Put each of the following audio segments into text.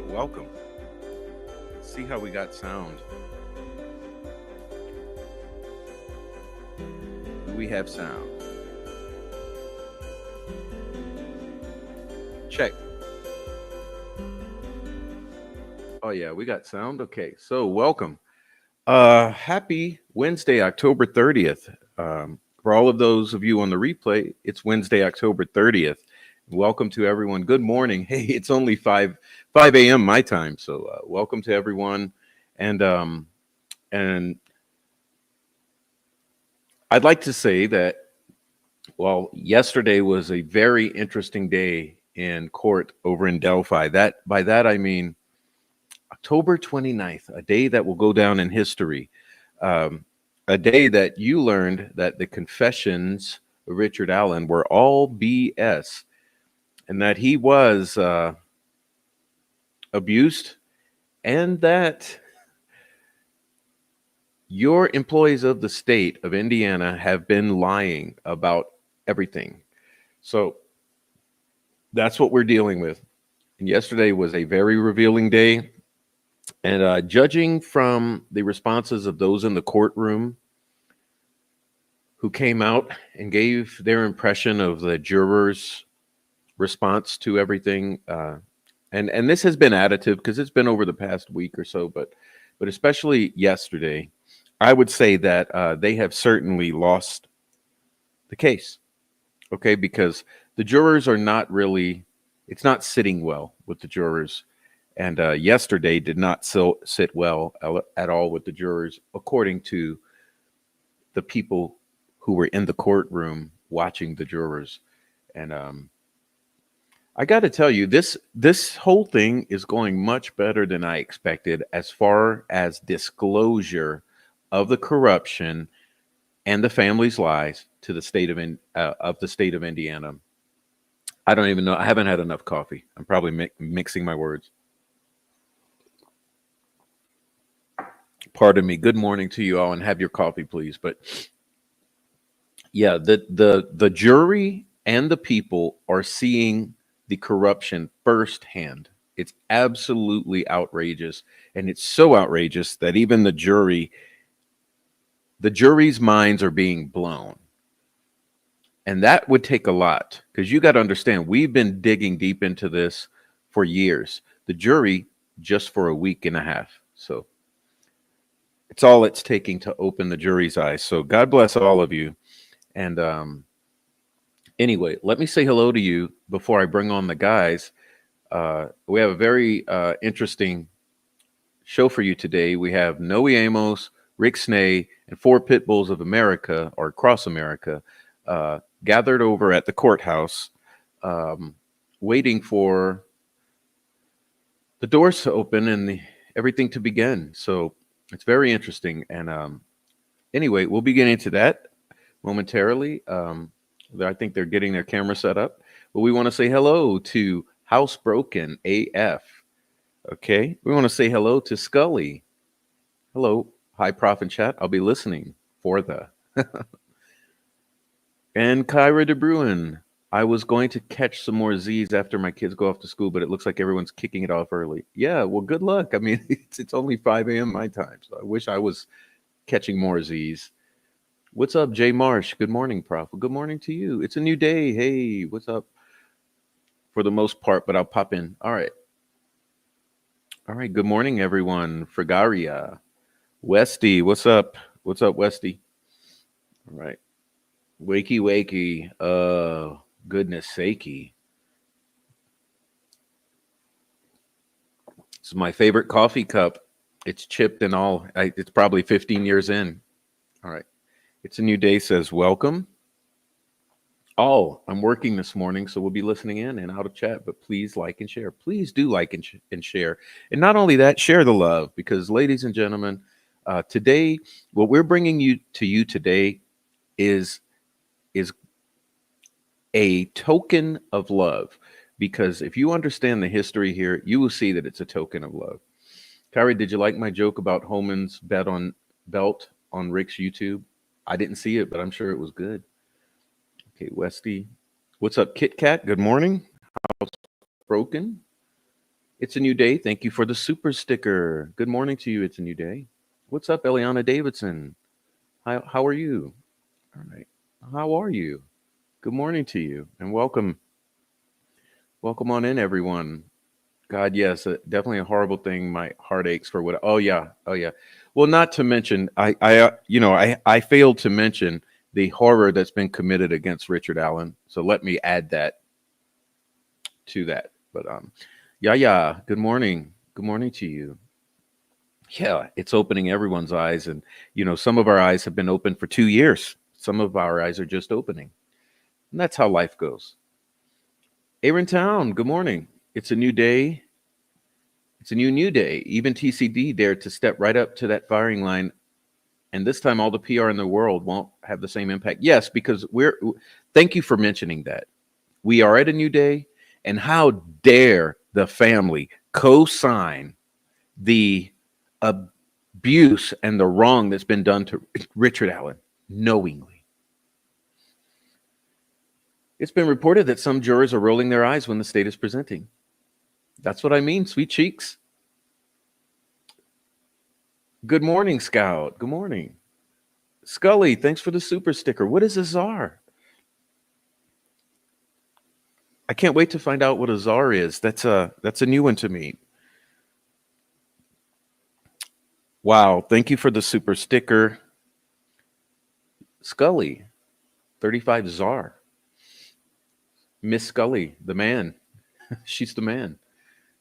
Welcome. Let's see how we got sound. Do we have sound? Check. Oh yeah, we got sound. Okay, so welcome. Happy Wednesday, October 30th. For all of those of you on the replay, it's Wednesday, October 30th. Welcome to everyone. Good morning. Hey, it's only 5 a.m. my time, so welcome to everyone. And I'd like to say that, well, yesterday was a very interesting day in court over in Delphi. That by that I mean October 29th, a day that will go down in history. Um, a day that you learned that the confessions of Richard Allen were all BS and that he was abused, and that your employees of the state of Indiana have been lying about everything. So that's what we're dealing with. And yesterday was a very revealing day. And judging from the responses of those in the courtroom who came out and gave their impression of the jurors' response to everything, and this has been additive because it's been over the past week or so, but especially yesterday, I would say that they have certainly lost the case. Okay, because the jurors are not really, it's not sitting well with the jurors. And yesterday did not sit well at all with the jurors, according to the people who were in the courtroom watching the jurors. And I got to tell you, this whole thing is going much better than I expected as far as disclosure of the corruption and the family's lies to the state of Indiana. I don't even know. I haven't had enough coffee. I'm probably mixing my words. Pardon me. Good morning to you all, and have your coffee, please. But yeah, the jury and the people are seeing the corruption firsthand. It's absolutely outrageous, and it's so outrageous that even the jury's minds are being blown. And that would take a lot, because you got to understand, we've been digging deep into this for years. The jury just for a week and a half. So it's all it's taking to open the jury's eyes. So God bless all of you. And anyway, let me say hello to you before I bring on the guys. We have a very interesting show for you today. We have Noe Amos, Rick Snay, and four pit bulls of America, or across America, gathered over at the courthouse, waiting for the doors to open and everything to begin. So it's very interesting. And anyway, we'll be getting into that momentarily. I think they're getting their camera set up. But we want to say hello to Housebroken AF. Okay. We want to say hello to Scully. Hello, High Profit Chat. I'll be listening for the. And Kyra De Bruin. I was going to catch some more Z's after my kids go off to school, but it looks like everyone's kicking it off early. Yeah, well, good luck. I mean, it's only 5 a.m. my time, so I wish I was catching more Z's. What's up, Jay Marsh? Good morning, Prof. Well, good morning to you. It's a new day. Hey, what's up? For the most part, but I'll pop in. All right. All right. Good morning, everyone. Fragaria. Westy, what's up? What's up, Westy? All right. Wakey, wakey. Goodness sakey. This is my favorite coffee cup. It's chipped and all. It's probably 15 years in. All right. It's a new day says, welcome. Oh, I'm working this morning, so we'll be listening in and out of chat, but please like and share. Please do like and share. And not only that, share the love, because ladies and gentlemen, today, what we're bringing you today is a token of love, because if you understand the history here, you will see that it's a token of love. Kyrie, did you like my joke about Holman's belt on Rick's YouTube? I didn't see it, but I'm sure it was good. Okay, Westy. What's up, Kit Kat? Good morning. House broken. It's a new day. Thank you for the super sticker. Good morning to you. It's a new day. What's up, Eliana Davidson? How are you? All right. How are you? Good morning to you, and welcome. Welcome on in, everyone. God, yes, definitely a horrible thing. My heart aches for what. Oh yeah, oh yeah. Well, not to mention, I failed to mention the horror that's been committed against Richard Allen. So let me add that to that. But yeah. Good morning. Good morning to you. Yeah, it's opening everyone's eyes, and some of our eyes have been open for 2 years. Some of our eyes are just opening. And that's how life goes. Aaron Town, good morning. It's a new day. It's a new day. Even TCD dared to step right up to that firing line. And this time, all the PR in the world won't have the same impact. Yes, because thank you for mentioning that. We are at a new day. And how dare the family co sign the abuse and the wrong that's been done to Richard Allen knowingly? It's been reported that some jurors are rolling their eyes when the state is presenting. That's what I mean, sweet cheeks. Good morning, Scout. Good morning. Scully, thanks for the super sticker. What is a czar? I can't wait to find out what a czar is. That's a new one to me. Wow, thank you for the super sticker. Scully, 35 czar. Miss Scully, the man. She's the man.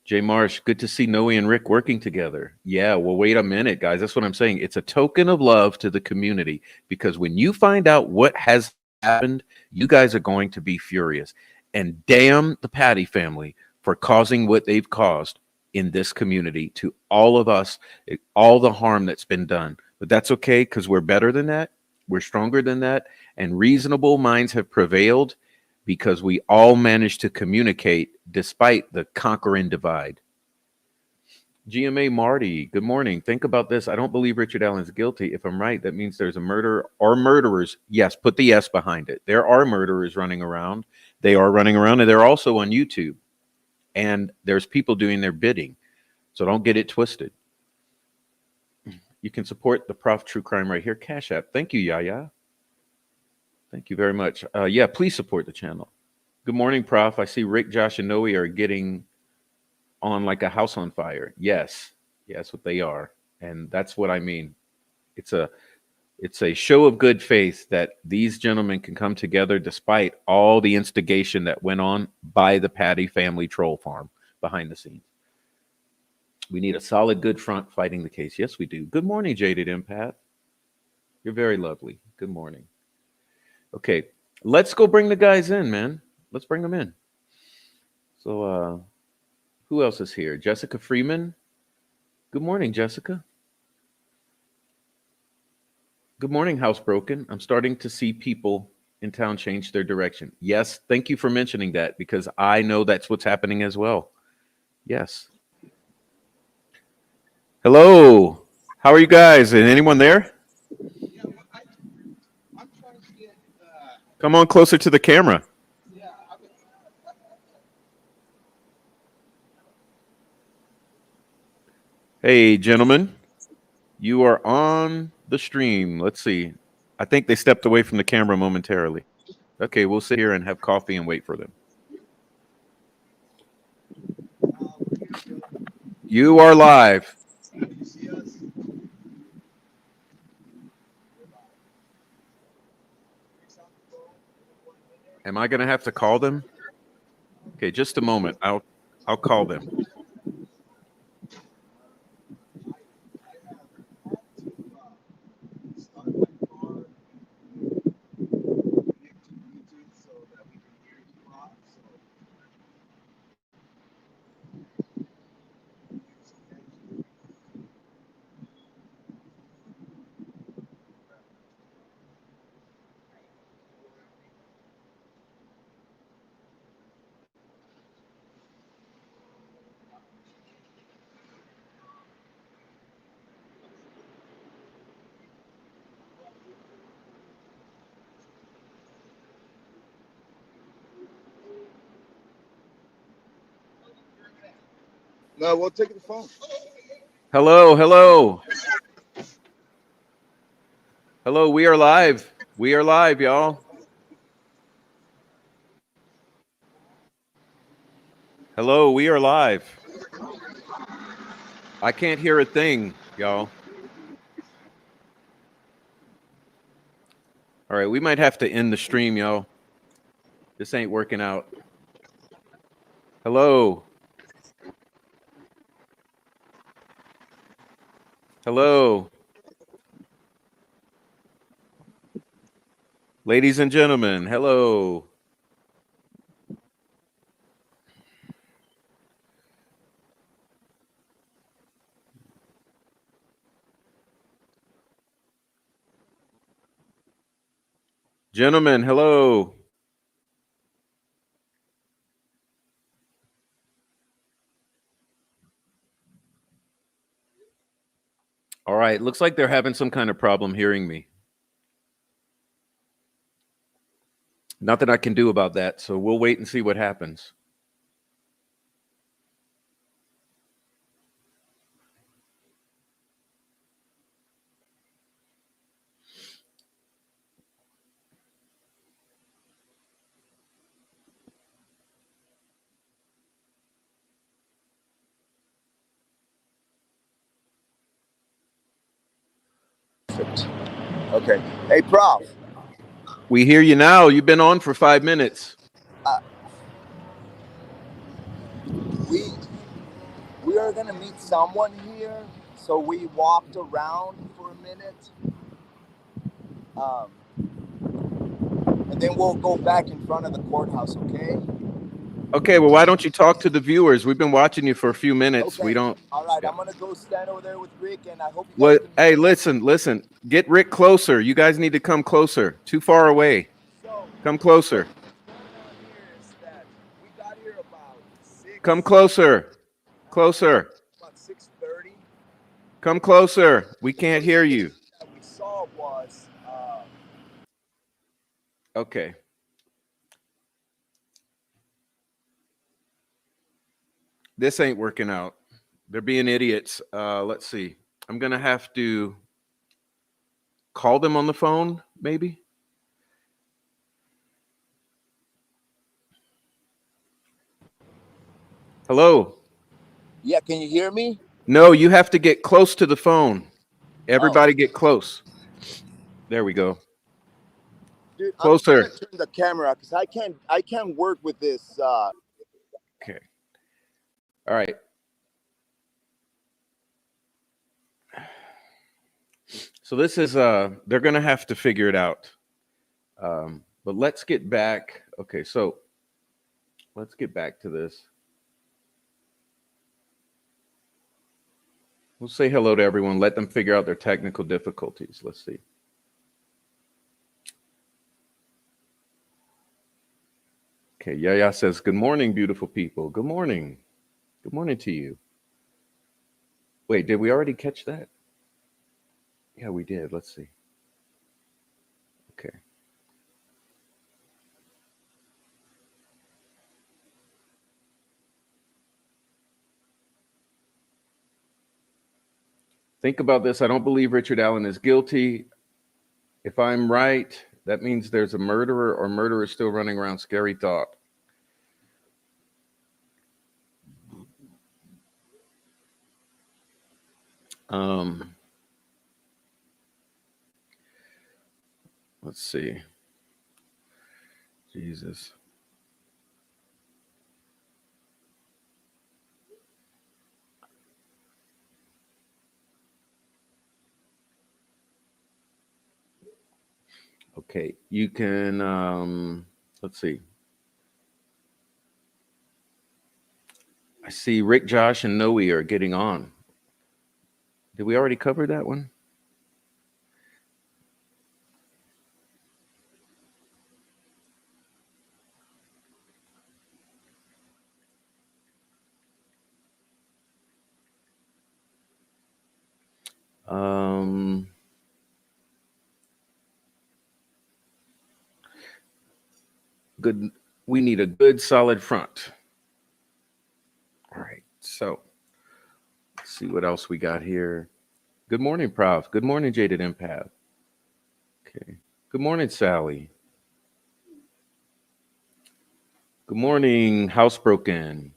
Jay Marsh, good to see Noe and Rick working together. Yeah, well, wait a minute, guys. That's what I'm saying. It's a token of love to the community because when you find out what has happened, you guys are going to be furious. And damn the Patty family for causing what they've caused in this community to all of us, all the harm that's been done. But that's okay because we're better than that. We're stronger than that. And reasonable minds have prevailed because we all managed to communicate despite the conquer and divide. GMA Marty, good morning. Think about this. I don't believe Richard Allen's guilty. If I'm right, that means there's a murder or murderers. Yes, put the S behind it. There are murderers running around. They are running around, and they're also on YouTube. And there's people doing their bidding. So don't get it twisted. You can support the Prof True Crime right here. Cash App. Thank you, Yaya. Thank you very much. Yeah, please support the channel. Good morning, Prof. I see Rick, Josh, and Noe are getting on like a house on fire. Yes, that's what they are, and that's what I mean. It's a show of good faith that these gentlemen can come together despite all the instigation that went on by the Patty family troll farm behind the scenes. We need a solid, good front fighting the case. Yes, we do. Good morning, Jaded Empath. You're very lovely. Good morning. Okay, let's go bring the guys in, man. Let's bring them in. So, who else is here? Jessica Freeman. Good morning, Jessica. Good morning, Housebroken. I'm starting to see people in town change their direction. Yes, thank you for mentioning that because I know that's what's happening as well. Yes. Hello. How are you guys? And anyone there? Come on closer to the camera. Hey, gentlemen. You are on the stream. Let's see. I think they stepped away from the camera momentarily. Okay, we'll sit here and have coffee and wait for them. You are live. Am I going to have to call them? Okay, just a moment. I'll call them. No, we'll take the phone. Hello, hello. Hello, we are live. We are live, y'all. Hello, we are live. I can't hear a thing, y'all. All right, we might have to end the stream, y'all. This ain't working out. Hello. Hello. Ladies and gentlemen, hello. Gentlemen, hello. All right, looks like they're having some kind of problem hearing me. Nothing I can do about that, so we'll wait and see what happens. Okay. Hey, Prof. We hear you now. You've been on for 5 minutes. Uh, we we are gonna meet someone here, so we walked around for a minute, um, and then we'll go back in front of the courthouse. Okay. Okay, well, why don't you talk to the viewers? We've been watching you for a few minutes. We Okay. don't. All right. Yeah. I'm gonna go stand over there with Rick, and I hope you guys What? can Hey, hear me. listen. Get Rick closer. You guys need to come closer. Too far away. So Come closer. what's going on here is that we got here about Come closer. Closer. about 6:30. Come closer. We The can't first hear thing you. that we saw was Okay. This ain't working out. They're being idiots. Let's see. I'm going to have to call them on the phone, maybe. Hello. yeah. Can you hear me? No, you have to get close to the phone. Oh, Everybody get close. There we go. dude, I'm just gonna Closer. turn the camera because I can't work with this. Okay. All right. So this is they're going to have to figure it out. But let's get back. Okay, so let's get back to this. We'll say hello to everyone. Let them figure out their technical difficulties. Let's see. Okay, Yaya says, "Good morning, beautiful people. Good morning. Good morning to you." Wait, did we already catch that? Yeah, we did. Let's see. Okay. Think about this. I don't believe Richard Allen is guilty. If I'm right, that means there's a murderer or murderer still running around. Scary thought. Um, let's see. Jesus. Okay, you can let's see. I see Rick, Josh, and Noe are getting on. Did we already cover that one? Um Good. We need a good solid front. All right. So let's see what else we got here. Good morning, Prof. Good morning, Jaded Empath. Okay. Good morning, Sally. Good morning, Housebroken.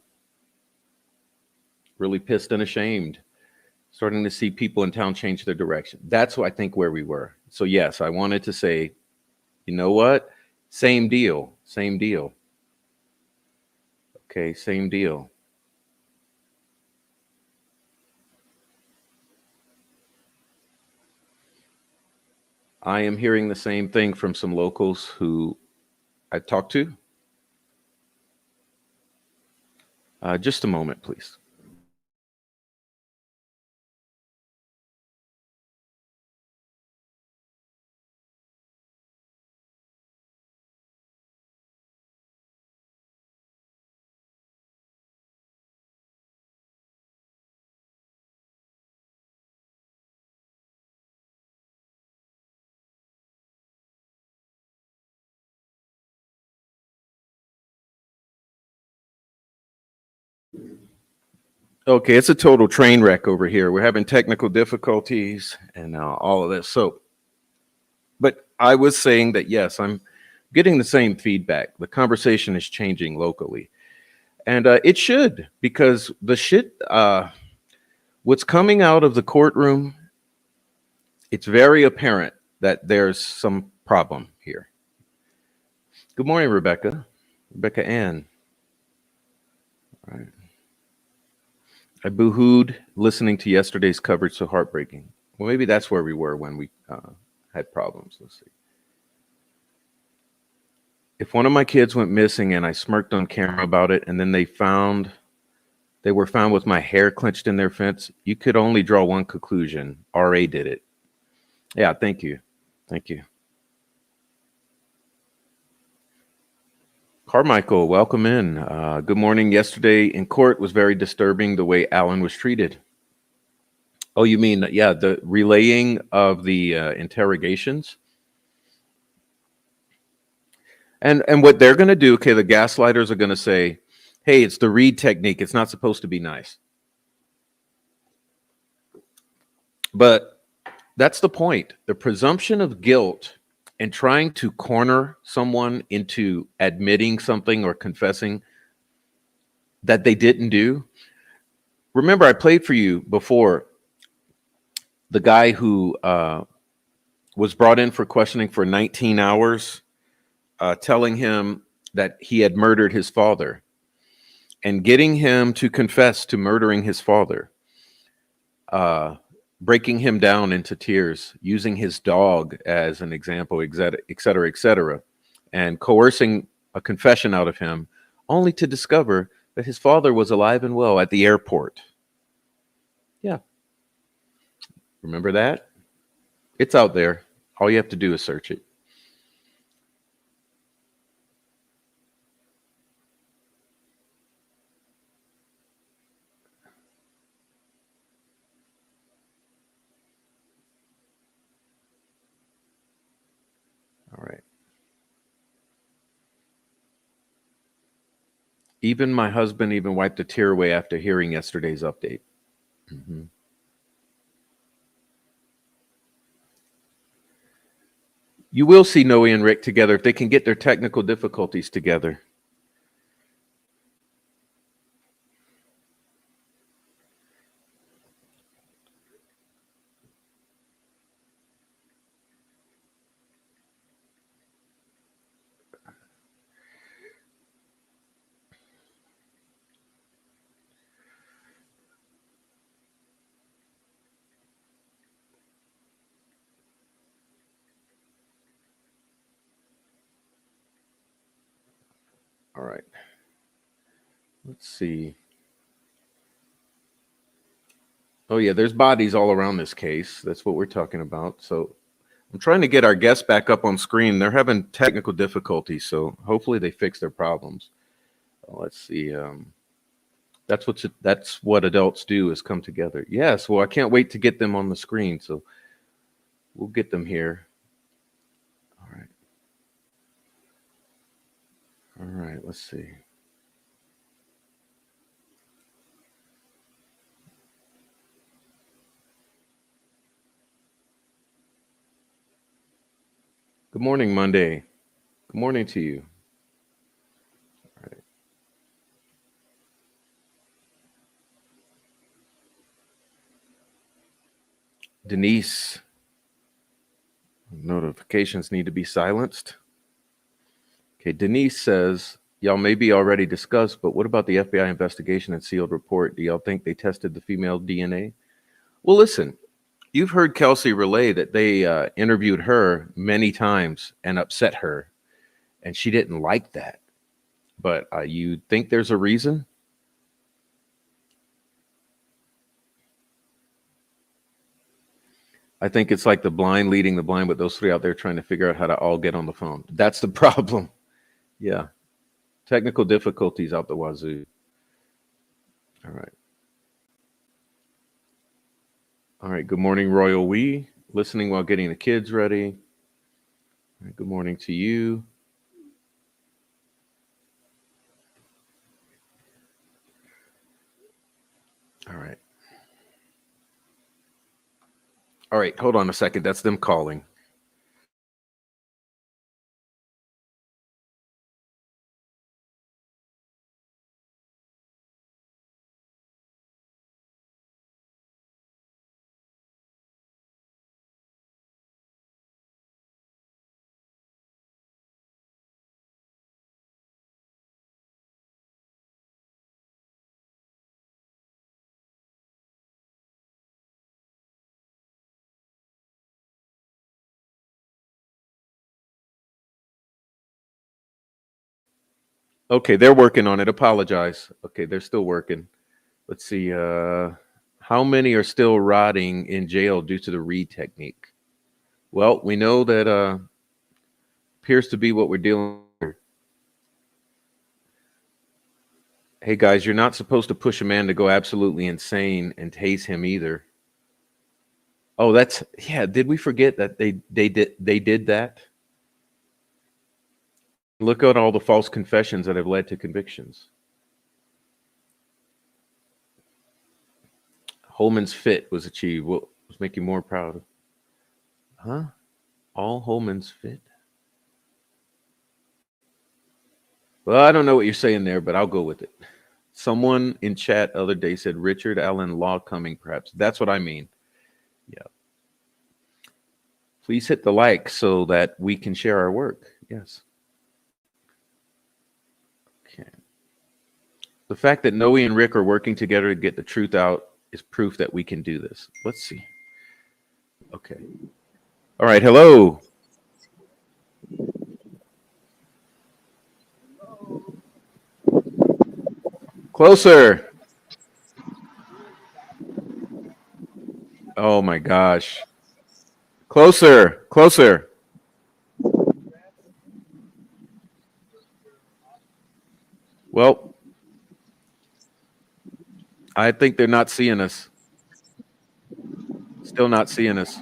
Really pissed and ashamed. Starting to see people in town change their direction. That's what I think where we were. So yes, I wanted to say, you know what? Same deal. Same deal. Okay, same deal. I am hearing the same thing from some locals who I talked to. Just a moment, please. Okay, it's a total train wreck over here. We're having technical difficulties and all of this. So, but I was saying that yes, I'm getting the same feedback. The conversation is changing locally, and it should, because the shit, what's coming out of the courtroom, it's very apparent that there's some problem here. Good morning, Rebecca. Rebecca Ann. All right. I boohooed listening to yesterday's coverage, so heartbreaking. Well, maybe that's where we were when we had problems. Let's see. If one of my kids went missing and I smirked on camera about it, and then they were found with my hair clenched in their fence, you could only draw one conclusion. RA did it. Yeah, thank you. Thank you. Carmichael, welcome in. Good morning. Yesterday in court was very disturbing the way Alan was treated. Oh, you mean, yeah, the relaying of the interrogations? And what they're going to do, okay, the gaslighters are going to say, hey, it's the Reed technique. It's not supposed to be nice. But that's the point. The presumption of guilt and trying to corner someone into admitting something or confessing that they didn't do. Remember, I played for you before the guy who was brought in for questioning for 19 hours, telling him that he had murdered his father and getting him to confess to murdering his father, breaking him down into tears, using his dog as an example, et cetera, and coercing a confession out of him, only to discover that his father was alive and well at the airport. Yeah. Remember that? It's out there. All you have to do is search it. All right. Even my husband even wiped a tear away after hearing yesterday's update. Mhm. You will see Noe and Rick together if they can get their technical difficulties together. All right. Let's see. Oh, yeah, there's bodies all around this case. That's what we're talking about. So I'm trying to get our guests back up on screen. They're having technical difficulties, so hopefully they fix their problems. Let's see. That's what adults do, is come together. Yes. Well, I can't wait to get them on the screen. So we'll get them here. All right. All right. Let's see. Good morning, Monday. Good morning to you. All right. Denise, notifications need to be silenced. Okay, Denise says, y'all maybe already discussed, but what about the FBI investigation and sealed report? Do y'all think they tested the female DNA? Well, listen, You've heard Kelsey relay that they interviewed her many times and upset her, and she didn't like that. But you think there's a reason? I think it's like the blind leading the blind, with those three out there trying to figure out how to all get on the phone. That's the problem. Yeah. Technical difficulties out the wazoo. All right. All right. Good morning, Royal We. Listening while getting the kids ready. All right, good morning to you. All right. All right. Hold on a second. That's them calling. Okay. They're working on it. Apologize. Okay. They're still working. Let's see. How many are still rotting in jail due to the Reed technique? Well, we know that appears to be what we're dealing with. Hey guys, you're not supposed to push a man to go absolutely insane and tase him either. Oh, that's yeah. Did we forget that they did that? Look at all the false confessions that have led to convictions. Holman's fit was achieved. What was making more proud? Huh? All Holman's fit. Well, I don't know what you're saying there, but I'll go with it. Someone in chat other day said Richard Allen Law coming, perhaps. That's what I mean. Yeah. Please hit the like so that we can share our work. Yes. Okay. The fact that Noe and Rick are working together to get the truth out is proof that we can do this. Let's see. Okay. All right. Hello. Closer. Oh my gosh. Closer. Closer. Well, I think they're not seeing us. Still not seeing us.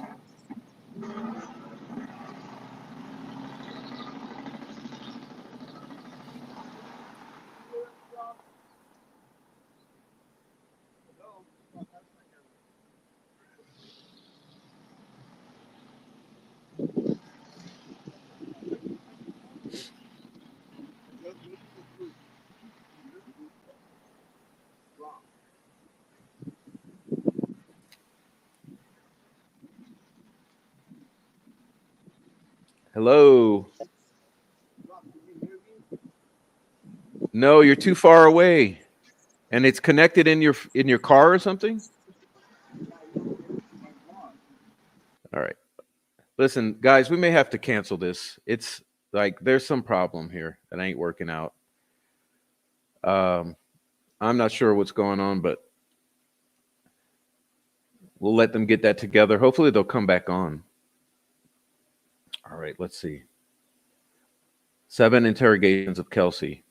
Hello. No, you're too far away. And it's connected in your car or something? All right. Listen, guys, we may have to cancel this. It's like there's some problem here that ain't working out. Um, I'm not sure what's going on, but we'll let them get that together. Hopefully, they'll come back on. All right, let's see. 7 interrogations of Kelsey.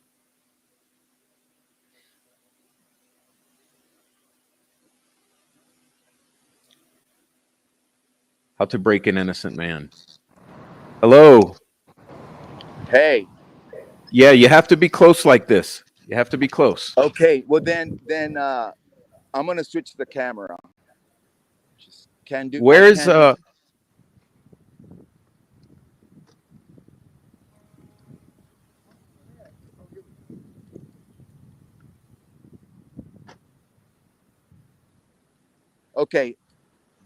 How to break an innocent man. Hello. Hey. Yeah, you have to be close like this. You have to be close. Okay. Well, then I'm gonna switch the camera. Just can't do. I Where's can't do. Okay,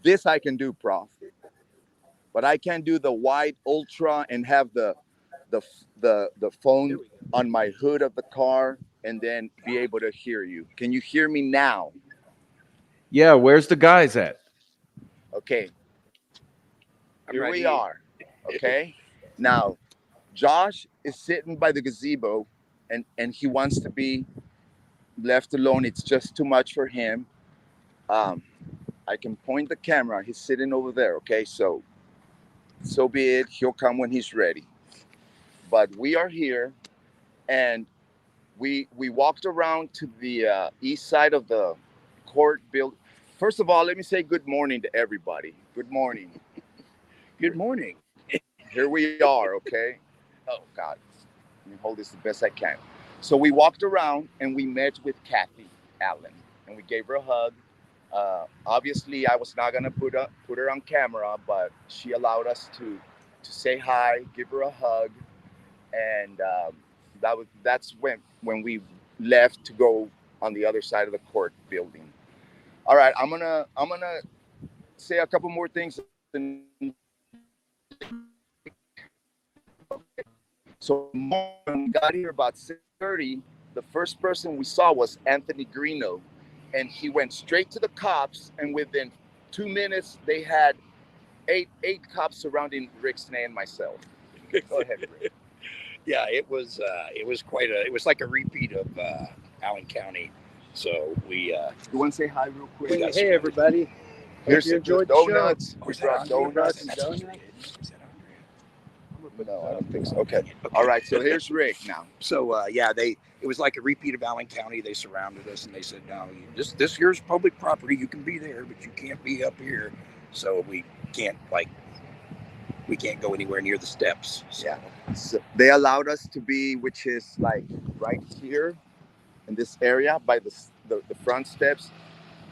this I can do, Prof. But I can't do the wide ultra and have the the phone on my hood of the car and then be able to hear you. Can you hear me now? Yeah, where's the guys at? Okay, I'm here ready. we are. Okay, now Josh is sitting by the gazebo, and he wants to be left alone. It's just too much for him. Um, I can point the camera. He's sitting over there. Okay, so be it. He'll come when he's ready. But we are here, and we walked around to the east side of the court build. First of all, let me say good morning to everybody. Good morning. Good morning. Here we are. Okay. Oh God, let me hold this the best I can. So we walked around and we met with Kathy Allen, and we gave her a hug. Obviously, I was not gonna put her on camera, but she allowed us to say hi, give her a hug, and that's when we left to go on the other side of the court building. All right, I'm gonna say a couple more things. So when we got here about 6:30, the first person we saw was Anthony Greeno, and he went straight to the cops. And within 2 minutes, they had eight cops surrounding Rick Snay and myself. Go ahead, Rick. Yeah, it was quite a. It was like a repeat of Allen County. So we. You want to say hi real quick? Hey everybody! Here's Hope you the enjoyed the donuts. show. We is that brought Andrea? donuts. Some donuts. No, I don't think so. Okay. All right. So here's Rick now. So yeah, it was like a repeat of Allen County. They surrounded us and they said, "No, this here's public property. You can be there, but you can't be up here." So we can't go anywhere near the steps. So. Yeah. So they allowed us to be, which is like right here in this area by the front steps,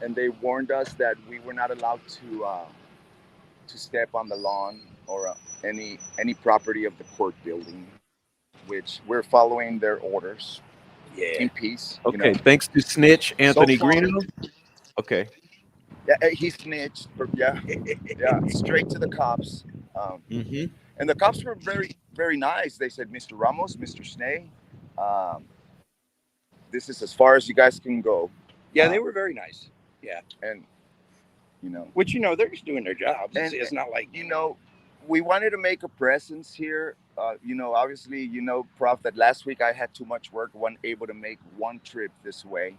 and they warned us that we were not allowed to step on the lawn or any property of the court building, which we're following their orders Yeah. in peace. Okay, thanks to Snitch Anthony So far, Greeno. Okay. yeah, he snitched. Yeah, yeah, straight to the cops. Mm-hmm. And the cops were very, very nice. They said, "Mr. Ramos, Mr. Snay, this is as far as you guys can go." Yeah, they were very nice. Yeah, And which they're just doing their jobs. It's not like we wanted to make a presence here. Obviously, Prof, that last week I had too much work, wasn't able to make one trip this way.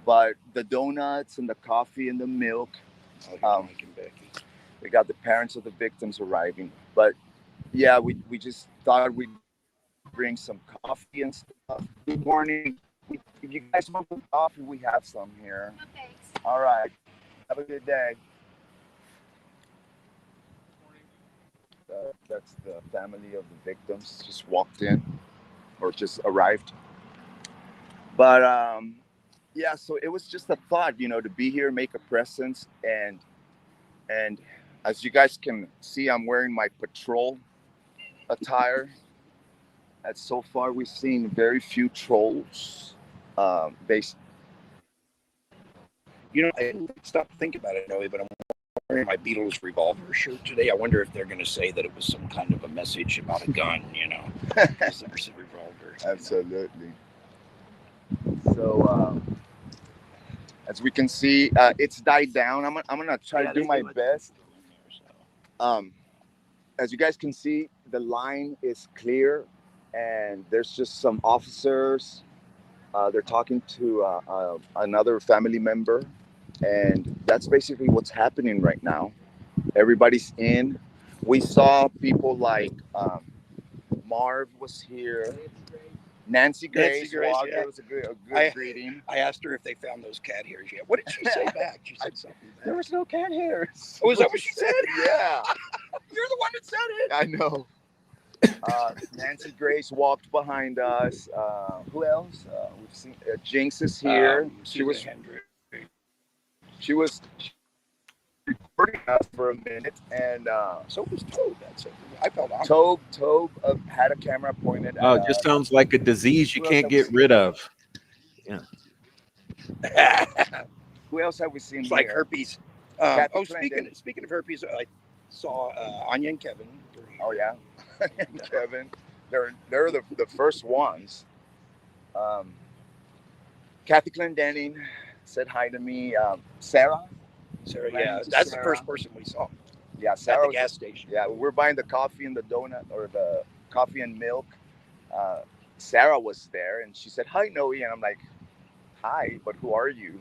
But the donuts and the coffee and the milk, Mike and Becky. we got the parents of the victims arriving. But yeah, we just thought we'd bring some coffee and stuff. Good morning. If you guys want some coffee, we have some here. Okay. All right. Have a good day. That's the family of the victims just walked in or just arrived. But yeah, so it was just a thought, to be here, make a presence, and as you guys can see, I'm wearing my patrol attire. And so far, we've seen very few trolls. Based. I didn't stop to think about it, Noe, but I'm wearing my Beatles revolver shirt today. I wonder if they're going to say that it was some kind of a message about a gun, It's a revolver. Absolutely. So as we can see, it's died down. I'm gonna try to do my best. As you guys can see, the line is clear, and there's just some officers. They're talking to another family member, and that's basically what's happening right now. Everybody's in. We saw people like Marv was here. Nancy Grace walked. Yeah. It was a good greeting. I asked her if they found those cat hairs yet. What did she say back? She said something back. There was no cat hairs. Oh, is that what she said? Yeah. You're the one that said it. I know. Nancy Grace walked behind us. Who else? We've seen Jinx is here. She was recording us for a minute, and so was Tobe. That's it. I felt honored. Tobe had a camera pointed at Oh, it just sounds like a disease you can't get rid of. Yeah. Who else have we seen? It's here? like herpes. Speaking of herpes, I saw Anya and Kevin. Oh yeah, and Kevin. They're the first ones. Kathy Clendenning said hi to me. Sarah Sarah, Ran yeah, into that's Sarah. the first person we saw Yeah, at Sarah the was, gas station. yeah, we're buying the coffee and the donut or the coffee and milk. Sarah was there and she said, "Hi, Noe," and I'm like, "Hi, but who are you?"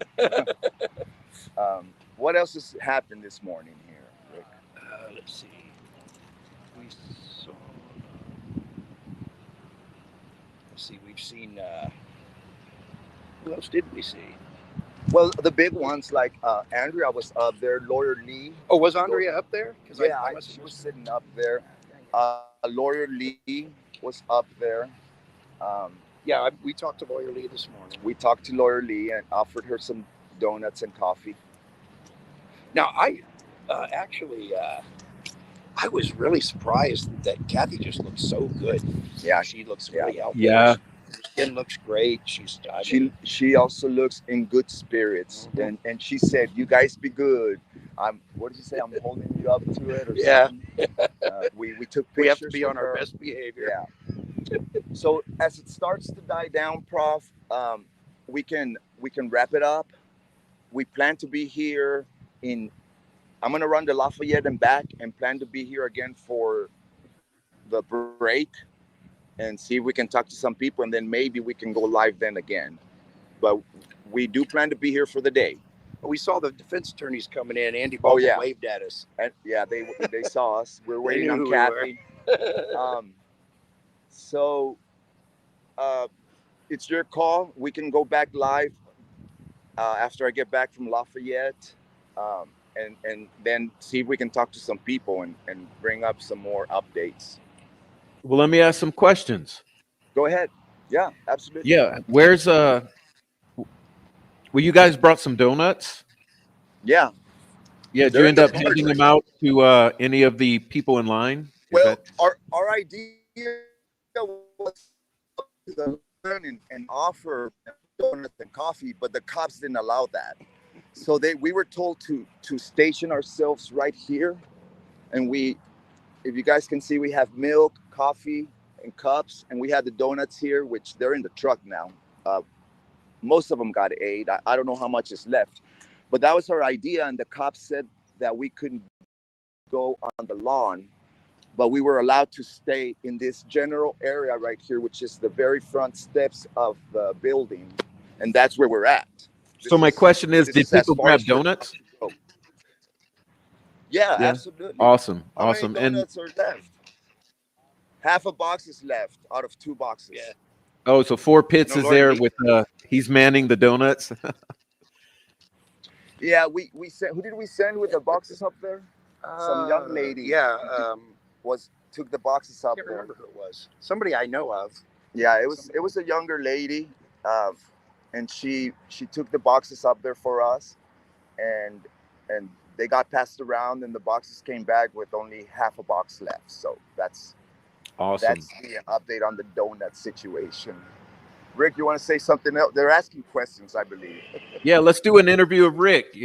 What else has happened this morning here, Rick? Let's see. We saw. Let's see. We've seen. Who else did we see? Well, the big ones like Andrea was up there, Lawyer Lee. Oh, was Andrea up there? Yeah, she was sitting up there. Lawyer Lee was up there. Yeah, we talked to Lawyer Lee this morning. We talked to Lawyer Lee and offered her some donuts and coffee. Now, I actually, I was really surprised that Kathy just looks so good. Yeah, she looks really healthy. Yeah. Her skin looks great. She also looks in good spirits, and she said, "You guys be good." What did you say? I'm holding you up to it, or something. We took pictures. We have to be with on her. our best behavior. Yeah. So as it starts to die down, Prof, we can wrap it up. We plan to be here in. I'm gonna run to Lafayette and back, and plan to be here again for the break, and see if we can talk to some people, and then maybe we can go live then again. But we do plan to be here for the day. We saw the defense attorneys coming in. Andy Baldwin waved at us. And yeah, they saw us. We're waiting on who Kathy. So it's your call. We can go back live after I get back from Lafayette, and then see if we can talk to some people and bring up some more updates. Well, let me ask some questions. Go ahead. Yeah, absolutely. Yeah. Where's well, you guys brought some donuts? Yeah. Yeah. Did you end up handing them out to any of the people in line? Well, our idea was to learn and offer donuts and coffee, but the cops didn't allow that. So we were told to station ourselves right here, and if you guys can see, we have milk, coffee, and cups, and we had the donuts here, which they're in the truck now. Most of them got ate. I don't know how much is left, but that was our idea, and the cops said that we couldn't go on the lawn, but we were allowed to stay in this general area right here, which is the very front steps of the building, and that's where we're at. So my question is, did people grab donuts? Yeah, absolutely. Awesome. How many donuts are left? Half a box is left out of 2 boxes. Yeah. Oh, so 4 Pitts is there with he's manning the donuts. Yeah, we sent. Who did we send with the boxes up there? Some young lady. Yeah. Took the boxes up I can't there. remember who it was. Somebody I know of. Yeah, it was a younger lady, and she took the boxes up there for us, and they got passed around, and the boxes came back with only half a box left. So that's awesome. That's the update on the donut situation. Rick, you want to say something else? They're asking questions, I believe. Yeah, let's do an interview of Rick.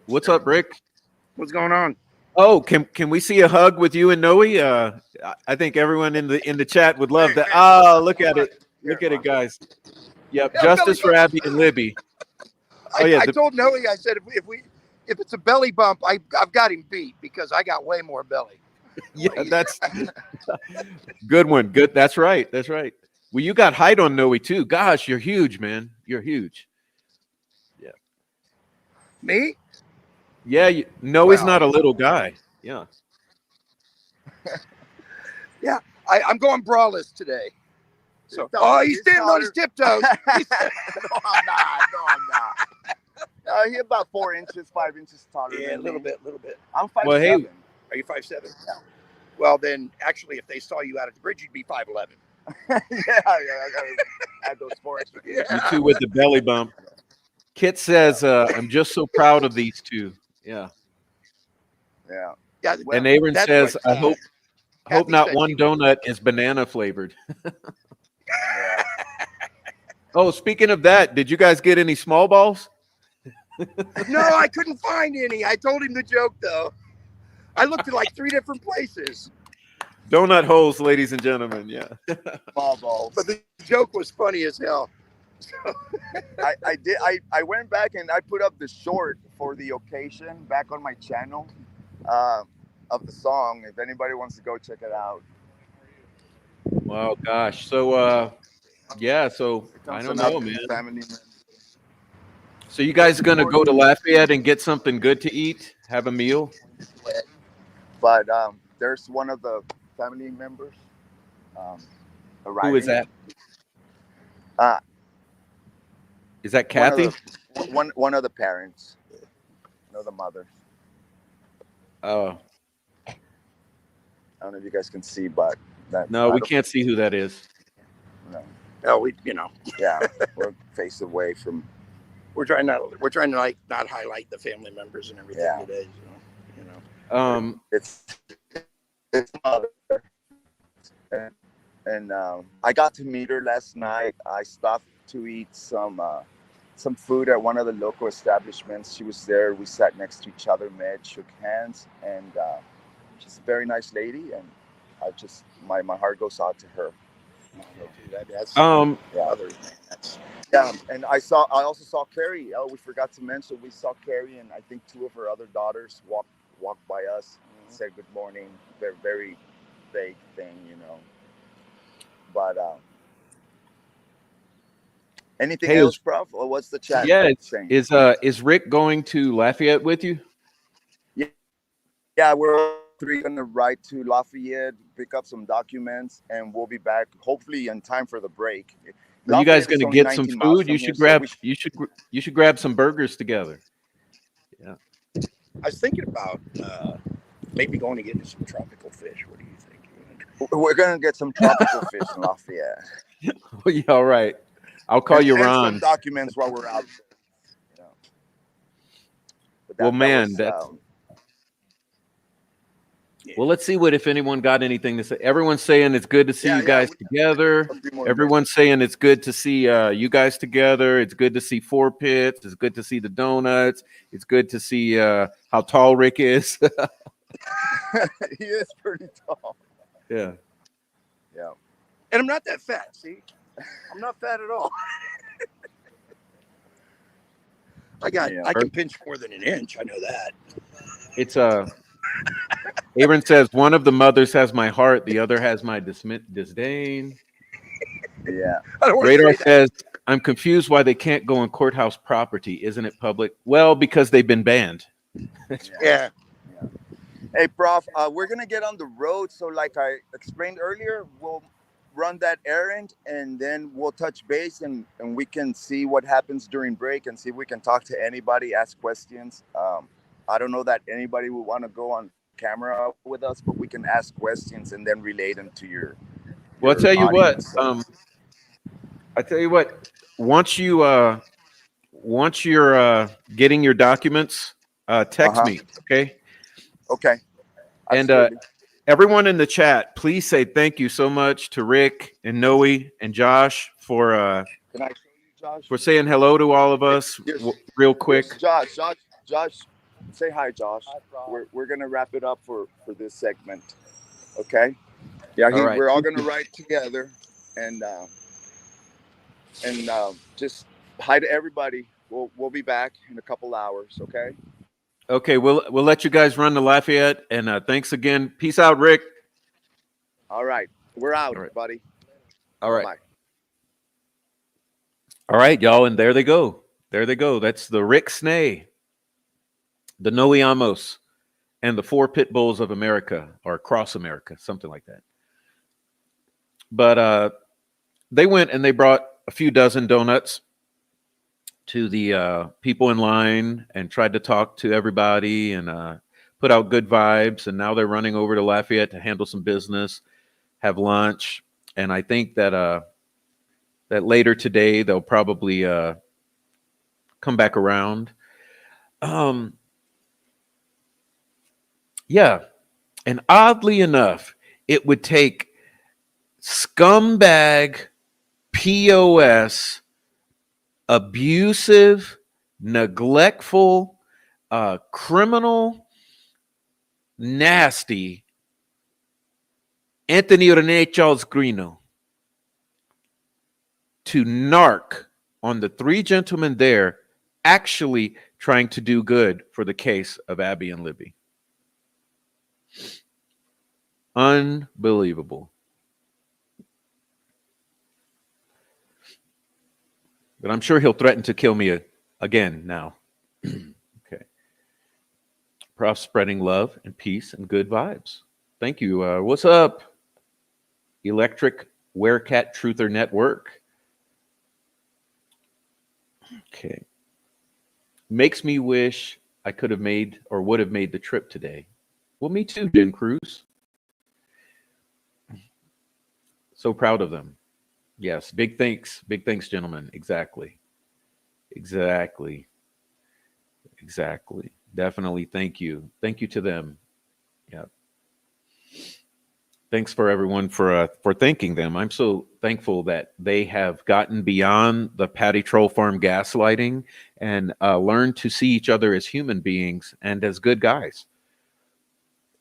What's up, Rick? What's going on? Oh, can we see a hug with you and Noe? I think everyone in the chat would love that. Oh, look at it. Look at it, guys. Yep, justice for Abby and Libby. Oh yeah. I told Noe, I said if it's a belly bump, I've got him beat because I got way more belly. Yeah, that's good one. Good. That's right. That's right. Well, you got height on Noe too. Gosh, you're huge, man. You're huge. Yeah. Me? Yeah, Noe's not a little guy. Yeah. Yeah, I'm going braless today. So, he's standing on his tiptoes. No, I'm not. He's about 4 inches, 5 inches taller. Yeah, a little bit. I'm 5'7". Well, hey, are you 5'7"? Yeah. Well, then, actually, if they saw you out at the bridge, you'd be 5'11". I gotta add those 4 extra. You two with the belly bump. Kit says, "I'm just so proud of these two." Yeah. Yeah. Well, and Aaron says, "I hope not one donut is banana flavored." Oh, speaking of that, did you guys get any small balls? No, I couldn't find any. I told him the joke though. I looked at like 3 different places. Donut holes, ladies and gentlemen. Yeah. Small balls. But the joke was funny as hell. I went back and I put up the short for the occasion back on my channel uh, of the song. If anybody wants to go check it out, Well, gosh. So, yeah. So here I comes don't know, another man. family member. So you Just guys gonna before go to you, Lafayette and get something good to eat? Have a meal? but there's one of the family members um, Who is arriving. that? Uh, Is that one of Kathy? the one of the parents, one of the mothers. Oh, I don't know if you guys can see, but that no, I we don't can't see who that is. know. Oh, we, you know, Yeah, we're face away from. we're trying to like not highlight the family members and everything Yeah. today. So, you know. It's mother, and I got to meet her last night. I stopped to eat some food at one of the local establishments. She was there. We sat next to each other, met, shook hands, and she's a very nice lady. And I just my heart goes out to her. That's Yeah. others, man. That's Yeah, and I also saw Carrie. Oh, we forgot to mention we saw Carrie, and I think two of her other daughters walked by us, said good morning. Very very vague thing, you know. But anything Hey, else, Prof? Or what's the chat yeah, saying? is Rick going to Lafayette with you? Yeah, we're all three gonna ride to Lafayette, pick up some documents, and we'll be back hopefully in time for the break. Are you guys Lafayette is going to only get some 19 miles food? You from here, should so grab you should grab some burgers together. Yeah. I was thinking about maybe going to get some tropical fish. What do you think? we're gonna get some tropical fish in Lafayette. Well, yeah, all right. I'll call you And some Ron. documents while we're out there. You know. But Well, that man, was that's well. Let's see what if anyone got anything to say. Everyone's saying it's good to see you guys together. a few more Everyone's saying it's good to see you guys together. It's good to see Four Pits. It's good to see the donuts. It's good to see how tall Rick is. minutes. He is pretty tall. Yeah. Yeah. And I'm not that fat. See, I'm not fat at all. I can pinch more than an inch. I know that. It's Aaron says one of the mothers has my heart, the other has my disdain. Yeah. Radar says I'm confused why they can't go on courthouse property. Isn't it public? Well, because they've been banned. Yeah. Hey, Prof, we're gonna get on the road. So, like I explained earlier, we'll run that errand, and then we'll touch base, and we can see what happens during break, and see if we can talk to anybody, ask questions. I don't know that anybody would want to go on camera with us, but we can ask questions and then relate them to your Well, I tell you what. audience. So, I tell you what. Once you're getting your documents, text me, okay? Okay. And Absolutely. everyone in the chat, please say thank you so much to Rick and Noe and Josh for Can I show you, Josh? for saying hello to all of us real quick. Josh, say hi, Josh. We're gonna wrap it up for this segment. Okay. Yeah, All right. we're all gonna write together, and just hi to everybody. We'll be back in a couple hours. Okay. Okay, we'll let you guys run to Lafayette, and thanks again. Peace out, Rick. All right, we're out, All right. buddy. All right. Bye. All right, y'all, and there they go. There they go. That's the Rick Snay, the Noe Amos, and the four pit bulls of America, or across America, something like that. But they went and they brought a few dozen donuts to the people in line and tried to talk to everybody and put out good vibes. And now they're running over to Lafayette to handle some business, have lunch, and I think that that later today they'll probably come back around. Yeah, and oddly enough, it would take scumbag POS, abusive, neglectful, criminal, nasty Anthony Rene Charles Greeno to narc on the three gentlemen there, actually trying to do good for the case of Abby and Libby. Unbelievable. But I'm sure he'll threaten to kill me again now. Okay. Prof spreading love and peace and good vibes. Thank you. What's up? Electric Werecat Truther Network. Okay. Makes me wish I could have made or would have made the trip today. Well, me too, Jen Cruz. So proud of them. Yes, big thanks. Big thanks, gentlemen. Exactly. Exactly. Exactly. Definitely. Thank you. Thank you to them. Yeah. Thanks for everyone for thanking them. I'm so thankful that they have gotten beyond the Patty Troll Farm gaslighting and learned to see each other as human beings and as good guys.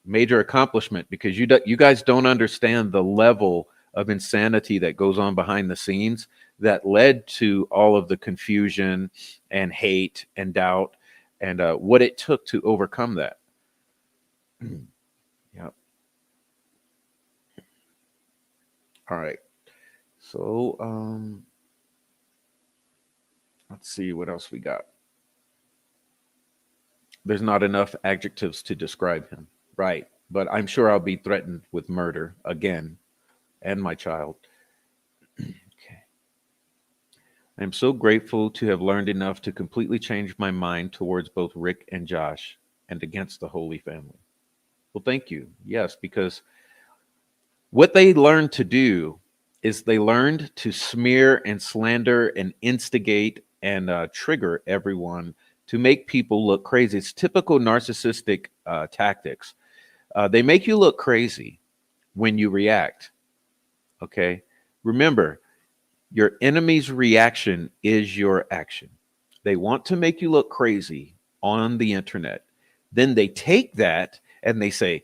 Major accomplishment, because you guys don't understand the level of insanity that goes on behind the scenes that led to all of the confusion and hate and doubt and what it took to overcome that. Yeah. All right. So let's see what else we got. There's not enough adjectives to describe him. Right. But I'm sure I'll be threatened with murder again and my child. Okay. I'm so grateful to have learned enough to completely change my mind towards both Rick and Josh and against the Holy Family. Well, thank you. Yes, because what they learned to do is they learned to smear and slander and instigate and trigger everyone to make people look crazy. It's typical narcissistic tactics. They make you look crazy when you react. Okay. Remember, your enemy's reaction is your action. They want to make you look crazy on the internet. Then they take that and they say,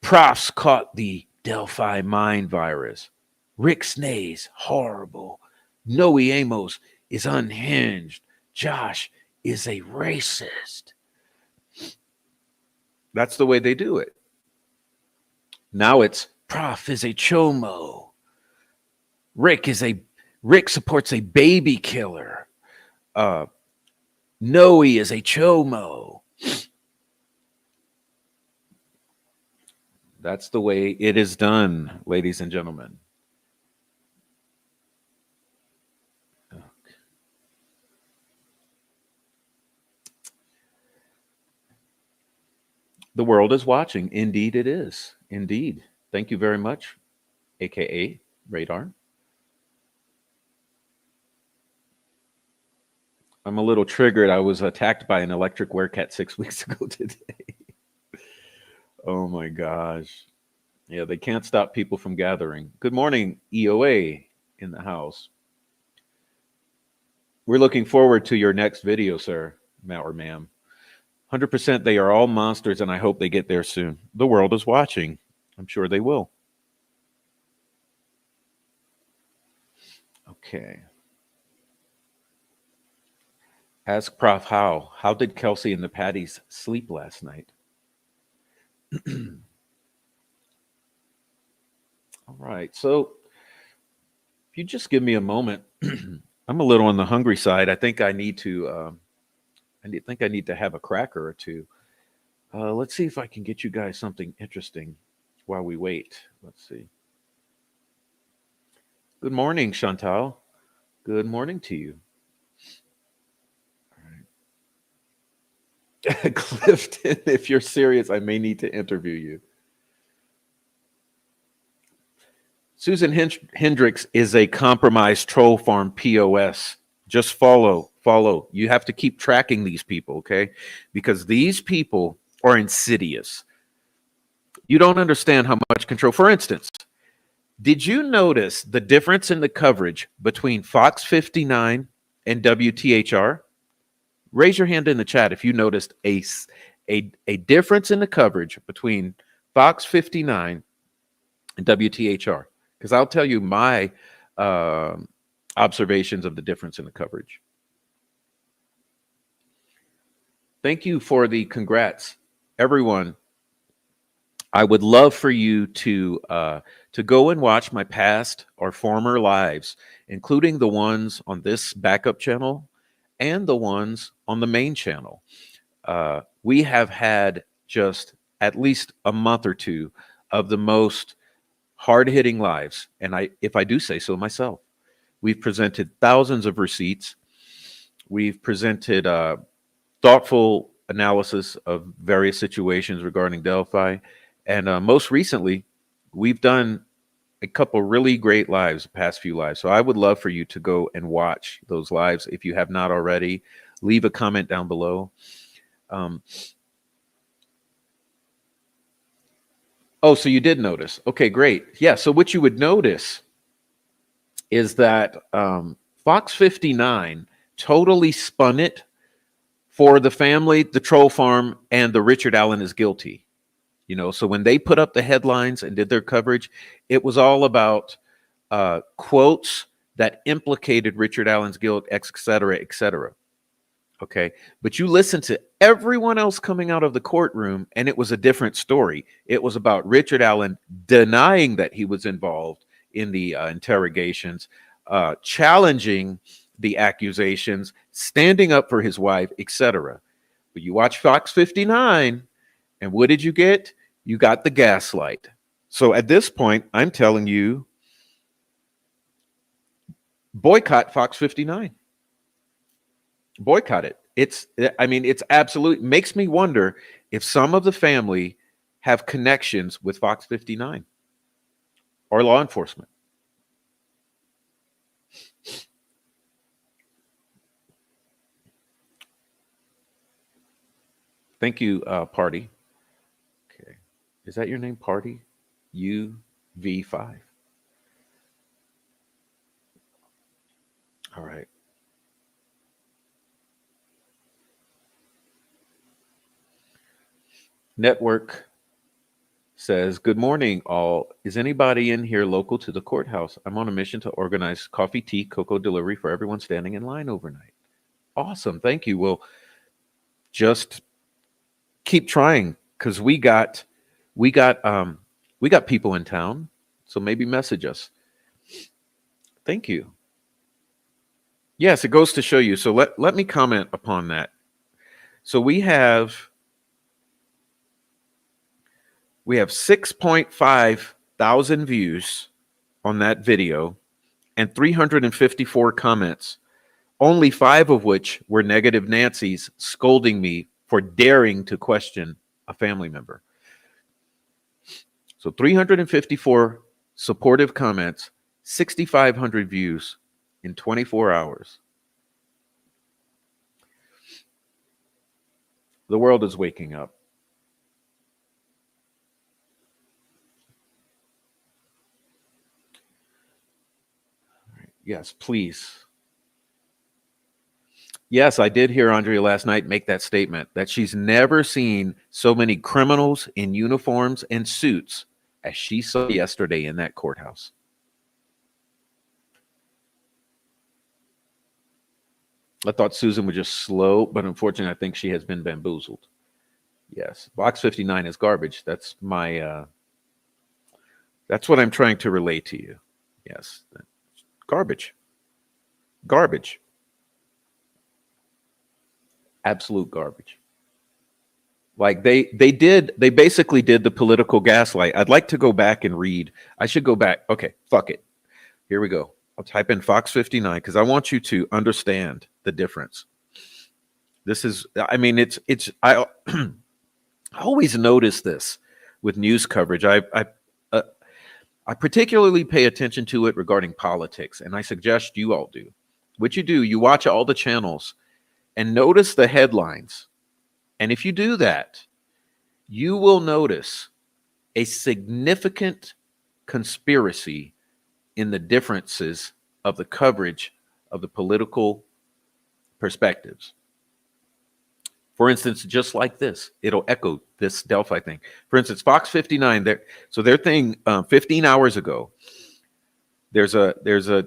Prof's caught the Delphi mind virus. Rick Snays, horrible. Noe Amos is unhinged. Josh is a racist. That's the way they do it. Now it's Prof is a chomo. Rick supports a baby killer. Noe is a chomo. That's the way it is done, ladies and gentlemen. The world is watching. Indeed, it is. Indeed. Thank you very much, AKA Radar. I'm a little triggered. I was attacked by an electric werecat 6 weeks ago today. Oh my gosh. Yeah, they can't stop people from gathering. Good morning, EOA in the house. We're looking forward to your next video, sir, or ma'am. 100% they are all monsters, and I hope they get there soon. The world is watching. I'm sure they will. Okay. Ask Prof how. How did Kelsey and the Patties sleep last night? All right. So if you just give me a moment, I'm a little on the hungry side. I think I need to. I need to have a cracker or two. Let's see if I can get you guys something interesting while we wait. Let's see. Good morning, Chantal. Good morning to you. All right. Clifton, if you're serious, I may need to interview you. Susan Hendricks is a compromised troll farm POS. Just follow. You have to keep tracking these people, okay? Because these people are insidious. You don't understand how much control. For instance, did you notice the difference in the coverage between Fox 59 and WTHR? Raise your hand in the chat if you noticed a difference in the coverage between Fox 59 and WTHR. Because I'll tell you my observations of the difference in the coverage. Thank you for the congrats, everyone. I would love for you to go and watch my past or former lives, including the ones on this backup channel and the ones on the main channel. We have had just at least a month or two of the most hard-hitting lives, and if I do say so myself. We've presented thousands of receipts. We've presented thoughtful analysis of various situations regarding Delphi. And most recently, we've done a couple really great lives, past few lives. So I would love for you to go and watch those lives if you have not already. Leave a comment down below. Um, oh, so you did notice. Okay, great. Yeah, so what you would notice is that Fox 59 totally spun it for the family, the troll farm, and the Richard Allen is guilty. You know, so when they put up the headlines and did their coverage, it was all about quotes that implicated Richard Allen's guilt, et cetera, et cetera. Okay. But you listen to everyone else coming out of the courtroom, and it was a different story. It was about Richard Allen denying that he was involved in the interrogations, challenging the accusations, standing up for his wife, etc. But you watch Fox 59, and what did you get? You got the gaslight. So at this point, I'm telling you, boycott Fox 59. Boycott it. It's absolute, makes me wonder if some of the family have connections with Fox 59 or law enforcement. Thank you, Party. Okay. Is that your name, Party? UV5. All right. Network says, good morning, all. Is anybody in here local to the courthouse? I'm on a mission to organize coffee, tea, cocoa delivery for everyone standing in line overnight. Awesome. Thank you. Well, just keep trying, because we got people in town. So maybe message us. Thank you. Yes, it goes to show you. So let me comment upon that. So we have 6.5 thousand views on that video and 354 comments, only 5 of which were negative Nancy's scolding me for daring to question a family member. So 354 supportive comments, 6,500 views in 24 hours. The world is waking up. Yes, please. Yes, I did hear Andrea last night make that statement that she's never seen so many criminals in uniforms and suits as she saw yesterday in that courthouse. I thought Susan was just slow, but unfortunately, I think she has been bamboozled. Yes, Box 59 is garbage. That's my, that's what I'm trying to relay to you. Yes, garbage. Garbage. Absolute garbage. Like they basically did the political gaslight. I'd like to go back and read. I should go back. Okay, fuck it. Here we go. I'll type in Fox 59 because I want you to understand the difference. This is, I always notice this with news coverage. I particularly pay attention to it regarding politics, and I suggest you all do. What you do, you watch all the channels and notice the headlines. And if you do that, you will notice a significant conspiracy in the differences of the coverage of the political perspectives. For instance, just like this, it'll echo this Delphi thing. For instance, Fox 59, their thing 15 hours ago, there's a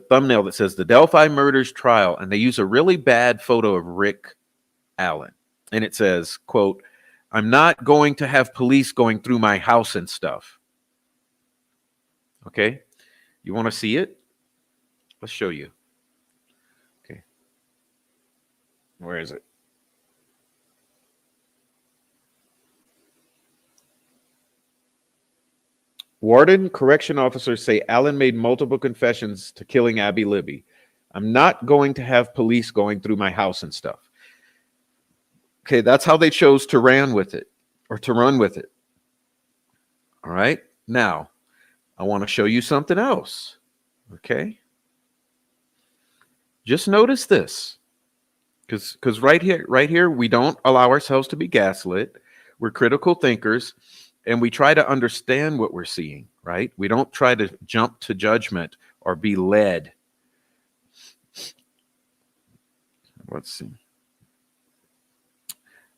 thumbnail that says the Delphi murders trial, and they use a really bad photo of Rick Allen. and it says, quote, "I'm not going to have police going through my house and stuff." Okay, you want to see it? Let's show you. Okay, where is it? Warden correction officers say Allen made multiple confessions to killing Abby Libby. "I'm not going to have police going through my house and stuff." Okay, that's how they chose to run with it, or to run with it. All right, now I want to show you something else. Okay, just notice this, because right here, we don't allow ourselves to be gaslit. We're critical thinkers, and we try to understand what we're seeing. Right? We don't try to jump to judgment or be led. Let's see.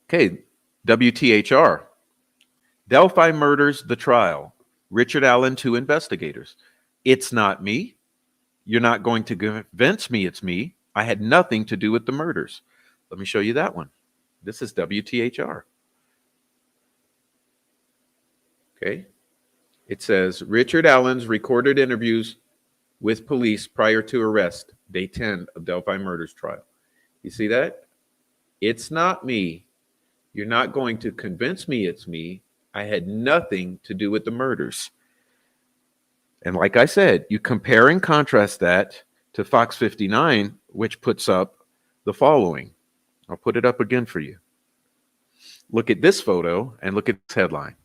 Okay, WTHR. Delphi murders the trial. Richard Allen to investigators. "It's not me. You're not going to convince me it's me. I had nothing to do with the murders." Let me show you that one. This is WTHR. Okay. It says Richard Allen's recorded interviews with police prior to arrest, day 10 of Delphi murders trial. You see that? "It's not me. You're not going to convince me it's me. I had nothing to do with the murders." And like I said, you compare and contrast that to Fox 59, which puts up the following. I'll put it up again for you. Look at this photo and look at this headline.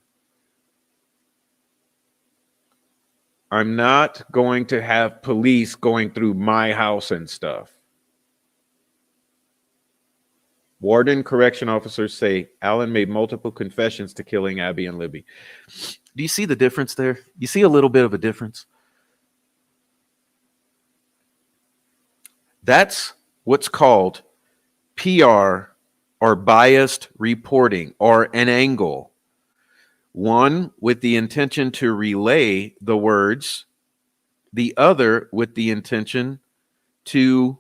"I'm not going to have police going through my house and stuff." Warden correction officers say Allen made multiple confessions to killing Abby and Libby. Do you see the difference there? You see a little bit of a difference? That's what's called PR, or biased reporting, or an angle. One with the intention to relay the words, the other with the intention to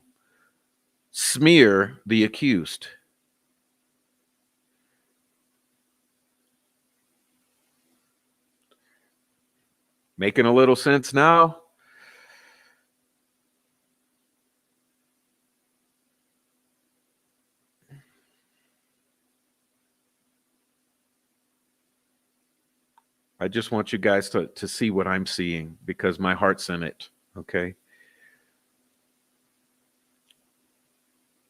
smear the accused. Making a little sense now? I just want you guys to see what I'm seeing, because my heart's in it. Okay.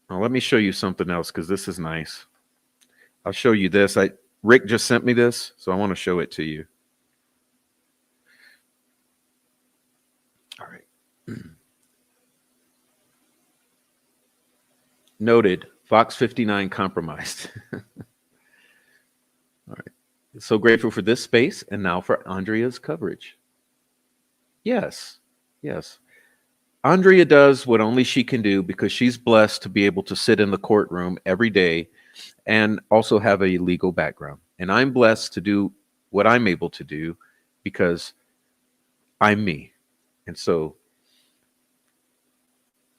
Now let me show you something else, because this is nice. I'll show you this. Rick just sent me this, so I want to show it to you. All right. Noted, Fox 59 compromised. All right. So grateful for this space, and now for Andrea's coverage. Yes, yes. Andrea does what only she can do, because she's blessed to be able to sit in the courtroom every day and also have a legal background. And I'm blessed to do what I'm able to do because I'm me. And so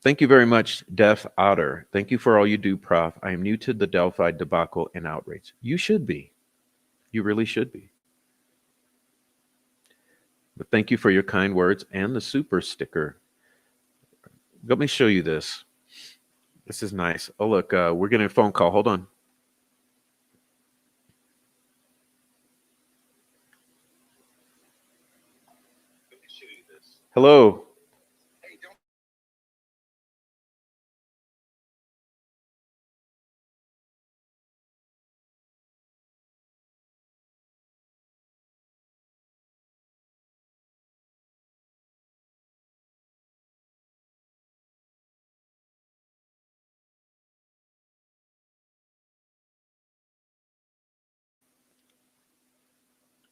thank you very much, Def Otter. Thank you for all you do, Prof. I am new to the Delphi debacle and outrage. You should be. You really should be. But thank you for your kind words and the super sticker. Let me show you this. This is nice. Oh, look, we're getting a phone call. Hold on. Hello.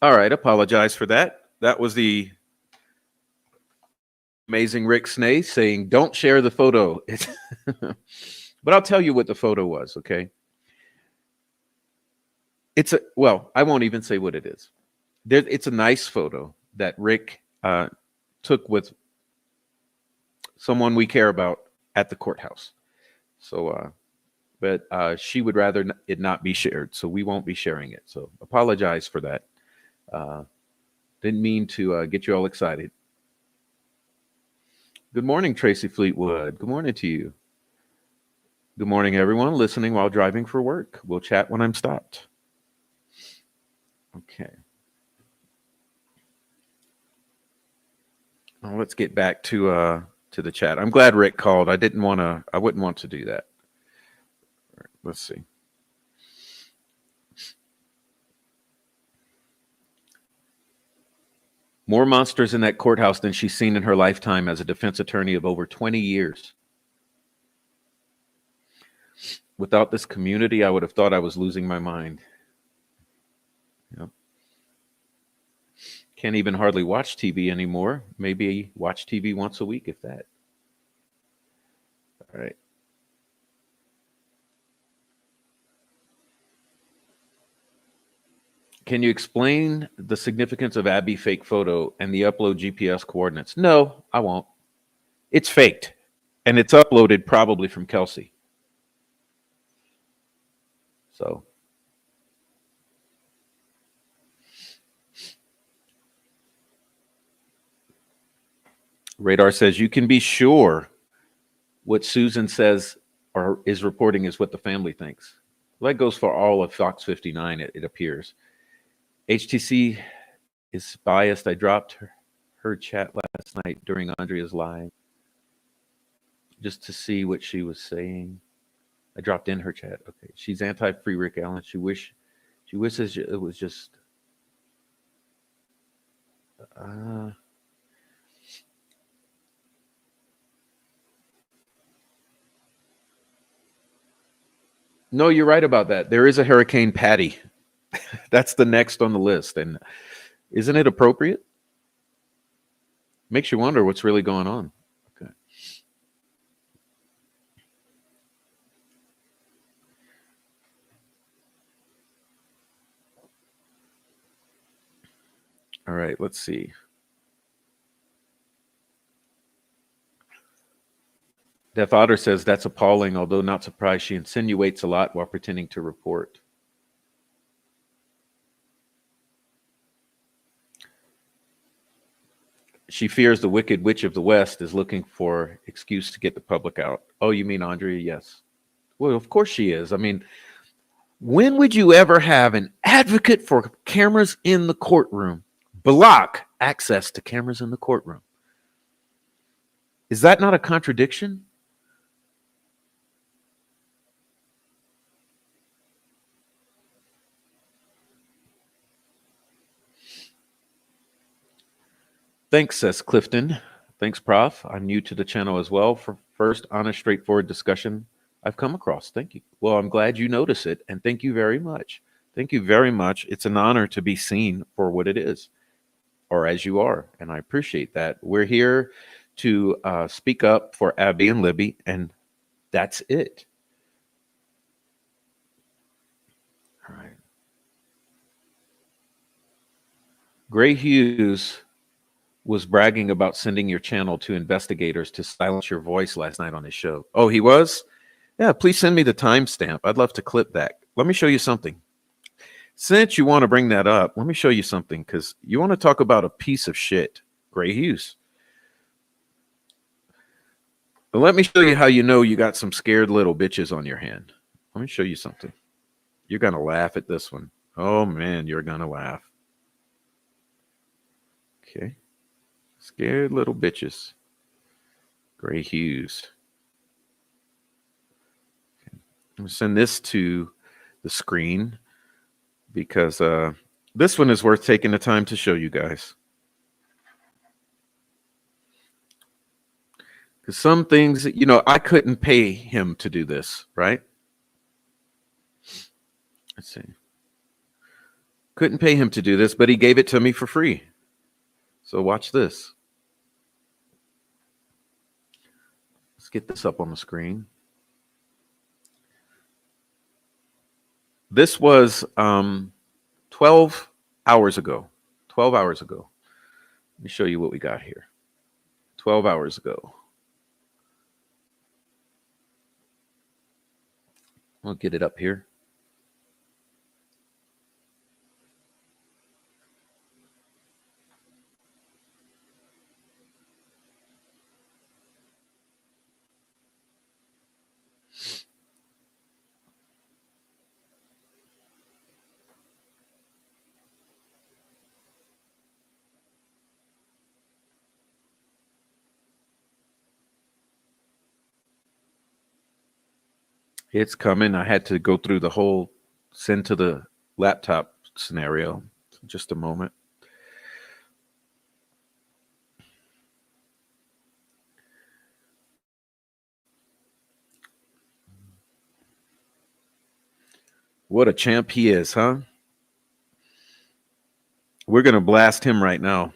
All right. Apologize for that. That was the amazing Rick Snay saying, "Don't share the photo." But I'll tell you what the photo was, okay? Well, I won't even say what it is. It's a nice photo that Rick took with someone we care about at the courthouse. So but she would rather it not be shared, so we won't be sharing it. So apologize for that. Uh, didn't mean to get you all excited. Good morning, Tracy Fleetwood. Good morning to you. Good morning, everyone listening while driving for work. We'll chat when I'm stopped. Okay. Now let's get back to the chat. I'm glad Rick called. I didn't want to. I wouldn't want to do that. All right, let's see. More monsters in that courthouse than she's seen in her lifetime as a defense attorney of over 20 years. Without this community, I would have thought I was losing my mind. Yep. Can't even hardly watch TV anymore. Maybe watch TV once a week, if that. All right. Can you explain the significance of Abby fake photo and the upload GPS coordinates? No, I won't. It's faked, and it's uploaded probably from Kelsey. So Radar says you can be sure what Susan says or is reporting is what the family thinks. Well, that goes for all of Fox 59, it appears. HTC is biased. I dropped her chat last night during Andrea's live just to see what she was saying. I dropped in her chat. Okay. She's anti-free Rick Allen. She wishes it was just uh, no, you're right about that. There is a Hurricane Patty. That's the next on the list. And isn't it appropriate? Makes you wonder what's really going on. Okay. All right, let's see. Deaf Otter says that's appalling, although not surprised. She insinuates a lot while pretending to report. She fears the Wicked Witch of the West is looking for excuse to get the public out. Oh, you mean Andrea? Yes. Well, of course she is. I mean, when would you ever have an advocate for cameras in the courtroom block access to cameras in the courtroom? Is that not a contradiction? Thanks, says Clifton. Thanks, Prof. I'm new to the channel as well. For first honest, straightforward discussion I've come across. Thank you. Well, I'm glad you notice it, and thank you very much. Thank you very much. It's an honor to be seen for what it is, or as you are, and I appreciate that. We're here to speak up for Abby and Libby, and that's it. All right. Gray Hughes was bragging about sending your channel to investigators to silence your voice last night on his show. Oh, he was? Yeah, please send me the timestamp. I'd love to clip that. Let me show you something. Since you want to bring that up, let me show you something because you want to talk about a piece of shit, Gray Hughes. But let me show you how you know you got some scared little bitches on your hand. Let me show you something. You're going to laugh at this one. Oh, man, you're going to laugh. Okay. Scared little bitches. Gray Hughes. Okay. I'm going to send this to the screen because this one is worth taking the time to show you guys. Because some things, you know, I couldn't pay him to do this, right? Let's see. Couldn't pay him to do this, but he gave it to me for free. So watch this. Let's get this up on the screen. This was 12 hours ago. 12 hours ago. Let me show you what we got here. 12 hours ago. I'll get it up here. It's coming. I had to go through the whole send to the laptop scenario. Just a moment. What a champ he is, huh? We're going to blast him right now.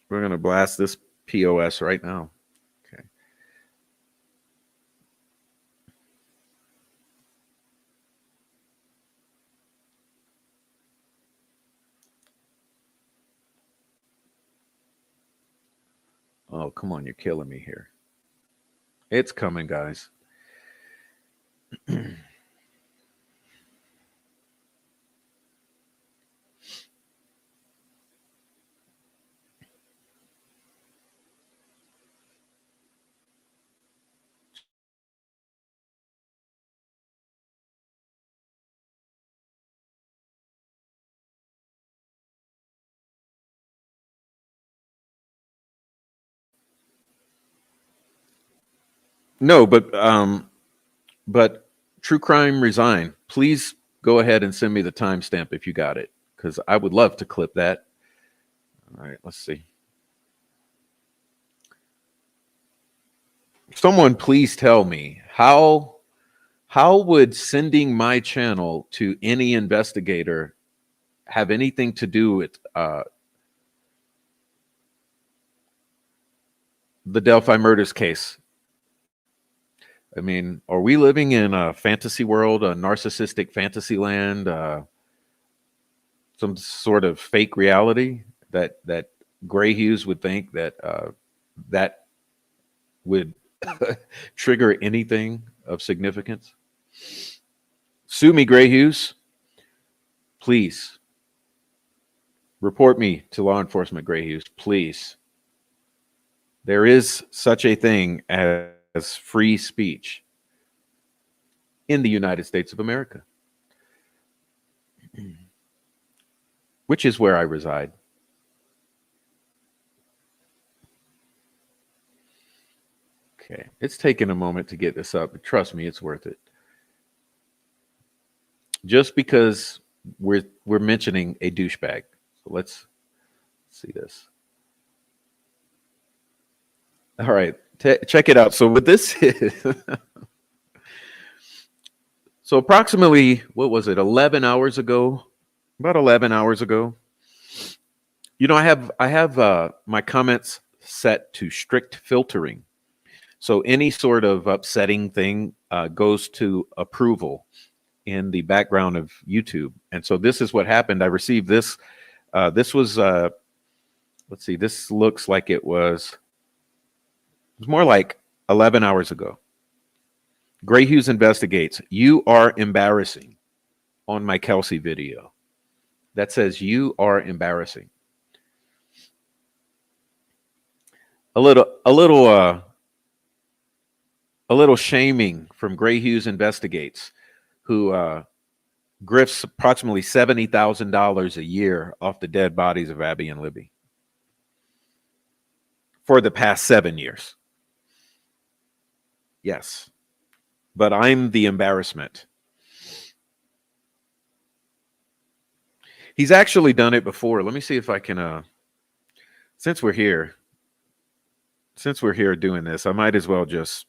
We're going to blast this POS right now. Okay. Oh, come on. You're killing me here. It's coming, guys. No, but True Crime Resign. Please go ahead and send me the timestamp if you got it, because I would love to clip that. All right, let's see. Someone please tell me how would sending my channel to any investigator have anything to do with the Delphi murders case? I mean, are we living in a fantasy world, a narcissistic fantasy land, some sort of fake reality that Gray Hughes would think that that would trigger anything of significance? Sue me, Gray Hughes. Please report me to law enforcement, Gray Hughes. Please. There is such a thing as free speech in the United States of America, which is where I reside. Okay, it's taken a moment to get this up, but trust me, it's worth it. Just because we're mentioning a douchebag. So let's see this. All right, check it out. So what this is, so approximately, what was it, 11 hours ago? About 11 hours ago. You know, I have my comments set to strict filtering. So any sort of upsetting thing goes to approval in the background of YouTube. And so this is what happened. I received this. This was, let's see, this looks like it was more like 11 hours ago. Gray Hughes investigates. You are embarrassing on my Kelsey video. That says you are embarrassing. A little shaming from Gray Hughes investigates, who grifts approximately $70,000 a year off the dead bodies of Abby and Libby for the past 7 years. Yes, but I'm the embarrassment. He's actually done it before. Let me see if I can, since we're here doing this, I might as well just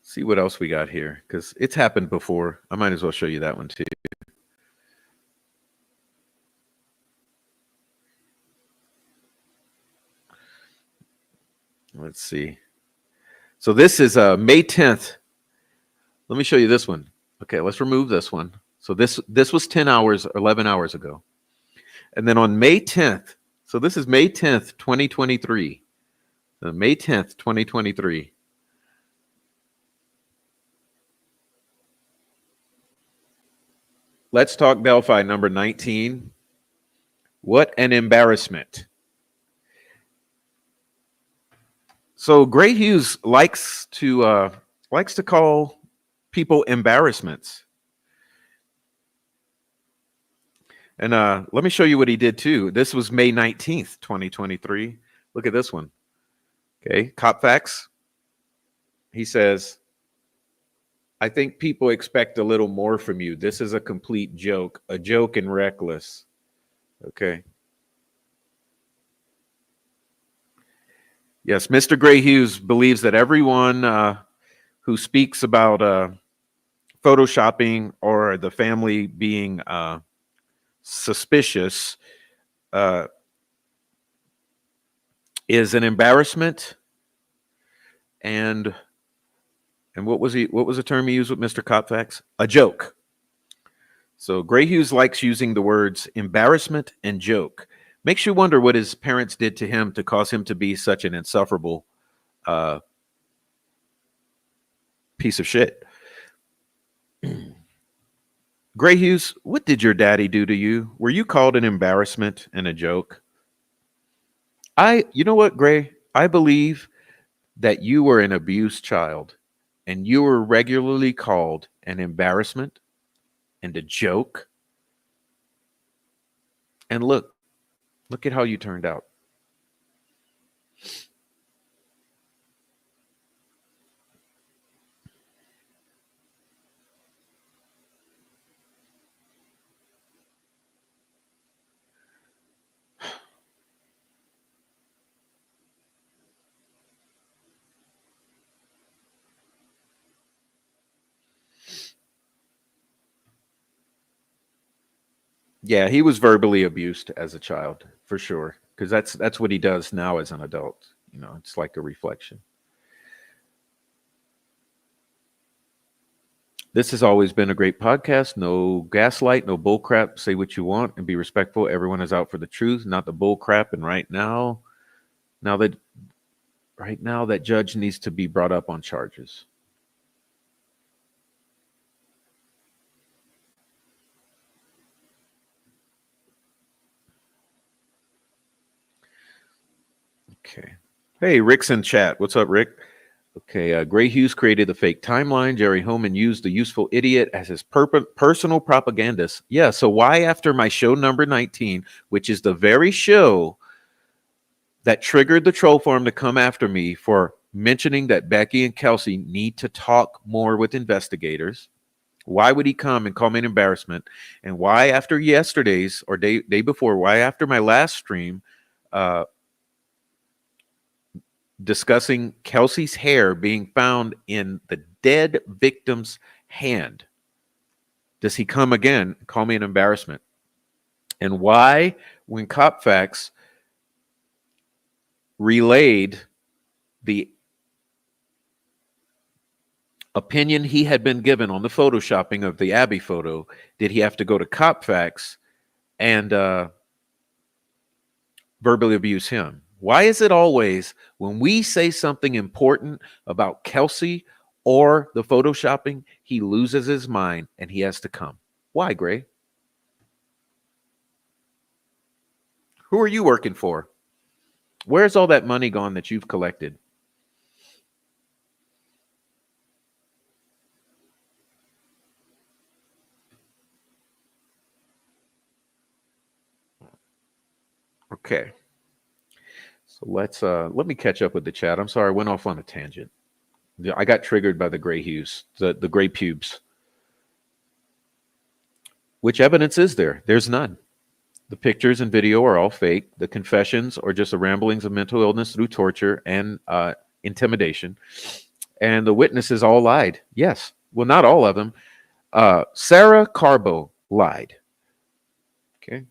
see what else we got here, because it's happened before. I might as well show you that one too. Let's see. So this is May 10th. Let me show you this one. Okay, let's remove this one. So this was 10 hours, 11 hours ago. And then on May 10th, So this is May 10th, 2023. May 10th, 2023. Let's talk Delphi number 19. What an embarrassment. So Gray Hughes likes to call people embarrassments. And let me show you what he did too. This was May 19th, 2023. Look at this one. Okay, Cop Facts. He says, I think people expect a little more from you. This is a complete joke and reckless. Okay. Yes, Mr. Gray Hughes believes that everyone who speaks about photoshopping or the family being suspicious is an embarrassment. And what was the term he used with Mr. Copfax? A joke. So Gray Hughes likes using the words embarrassment and joke. Makes you wonder what his parents did to him to cause him to be such an insufferable piece of shit. Gray Hughes, what did your daddy do to you? Were you called an embarrassment and a joke? You know what, Gray? I believe that you were an abused child and you were regularly called an embarrassment and a joke. And look at how you turned out. Yeah, he was verbally abused as a child, for sure, because that's what he does now as an adult. You know, it's like a reflection. This has always been a great podcast. No gaslight, no bullcrap. Say what you want and be respectful. Everyone is out for the truth, not the bullcrap. And right now that judge needs to be brought up on charges. Okay. Hey, Rick's in chat. What's up, Rick? Okay, Gray Hughes created the fake timeline. Jerry Homan used the useful idiot as his personal propagandist. Yeah, so why after my show number 19, which is the very show that triggered the troll farm to come after me for mentioning that Becky and Kelsey need to talk more with investigators, why would he come and call me an embarrassment? And why after yesterday's or day before, why after my last stream, discussing Kelsey's hair being found in the dead victim's hand, does he come again and call me an embarrassment? And why, when Cop Facts relayed the opinion he had been given on the photoshopping of the Abby photo, did he have to go to Cop Facts and verbally abuse him? Why is it always when we say something important about Kelsey or the photoshopping, he loses his mind and he has to come? Why, Gray? Who are you working for? Where's all that money gone that you've collected? Okay. So let me catch up with the chat. I'm sorry, I went off on a tangent. I got triggered by the Gray Hughes, the gray pubes. Which evidence is there? There's none. The pictures and video are all fake. The confessions are just the ramblings of mental illness through torture and intimidation. And the witnesses all lied. Yes. Well, not all of them. Sarah Carbo lied. Okay.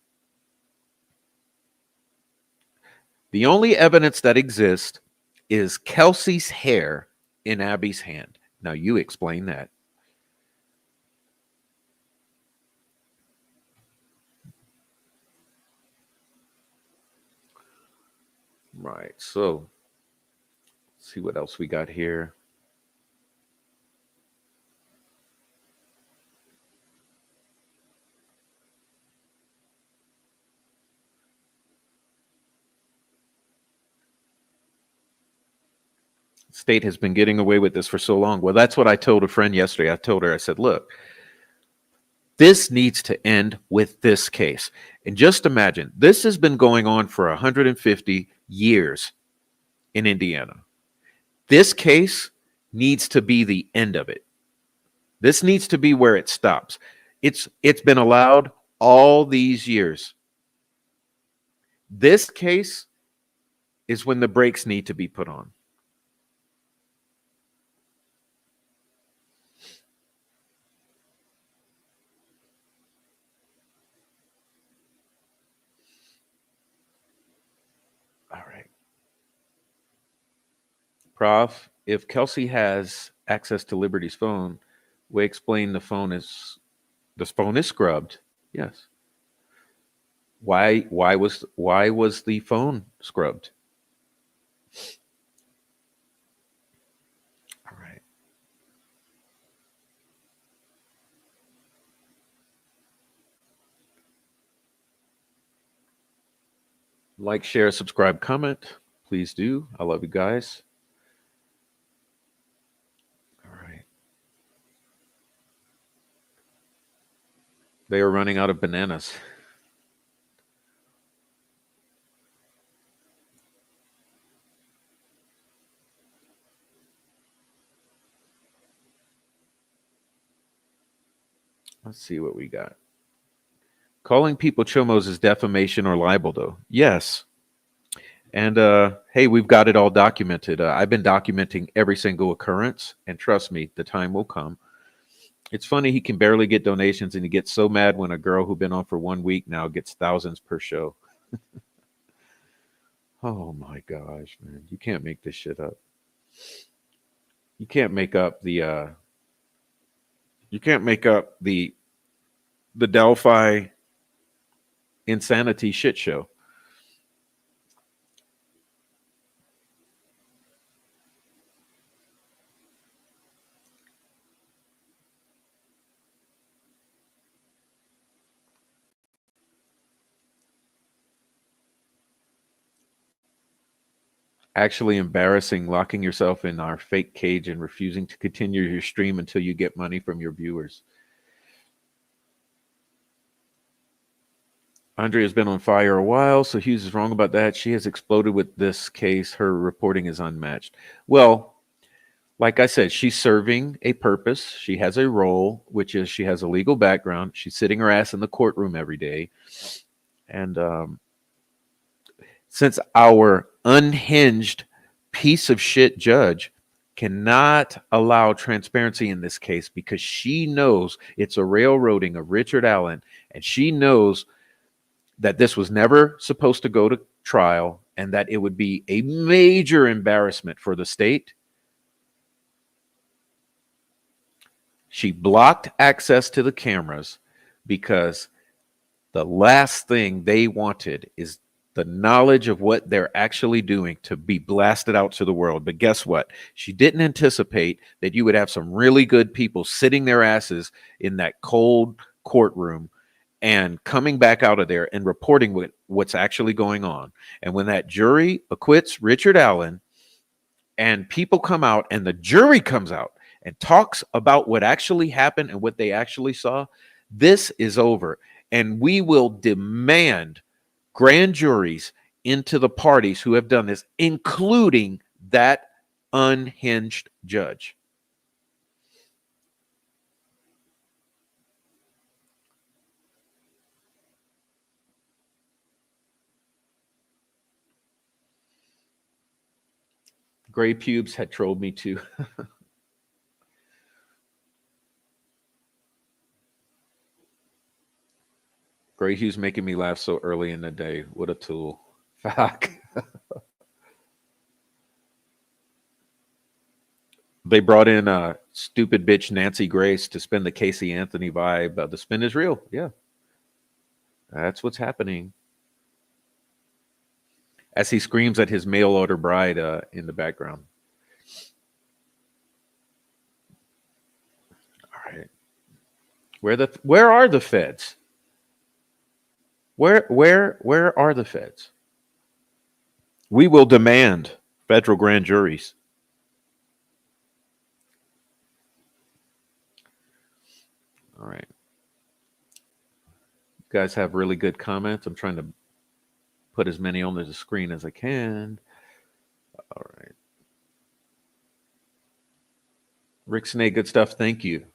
The only evidence that exists is Kelsey's hair in Abby's hand. Now you explain that. Right. So, let's see what else we got here. State has been getting away with this for so long. Well, that's what I told a friend yesterday. I told her, I said, look, this needs to end with this case. And just imagine, this has been going on for 150 years in Indiana. This case needs to be the end of it. This needs to be where it stops. It's been allowed all these years. This case is when the brakes need to be put on. All right. Prof, if Kelsey has access to Liberty's phone, we explain the phone is scrubbed. Yes. Why was the phone scrubbed? All right. Like, share, subscribe, comment. Please do. I love you guys. All right. They are running out of bananas. Let's see what we got. Calling people chomos is defamation or libel, though. Yes. And hey, we've got it all documented. I've been documenting every single occurrence, and trust me, the time will come. It's funny he can barely get donations, and he gets so mad when a girl who's been on for 1 week now gets thousands per show. Oh my gosh, man! You can't make this shit up. You can't make up the. You can't make up the Delphi insanity shit show. Actually embarrassing, locking yourself in our fake cage and refusing to continue your stream until you get money from your viewers. Andrea's been on fire a while, so Hughes is wrong about that. She has exploded with this case. Her reporting is unmatched. Well, like I said, she's serving a purpose. She has a role, which is she has a legal background. She's sitting her ass in the courtroom every day. And since our unhinged piece of shit judge cannot allow transparency in this case because she knows it's a railroading of Richard Allen, and she knows that this was never supposed to go to trial and that it would be a major embarrassment for the state. She blocked access to the cameras because the last thing they wanted is the knowledge of what they're actually doing to be blasted out to the world. But guess what? She didn't anticipate that you would have some really good people sitting their asses in that cold courtroom and coming back out of there and reporting what's actually going on. And when that jury acquits Richard Allen and people come out and the jury comes out and talks about what actually happened and what they actually saw, this is over. And we will demand grand juries into the parties who have done this, including that unhinged judge. Gray Pubes had trolled me too. Gray Hugh's making me laugh so early in the day. What a tool. Fuck. They brought in stupid bitch Nancy Grace to spin the Casey Anthony vibe. The spin is real. Yeah. That's what's happening. as he screams at his mail order bride in the background. All right. Where are the feds? Where are the feds? We will demand federal grand juries. All right. You guys have really good comments. I'm trying to put as many on the screen as I can. All right. Rick Snake, good stuff. Thank you.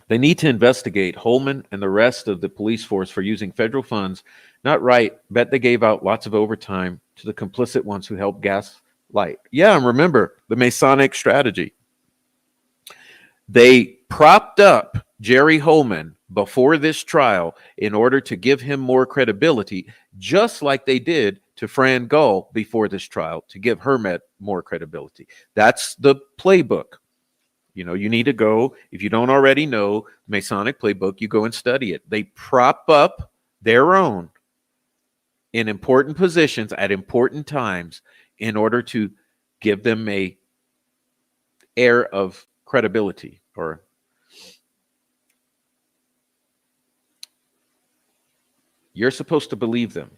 They need to investigate Holman and the rest of the police force for using federal funds. Not right. Bet they gave out lots of overtime to the complicit ones who helped gaslight. Yeah, and remember the Masonic strategy. They propped up Jerry Holman before this trial in order to give him more credibility, just like they did to Fran Gull before this trial to give her more credibility. That's the playbook. You know, you need to go, if you don't already know Masonic playbook, you go and study it. They prop up their own in important positions at important times in order to give them a air of credibility, or you're supposed to believe them.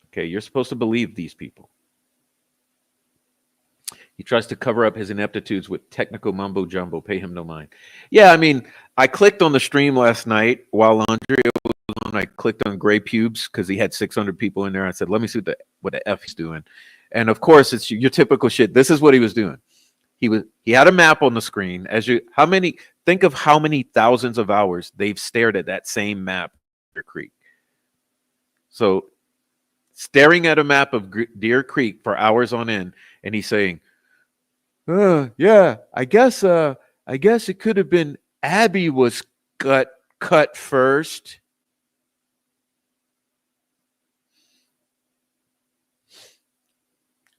Okay, you're supposed to believe these people. He tries to cover up his ineptitudes with technical mumbo jumbo. Pay him no mind. Yeah, I mean, I clicked on the stream last night while Andrea was on. I clicked on Gray Pubes because he had 600 people in there. I said, let me see what the F he's doing. And of course, it's your typical shit. This is what he was doing. He had a map on the screen. Think of how many thousands of hours they've stared at that same map, Deer Creek. So staring at a map of Deer Creek for hours on end, and he's saying, yeah, I guess it could have been Abby was cut first.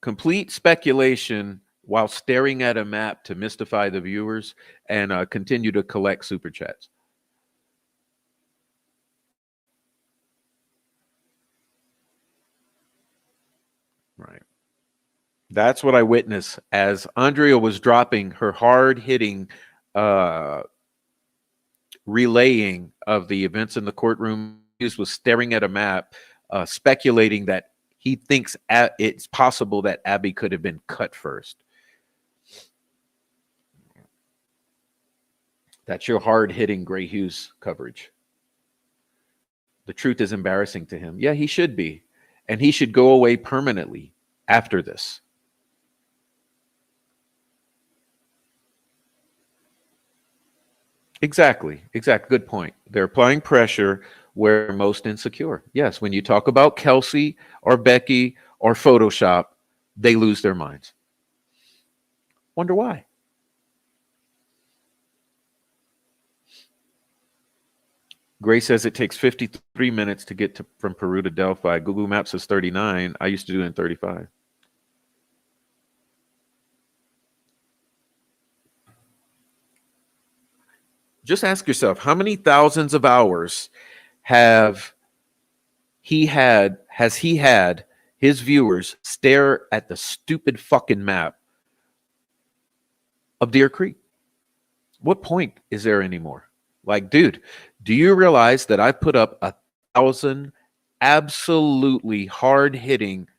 Complete speculation while staring at a map to mystify the viewers and continue to collect super chats. Right. That's what I witnessed as Andrea was dropping her hard-hitting relaying of the events in the courtroom. He was staring at a map, speculating that he thinks it's possible that Abby could have been cut first. That's your hard-hitting Gray Hughes coverage. The truth is embarrassing to him. Yeah, he should be. And he should go away permanently after this. Exactly. Good point. They're applying pressure where they're most insecure. Yes, when you talk about Kelsey or Becky or Photoshop, they lose their minds. Wonder why. Gray says it takes 53 minutes to get from Peru to Delphi. Google Maps says 39. I used to do it in 35. Just ask yourself, how many thousands of hours has he had his viewers stare at the stupid fucking map of Deer Creek? What point is there anymore? Like, dude, do you realize that I put up 1,000 absolutely hard-hitting,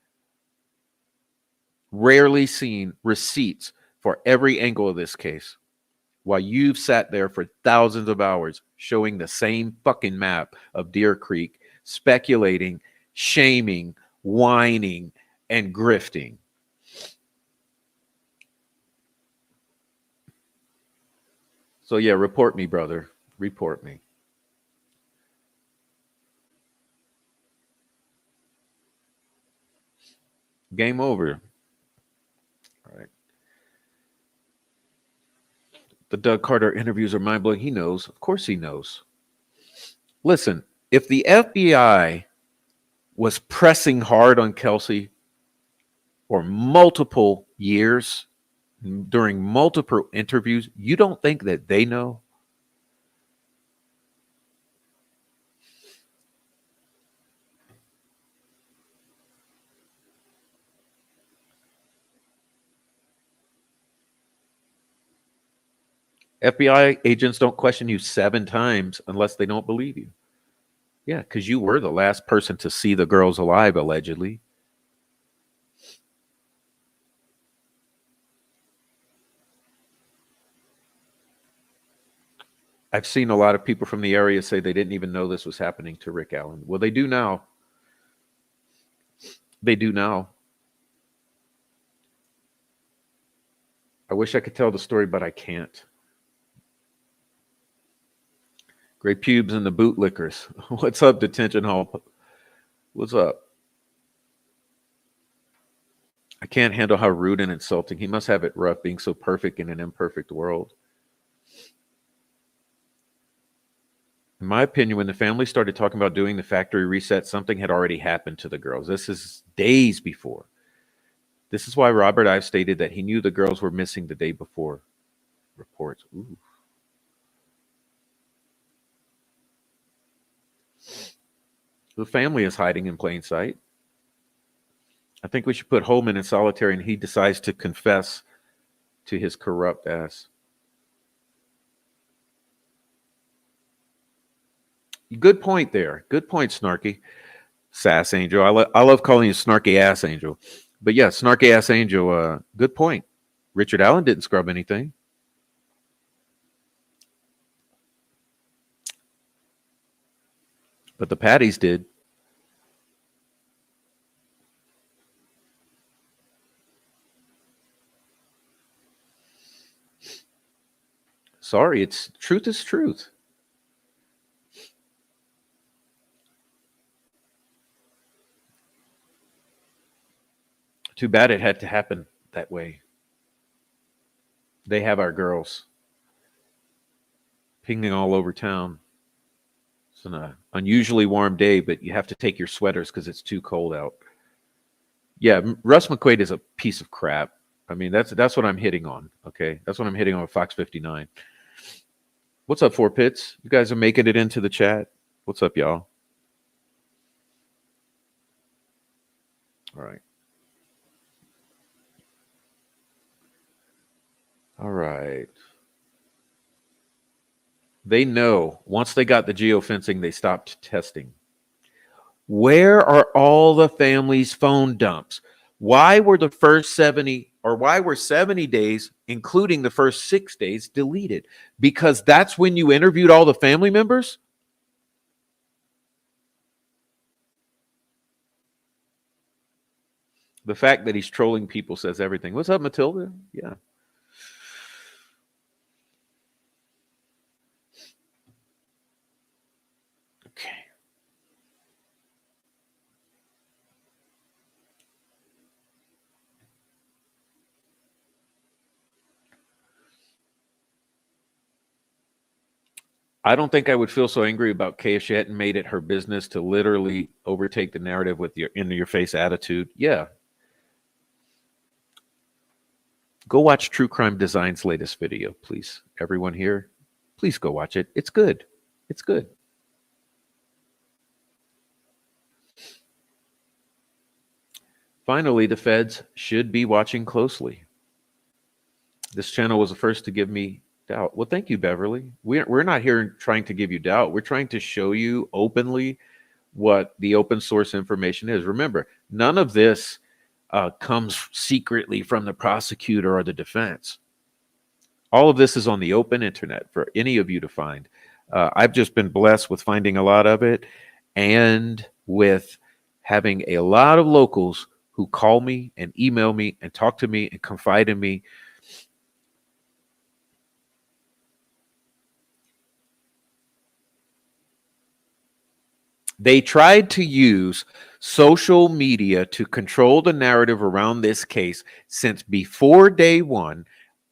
rarely seen receipts for every angle of this case, while you've sat there for thousands of hours showing the same fucking map of Deer Creek, speculating, shaming, whining, and grifting? So yeah, report me, brother. Report me. Game over. All right. The Doug Carter interviews are mind-blowing. He knows. Of course he knows. Listen, if the FBI was pressing hard on Kelsey for multiple years during multiple interviews, you don't think that they know? FBI agents don't question you 7 times unless they don't believe you. Yeah, because you were the last person to see the girls alive, allegedly. I've seen a lot of people from the area say they didn't even know this was happening to Rick Allen. Well, they do now. They do now. I wish I could tell the story, but I can't. Gray pubes and the bootlickers. What's up, detention hall? What's up? I can't handle how rude and insulting. He must have it rough being so perfect in an imperfect world. In my opinion, when the family started talking about doing the factory reset, something had already happened to the girls. This is days before. This is why Robert Ives stated that he knew the girls were missing the day before. Reports. Ooh. The family is hiding in plain sight. I think we should put Holman in solitary and he decides to confess to his corrupt ass. Good point there. Good point, Snarky. Sass Angel. I love calling you Snarky Ass Angel. But yeah, Snarky Ass Angel, good point. Richard Allen didn't scrub anything. But the Patties did. Sorry, it's truth is truth. Too bad it had to happen that way. They have our girls pinging all over town. It's an unusually warm day, but you have to take your sweaters because it's too cold out. Yeah, Russ McQuaid is a piece of crap. I mean, that's what I'm hitting on. Okay, that's what I'm hitting on with Fox 59. What's up, Four Pits? You guys are making it into the chat. What's up, y'all? All right. All right. They know once they got the geofencing, they stopped testing. Where are all the family's phone dumps? Why were the first 70 or why were 70 days, including the first 6 days, deleted? Because that's when you interviewed all the family members? The fact that he's trolling people says everything. What's up, Matilda? Yeah. Okay. I don't think I would feel so angry about Kay if she hadn't made it her business to literally overtake the narrative with your in your face attitude. Yeah. Go watch True Crime Design's latest video, please. Everyone here, please go watch it. It's good. It's good. Finally, the feds should be watching closely. This channel was the first to give me doubt. Well, thank you, Beverly. We're not here trying to give you doubt. We're trying to show you openly what the open source information is. Remember, none of this comes secretly from the prosecutor or the defense. All of this is on the open internet for any of you to find. I've just been blessed with finding a lot of it and with having a lot of locals who call me and email me and talk to me and confide in me. They tried to use social media to control the narrative around this case since before day one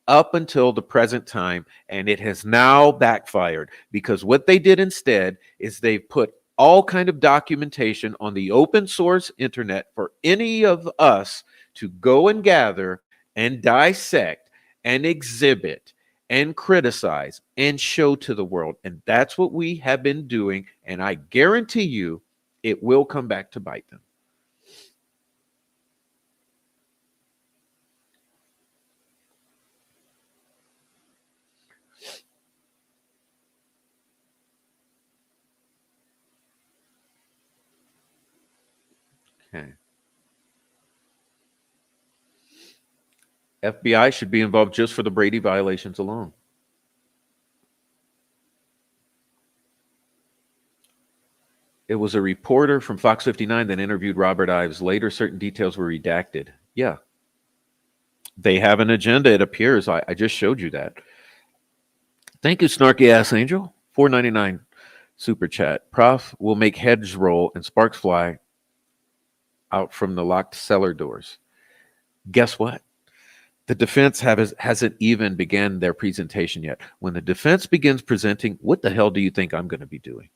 up until the present time, and it has now backfired because what they did instead is they put all kind of documentation on the open source internet for any of us to go and gather and dissect and exhibit and criticize and show to the world. And that's what we have been doing. And I guarantee you it will come back to bite them. Okay. FBI should be involved just for the Brady violations alone. It was a reporter from Fox 59 that interviewed Robert Ives. Later, certain details were redacted. Yeah. They have an agenda, it appears. I just showed you that. Thank you, snarky ass angel. 4.99 super chat. Prof will make heads roll and sparks fly out from the locked cellar doors. Guess what? The defense hasn't even began their presentation yet. When the defense begins presenting, what the hell do you think I'm going to be doing?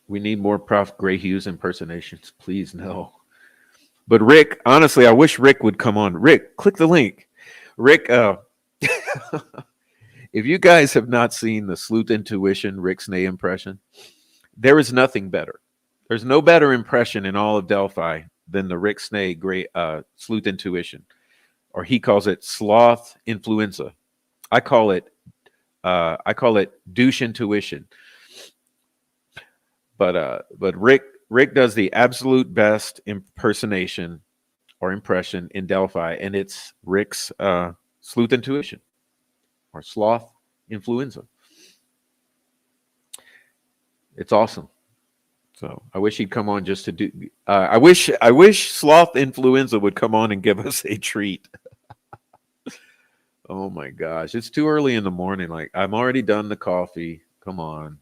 We need more Prof. Gray Hughes impersonations. Please, no. But Rick, honestly, I wish Rick would come on. Rick, click the link. Rick, if you guys have not seen the Sleuth Intuition Rick Snay impression, there is nothing better. There's no better impression in all of Delphi than the Rick Snay great Sleuth Intuition, or he calls it sloth influenza. I call it douche intuition. But Rick does the absolute best impersonation or impression in Delphi, and it's Rick's sleuth intuition or sloth influenza. It's awesome. So I wish he'd come on just to do. I wish sloth influenza would come on and give us a treat. Oh my gosh, it's too early in the morning. Like I'm already done the coffee. Come on.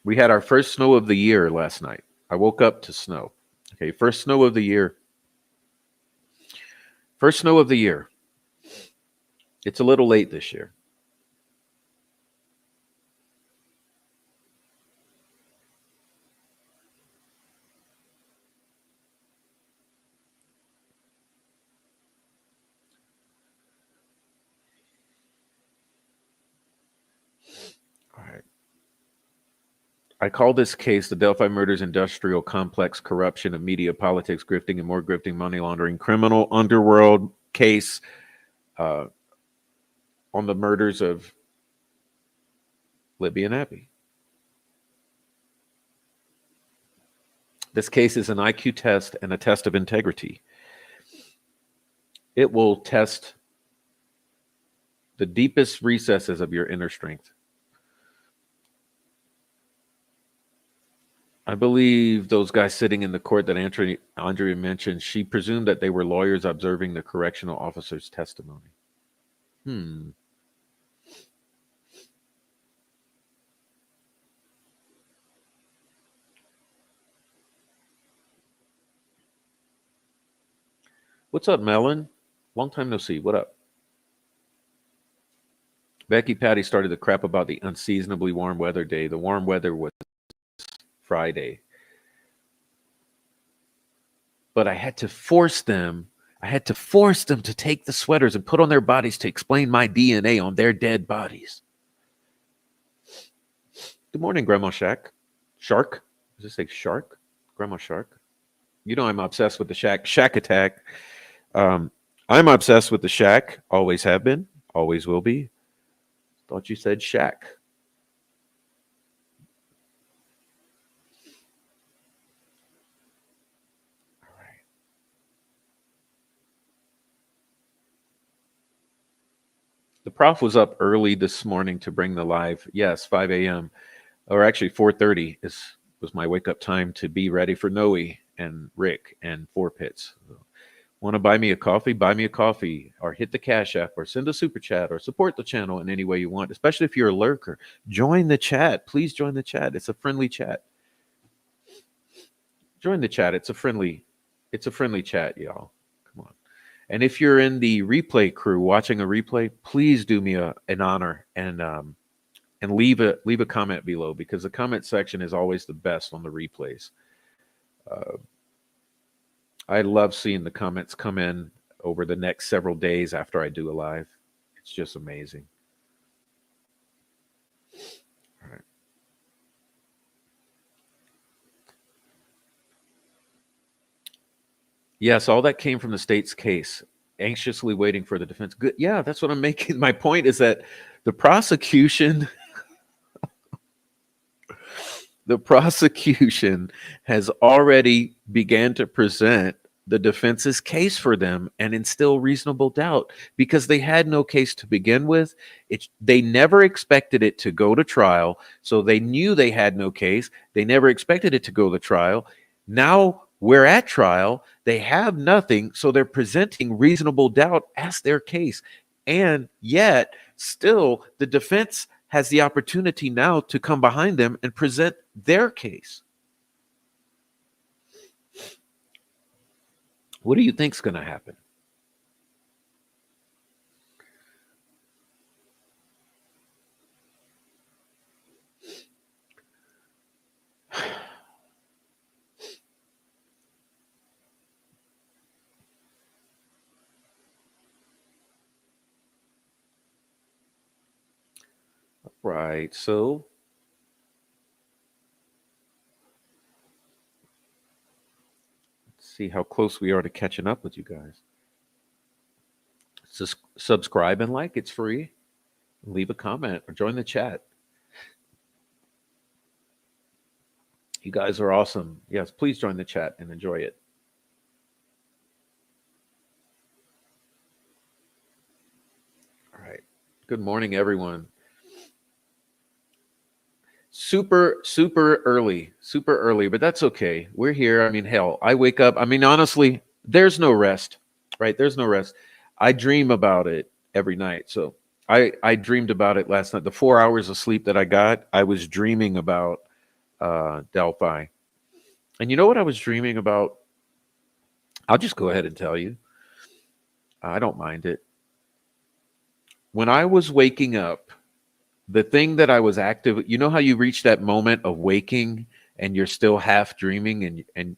We had our first snow of the year last night. I woke up to snow. Okay, first snow of the year. First snow of the year. It's a little late this year. All right. I call this case the Delphi Murders Industrial Complex Corruption of Media, Politics, Grifting, and More Grifting, Money Laundering, Criminal Underworld case on the murders of Libby and Abby. This case is an IQ test and a test of integrity. It will test the deepest recesses of your inner strength. I believe those guys sitting in the court that Andrea mentioned, she presumed that they were lawyers observing the correctional officer's testimony. What's up, Melon? Long time no see. What up? Becky Patty started the crap about the unseasonably warm weather day. The warm weather was Friday. But I had to force them to take the sweaters and put on their bodies to explain my DNA on their dead bodies. Good morning, Grandma Shack. Shark? Does this say shark? Grandma Shark? You know I'm obsessed with the Shack Attack. I'm obsessed with the Shack. Always have been. Always will be. Thought you said Shack. All right. The prof was up early this morning to bring the live. Yes, 5 a.m. Or actually 4:30 was my wake up time to be ready for Noe and Rick and Four Pits. Want to buy me a coffee? Buy me a coffee, or hit the Cash App, or send a super chat, or support the channel in any way you want. Especially if you're a lurker, join the chat. Please join the chat. It's a friendly chat. Join the chat. It's a friendly chat, y'all. Come on. And if you're in the replay crew watching a replay, please do me an honor and leave a comment below, because the comment section is always the best on the replays. I love seeing the comments come in over the next several days after I do a live. It's just amazing. All right. Yes, all that came from the state's case, anxiously waiting for the defense. Good. Yeah, that's what I'm making. My point is that the prosecution, the prosecution has already began to present the defense's case for them and instill reasonable doubt because they had no case to begin with. They never expected it to go to trial, so they knew they had no case. They never expected it to go to trial. Now we're at trial. They have nothing, so they're presenting reasonable doubt as their case. And yet, still, the defense has the opportunity now to come behind them and present their case. What do you think's going to happen? Right. So let's see how close we are to catching up with you guys. Subscribe and like. It's free. Leave a comment or join the chat. You guys are awesome. Yes, please join the chat and enjoy it. All right. Good morning, everyone. Super early, but that's okay. We're here. I mean, hell, I wake up. I mean, honestly, there's no rest, right? There's no rest. I dream about it every night. So I dreamed about it last night. The 4 hours of sleep that I got, I was dreaming about Delphi. And you know what I was dreaming about? I'll just go ahead and tell you. I don't mind it. When I was waking up, the thing that I was active, you know how you reach that moment of waking and you're still half dreaming and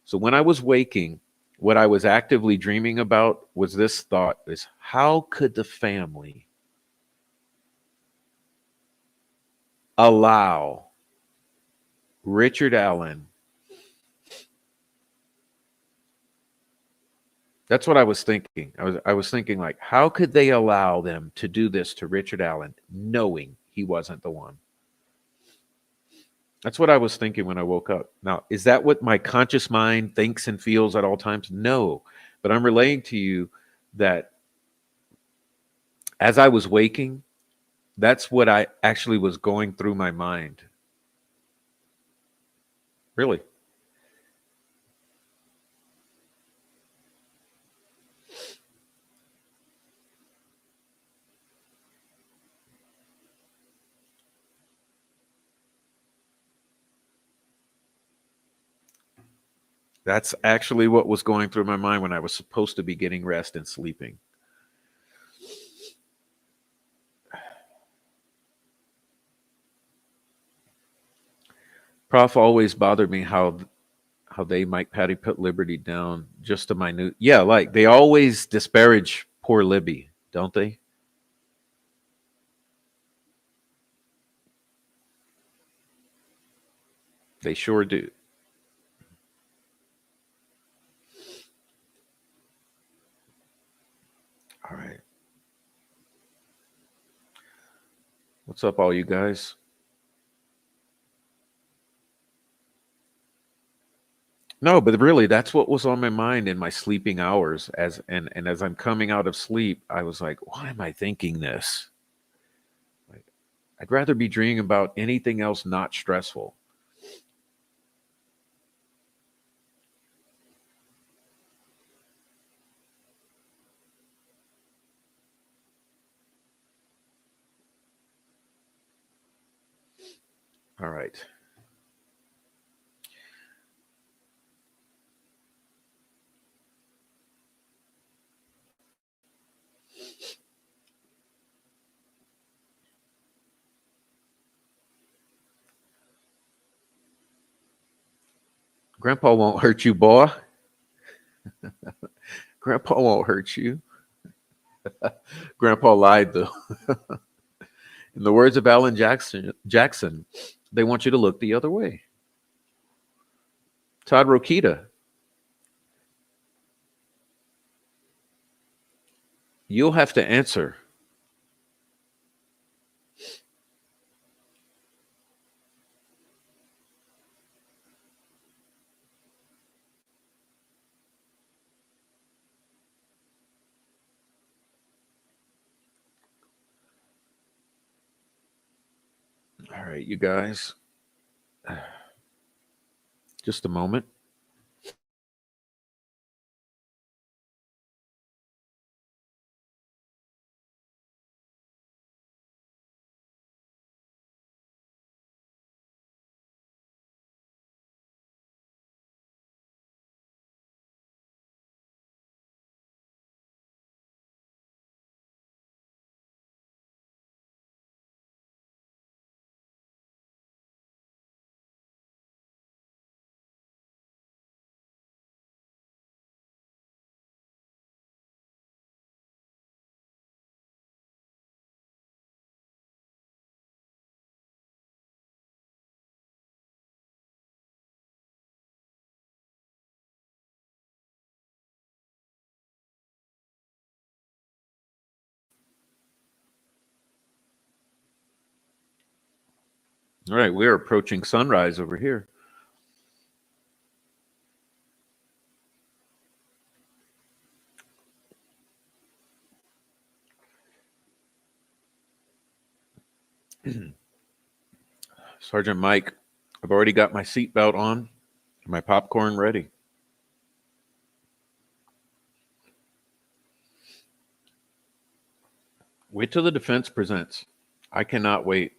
so when I was waking, what I was actively dreaming about was this thought is how could the family allow Richard Allen. That's what I was thinking. I was thinking like, how could they allow them to do this to Richard Allen, knowing he wasn't the one? That's what I was thinking when I woke up. Now, is that what my conscious mind thinks and feels at all times? No. But I'm relaying to you that as I was waking, that's what I actually was going through my mind. Really. That's actually what was going through my mind when I was supposed to be getting rest and sleeping. Prof always bothered me how they, Mike Patty, put Liberty down just to minute. Yeah, like they always disparage poor Libby, don't they? They sure do. All right. What's up, all you guys? No, but really, that's what was on my mind in my sleeping hours. And as I'm coming out of sleep, I was like, why am I thinking this? Like, I'd rather be dreaming about anything else not stressful. All right. Grandpa won't hurt you, boy. Grandpa won't hurt you. Grandpa lied, though. In the words of Alan Jackson, they want you to look the other way. Todd Rokita, You'll have to answer. All right, you guys. Just a moment. All right, we're approaching sunrise over here. Sergeant Mike, I've already got my seatbelt on and my popcorn ready. Wait till the defense presents. I cannot wait.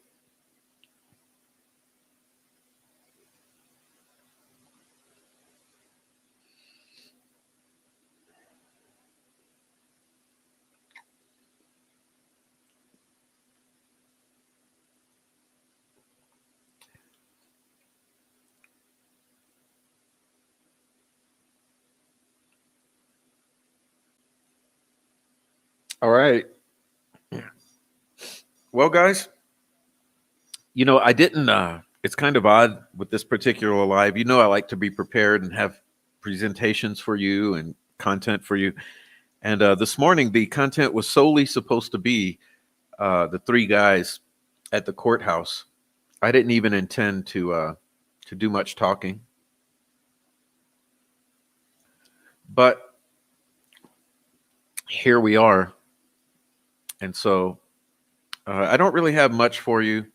All right. Well, guys, I didn't, it's kind of odd with this particular live. I like to be prepared and have presentations for you and content for you. And this morning, the content was solely supposed to be the three guys at the courthouse. I didn't even intend to do much talking, but here we are. And so I don't really have much for you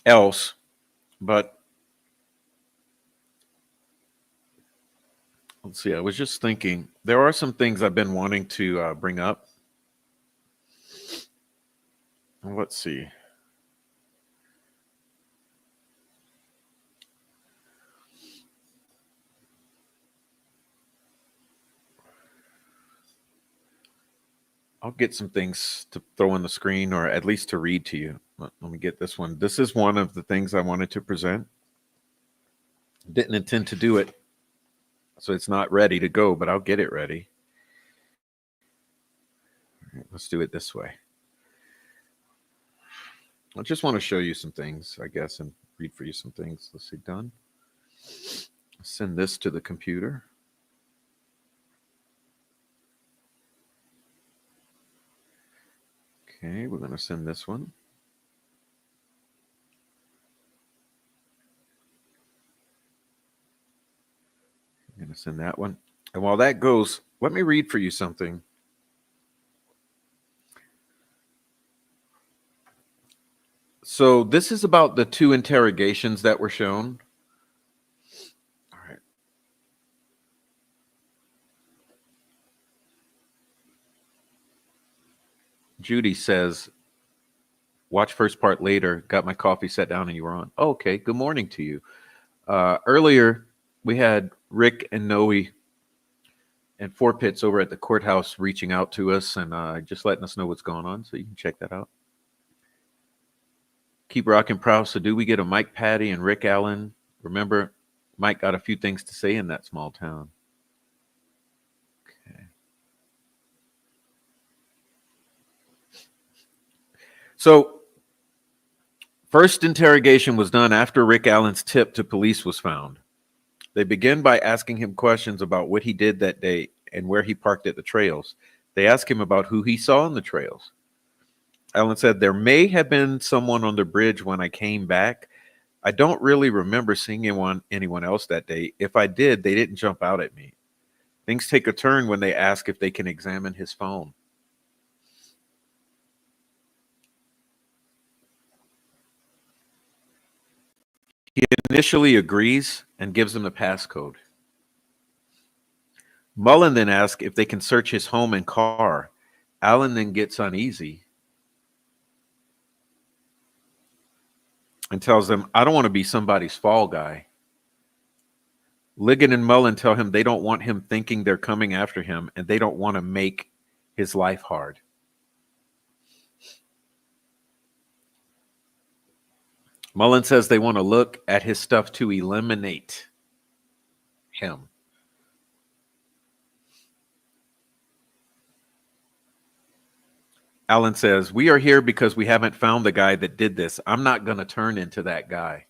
else, but let's see. I was just thinking there are some things I've been wanting to bring up. Let's see. I'll get some things to throw on the screen or at least to read to you. Let me get this one. This is one of the things I wanted to present. Didn't intend to do it, so it's not ready to go, but I'll get it ready. All right, let's do it this way. I just want to show you some things, I guess, and read for you some things. Let's see, done. Send this to the computer. Okay, we're going to send this one. I'm going to send that one. And while that goes, let me read for you something. So this is about the two interrogations that were shown. All right. Judy says, watch first part later. Got my coffee, sat down, and you were on. Oh, okay. Good morning to you. Earlier, we had Rick and Noe and Four Pits over at the courthouse reaching out to us and just letting us know what's going on. So you can check that out. Keep rocking, proud. So do we get a Mike Patty and Rick Allen? Remember, Mike got a few things to say in that small town. Okay. So first interrogation was done after Rick Allen's tip to police was found. They begin by asking him questions about what he did that day and where he parked at the trails. They asked him about who he saw on the trails. Alan said, there may have been someone on the bridge when I came back. I don't really remember seeing anyone else that day. If I did, they didn't jump out at me. Things take a turn when they ask if they can examine his phone. He initially agrees and gives them the passcode. Mullen then asks if they can search his home and car. Alan then gets uneasy and tells them, I don't want to be somebody's fall guy. Liggett and Mullen tell him they don't want him thinking they're coming after him, and they don't want to make his life hard. Mullen says they want to look at his stuff to eliminate him. Alan says, we are here because we haven't found the guy that did this. I'm not going to turn into that guy.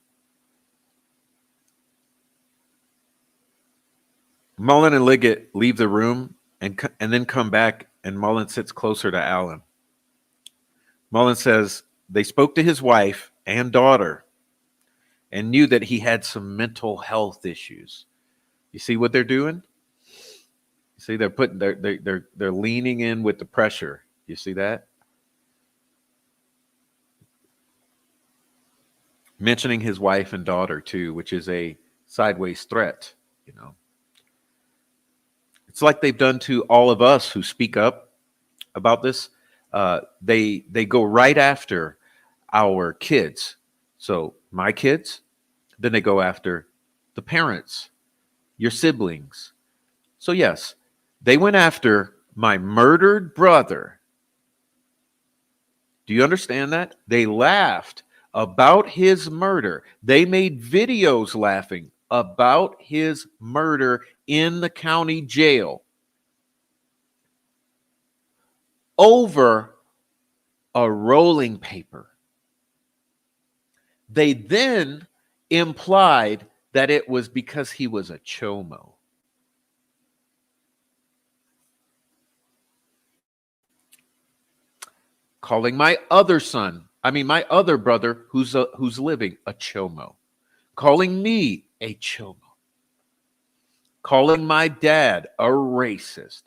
Mullen and Liggett leave the room and then come back, and Mullen sits closer to Alan. Mullen says they spoke to his wife and daughter and knew that he had some mental health issues. You see what they're doing? You see, they're leaning in with the pressure. You see that? Mentioning his wife and daughter too, which is a sideways threat, you know. It's like they've done to all of us who speak up about this. They go right after our kids. So my kids, then they go after the parents, your siblings. So yes, they went after my murdered brother. Do you understand that? They laughed about his murder. They made videos laughing about his murder in the county jail over a rolling paper. They then implied that it was because he was a chomo. Calling my other brother who's living a chomo. Calling me a chomo. Calling my dad a racist.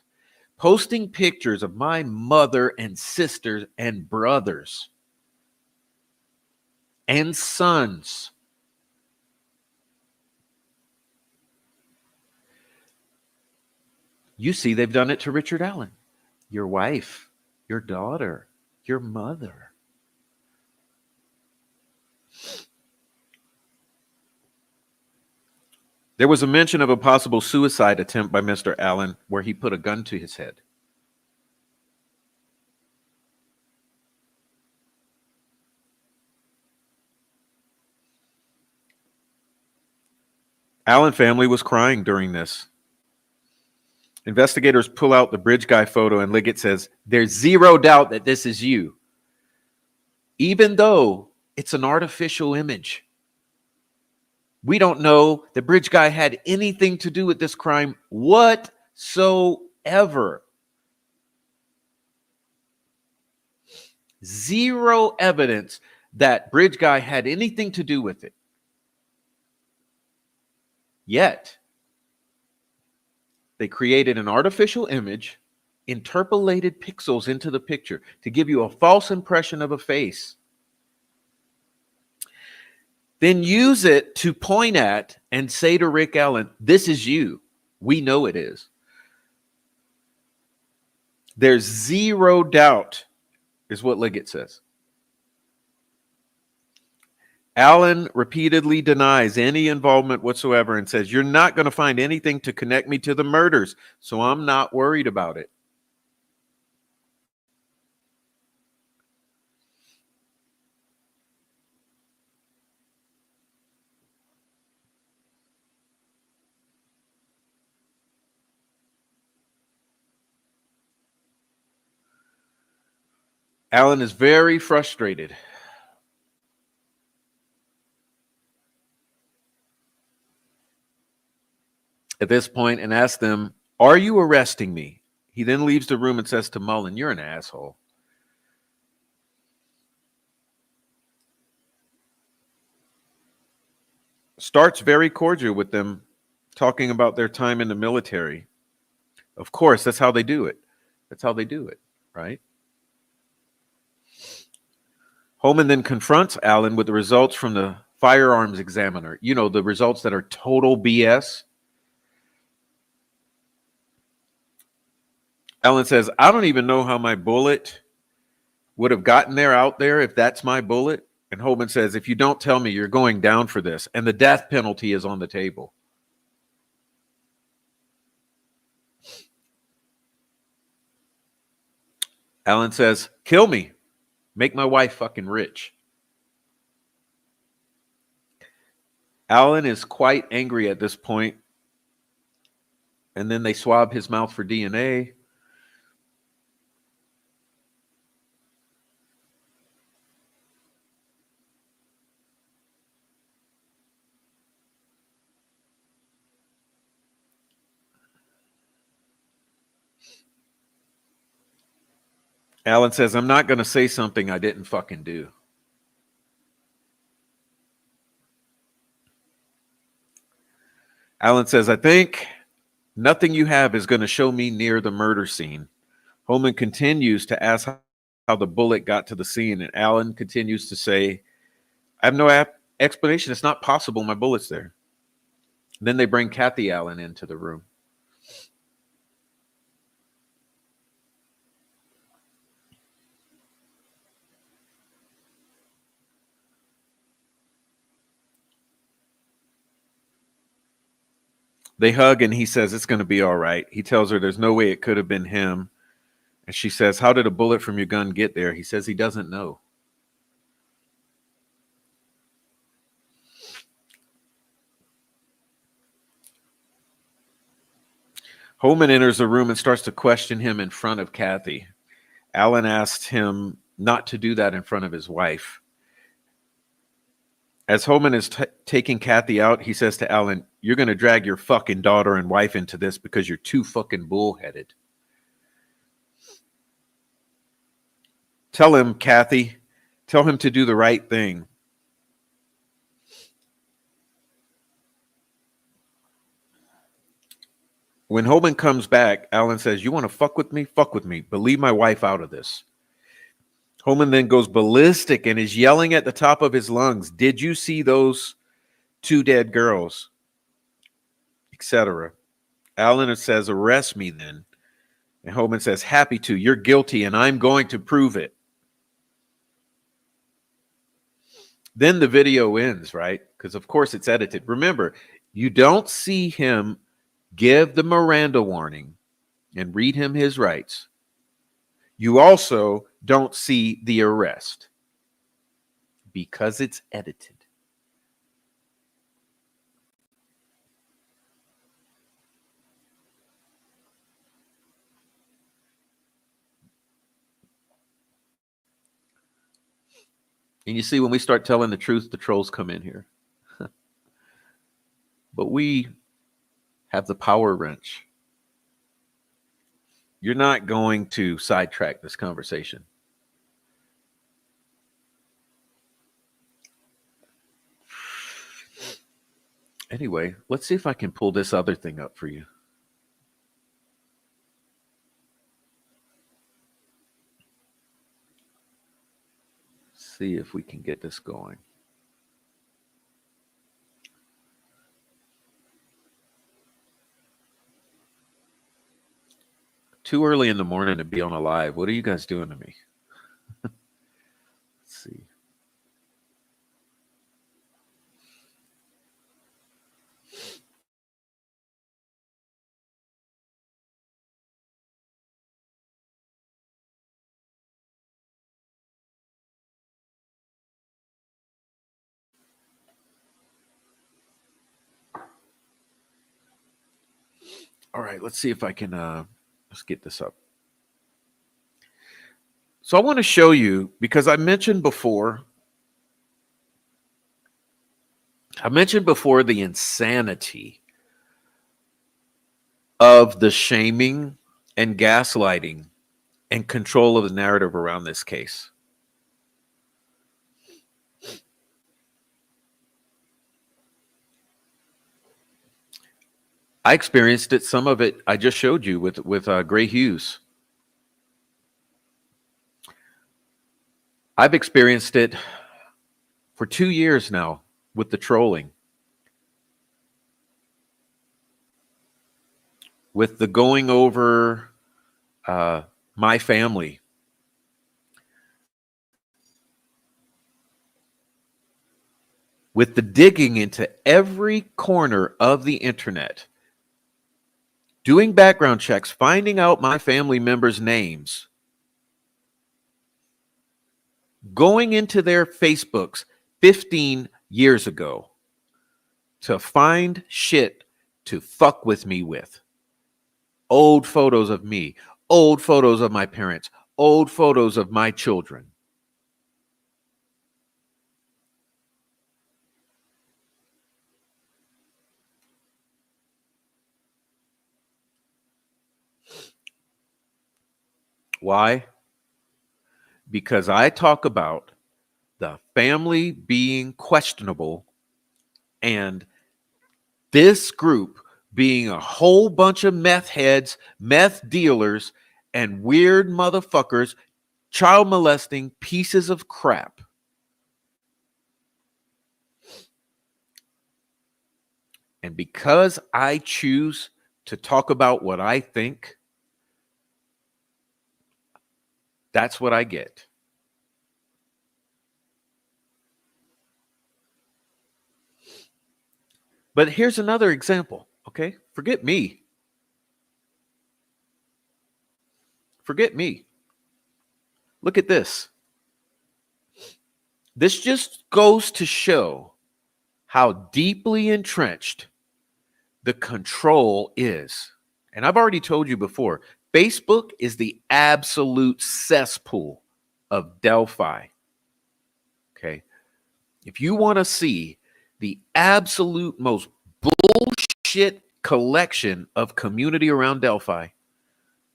Posting pictures of my mother and sisters and brothers and sons. You see, they've done it to Richard Allen, your wife, your daughter, your mother. There was a mention of a possible suicide attempt by Mr. Allen where he put a gun to his head. Allen family was crying during this. Investigators pull out the bridge guy photo and Liggett says, there's zero doubt that this is you, even though it's an artificial image. We don't know the bridge guy had anything to do with this crime whatsoever. Zero evidence that bridge guy had anything to do with it. Yet, they created an artificial image, interpolated pixels into the picture to give you a false impression of a face. Then use it to point at and say to Rick Allen, this is you. We know it is. There's zero doubt, is what Liggett says. Allen repeatedly denies any involvement whatsoever and says, you're not going to find anything to connect me to the murders, so I'm not worried about it. Allen is very frustrated. At this point and asks them Are you arresting me? He then leaves the room and says to Mullen, you're an asshole. Starts very cordial with them, talking about their time in the military. Of course, that's how they do it. That's how they do it, right? Holman then confronts Alan with the results from the firearms examiner. You know, the results that are total BS. Alan says, I don't even know how my bullet would have gotten there out there if that's my bullet. And Holman says, if you don't tell me, you're going down for this. And the death penalty is on the table. Alan says, kill me. Make my wife fucking rich. Alan is quite angry at this point. And then they swab his mouth for DNA. Alan says, I'm not going to say something I didn't fucking do. Alan says, I think nothing you have is going to show me near the murder scene. Holman continues to ask how the bullet got to the scene, and Alan continues to say, I have no explanation. It's not possible my bullet's there. Then they bring Kathy Allen into the room. They hug and he says, it's going to be all right. He tells her there's no way it could have been him. And she says, how did a bullet from your gun get there? He says he doesn't know. Holman enters the room and starts to question him in front of Kathy. Alan asked him not to do that in front of his wife. As Holman is taking Kathy out, he says to Alan, you're going to drag your fucking daughter and wife into this because you're too fucking bullheaded. Tell him, Kathy. Tell him to do the right thing. When Holman comes back, Alan says, you want to fuck with me? Fuck with me. But leave my wife out of this. Holman then goes ballistic and is yelling at the top of his lungs, did you see those two dead girls? Etc. Alan says, arrest me then. And Holman says, happy to. You're guilty and I'm going to prove it. Then the video ends, right? Because of course it's edited. Remember, you don't see him give the Miranda warning and read him his rights. You also don't see the arrest because it's edited. And you see, when we start telling the truth, the trolls come in here. But we have the power wrench. You're not going to sidetrack this conversation. Anyway, let's see if I can pull this other thing up for you. See if we can get this going. Too early in the morning to be on a live. What are you guys doing to me? Let's see. All right, let's see if I can let's get this up. So I want to show you, because I mentioned before the insanity of the shaming and gaslighting and control of the narrative around this case. I experienced it. Some of it I just showed you with Gray Hughes. I've experienced it for 2 years now with the trolling, with the going over my family, with the digging into every corner of the internet, doing background checks, finding out my family members' names, going into their Facebooks 15 years ago to find shit to fuck with me with. Old photos of me, old photos of my parents, old photos of my children. Why? Because I talk about the family being questionable and this group being a whole bunch of meth heads, meth dealers, and weird motherfuckers, child molesting pieces of crap. And because I choose to talk about what I think, that's what I get. But here's another example, okay? Forget me. Forget me. Look at this. This just goes to show how deeply entrenched the control is. And I've already told you before, Facebook is the absolute cesspool of Delphi. Okay. If you want to see the absolute most bullshit collection of community around Delphi,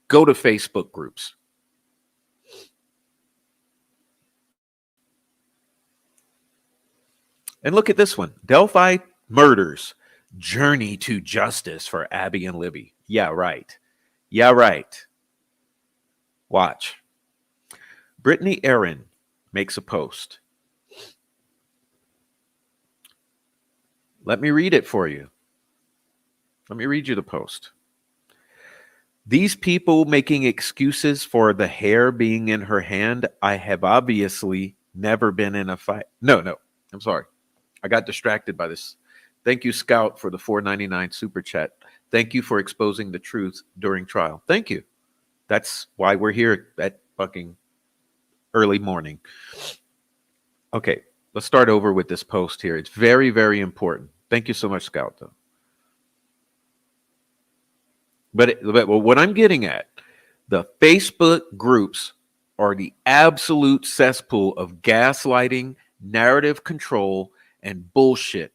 go to Facebook groups. And look at this one. Delphi murders. Journey to justice for Abby and Libby. Yeah, right. Yeah, right. Watch. Brittany Aaron makes a post. Let me read it for you. Let me read you the post. These people making excuses for the hair being in her hand. I have obviously never been in a fight. No, I'm sorry. I got distracted by this. Thank you, Scout, for the $4.99 super chat. Thank you for exposing the truth during trial. Thank you. That's why we're here at fucking early morning. Okay, let's start over with this post here. It's very, very important. Thank you so much, Scout, though. But what I'm getting at, the Facebook groups are the absolute cesspool of gaslighting, narrative control, and bullshit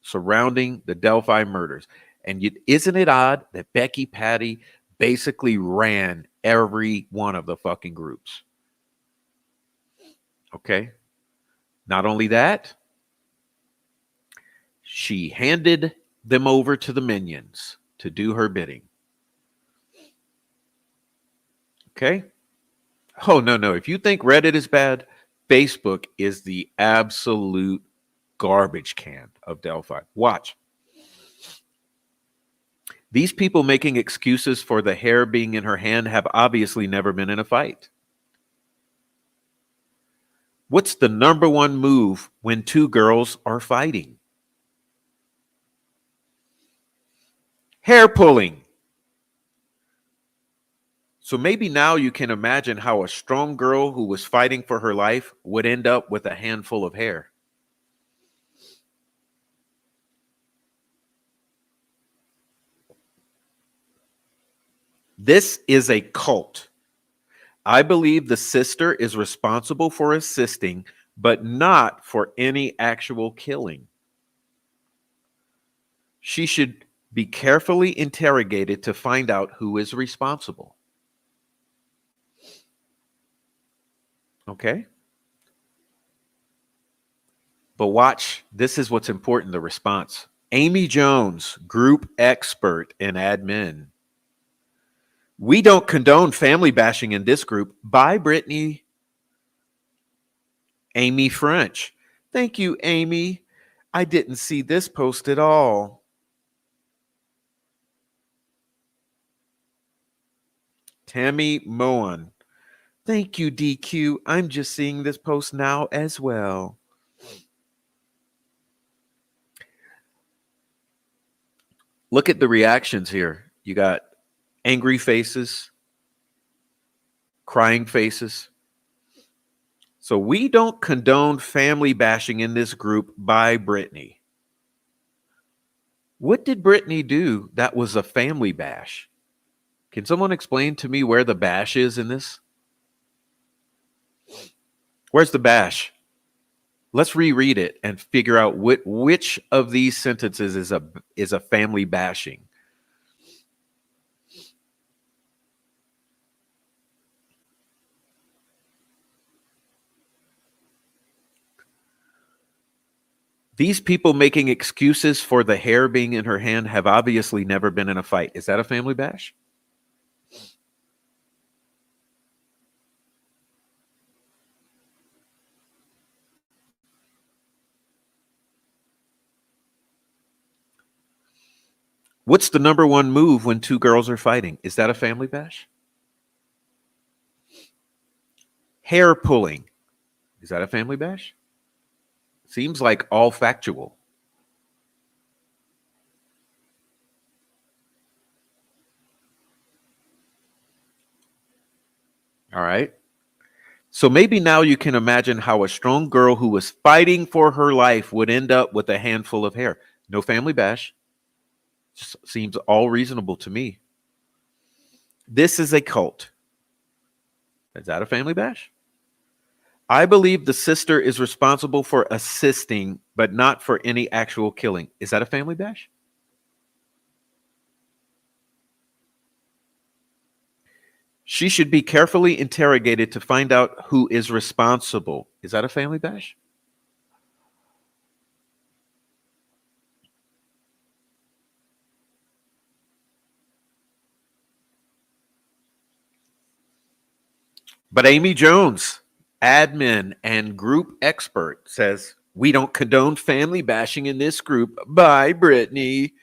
surrounding the Delphi murders. And isn't it odd that Becky Patty basically ran every one of the fucking groups? Okay. Not only that, she handed them over to the minions to do her bidding. Okay. Oh, no. If you think Reddit is bad, Facebook is the absolute garbage can of Delphi. Watch. These people making excuses for the hair being in her hand have obviously never been in a fight. What's the number one move when two girls are fighting? Hair pulling. So maybe now you can imagine how a strong girl who was fighting for her life would end up with a handful of hair. This is a cult. I believe the sister is responsible for assisting, but not for any actual killing. She should Be carefully interrogated to find out who is responsible. Okay? But watch, this is what's important, the response. Amy Jones, group expert and admin. We don't condone family bashing in this group. Bye, Brittany. Amy French. Thank you, Amy. I didn't see this post at all. Tammy Moan. Thank you, DQ. I'm just seeing this post now as well. Look at the reactions here. You got angry faces, crying faces. So we don't condone family bashing in this group by Brittany. What did Brittany do that was a family bash? Can someone explain to me where the bash is in this? Where's the bash? Let's reread it and figure out which of these sentences is a family bashing. These people making excuses for the hair being in her hand have obviously never been in a fight. Is that a family bash? What's the number one move when two girls are fighting? Is that a family bash? Hair pulling. Is that a family bash? Seems like all factual. All right. So maybe now you can imagine how a strong girl who was fighting for her life would end up with a handful of hair. No family bash. Just seems all reasonable to me. This is a cult. Is that a family bash? I believe the sister is responsible for assisting, but not for any actual killing. Is that a family bash? She should be carefully interrogated to find out who is responsible. Is that a family bash? But Amy Jones, admin and group expert, says, we don't condone family bashing in this group. Bye, Brittany.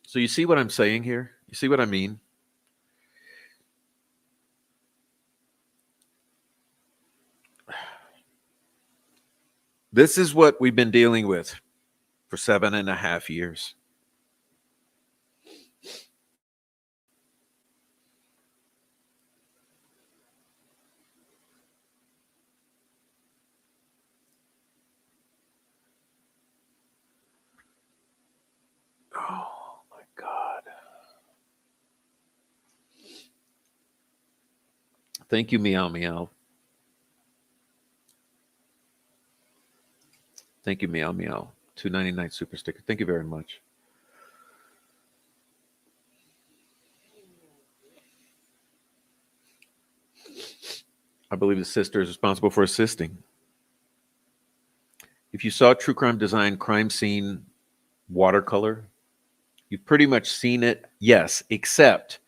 So you see what I'm saying here? You see what I mean? This is what we've been dealing with for 7.5 years. Oh my God. Thank you, Meow Meow. Thank you, Meow Meow. 299 super sticker. Thank you very much. I believe the sister is responsible for assisting. If you saw True Crime Design crime scene watercolor, you've pretty much seen it. Yes, except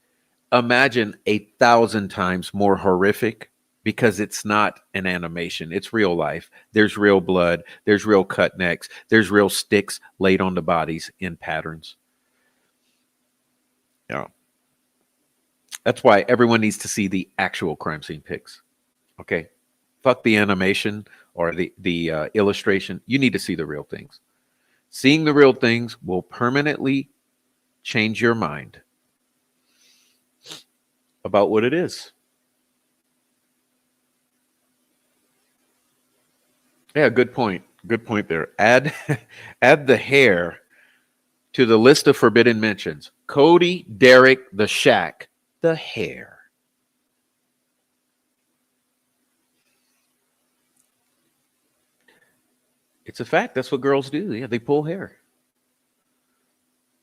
imagine 1,000 times more horrific because it's not an animation. It's real life. There's real blood. There's real cut necks. There's real sticks laid on the bodies in patterns. Yeah. That's why everyone needs to see the actual crime scene pics. Okay. Fuck the animation or the illustration. You need to see the real things. Seeing the real things will permanently change your mind about what it is. Yeah, good point. Good point there. Add add the hair to the list of forbidden mentions. Cody, Derek, the Shack, the hair. It's a fact. That's what girls do. Yeah, they pull hair.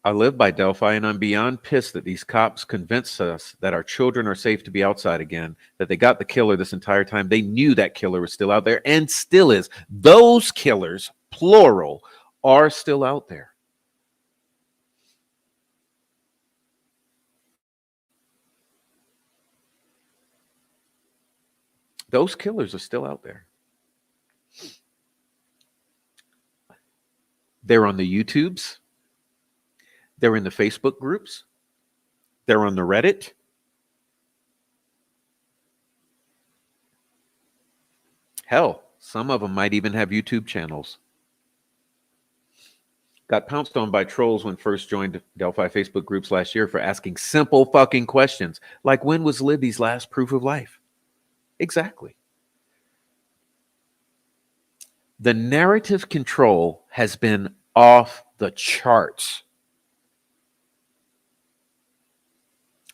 I live by Delphi, and I'm beyond pissed that these cops convinced us that our children are safe to be outside again, that they got the killer this entire time. They knew that killer was still out there and still is. Those killers, plural, are still out there. Those killers are still out there. They're on the YouTubes, they're in the Facebook groups, they're on the Reddit. Hell, some of them might even have YouTube channels. Got pounced on by trolls when first joined Delphi Facebook groups last year for asking simple fucking questions like when was Libby's last proof of life? Exactly. The narrative control has been off the charts.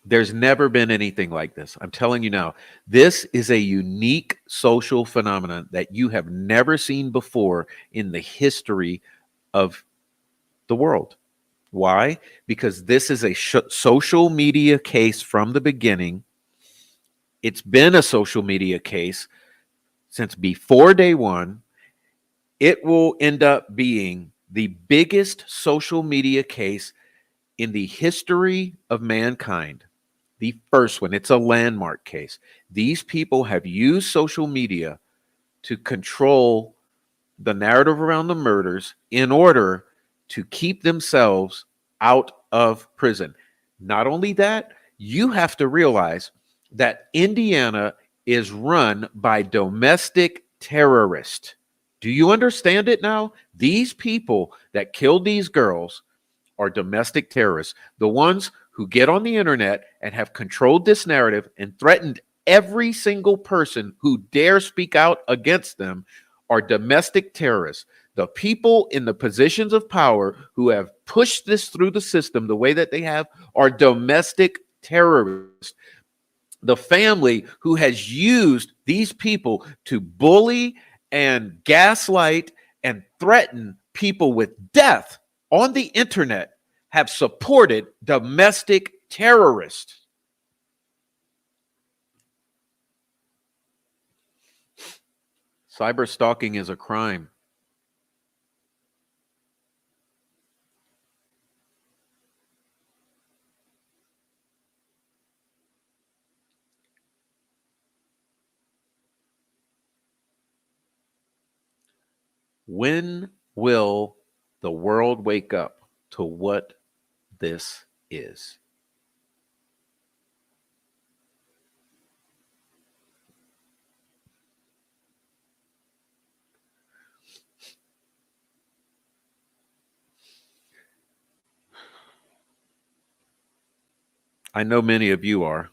There's never been anything like this. I'm telling you now, this is a unique social phenomenon that you have never seen before in the history of the world. Why? Because this is a social media case from the beginning. It's been a social media case since before day one. It will end up being the biggest social media case in the history of mankind. The first one, it's a landmark case. These people have used social media to control the narrative around the murders in order to keep themselves out of prison. Not only that, you have to realize that Indiana is run by domestic terrorists. Do you understand it now? These people that killed these girls are domestic terrorists, the ones who get on the internet and have controlled this narrative and threatened every single person who dare speak out against them are domestic terrorists. The people in the positions of power who have pushed this through the system the way that they have are domestic terrorists. The family who has used these people to bully and gaslight and threaten people with death on the internet have supported domestic terrorists. Cyber stalking is a crime. When will the world wake up to what this is? I know many of you are.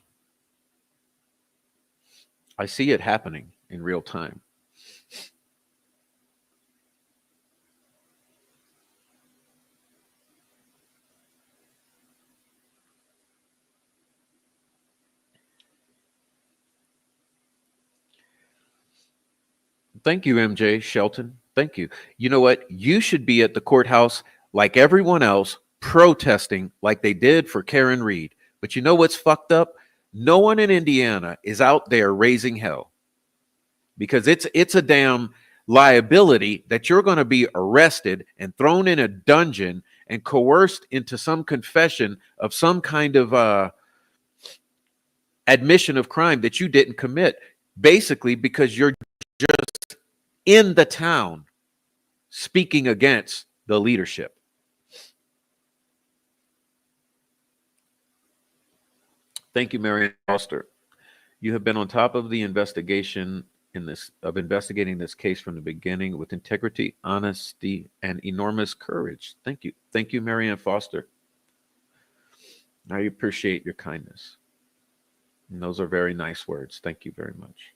I see it happening in real time. Thank you, MJ Shelton. Thank you. You know what? You should be at the courthouse like everyone else, protesting like they did for Karen Reed. But you know what's fucked up? No one in Indiana is out there raising hell because it's a damn liability that you're going to be arrested and thrown in a dungeon and coerced into some confession of some kind of admission of crime that you didn't commit, basically because you're just in the town speaking against the leadership. Thank you, Marianne Foster. You have been on top of the investigation in this of investigating this case from the beginning with integrity, honesty, and enormous courage. Thank you. Thank you, Marianne Foster. I appreciate your kindness. And those are very nice words. Thank you very much.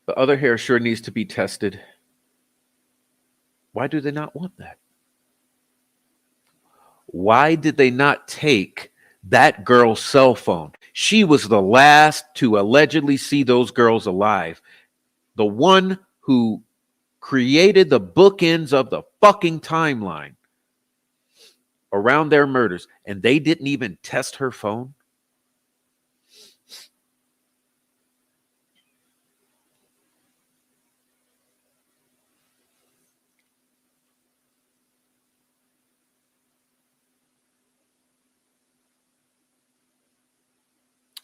The other hair sure needs to be tested. Why do they not want that? Why did they not take that girl's cell phone? She was the last to allegedly see those girls alive. The one who created the bookends of the fucking timeline around their murders, and they didn't even test her phone.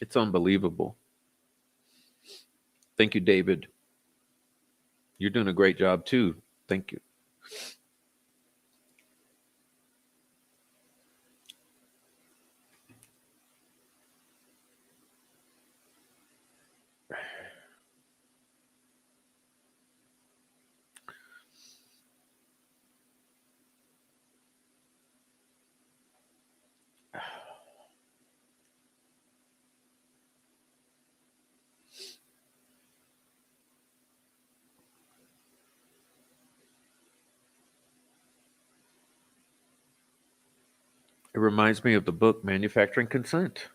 It's unbelievable. Thank you, David. You're doing a great job too. Thank you. It reminds me of the book Manufacturing Consent.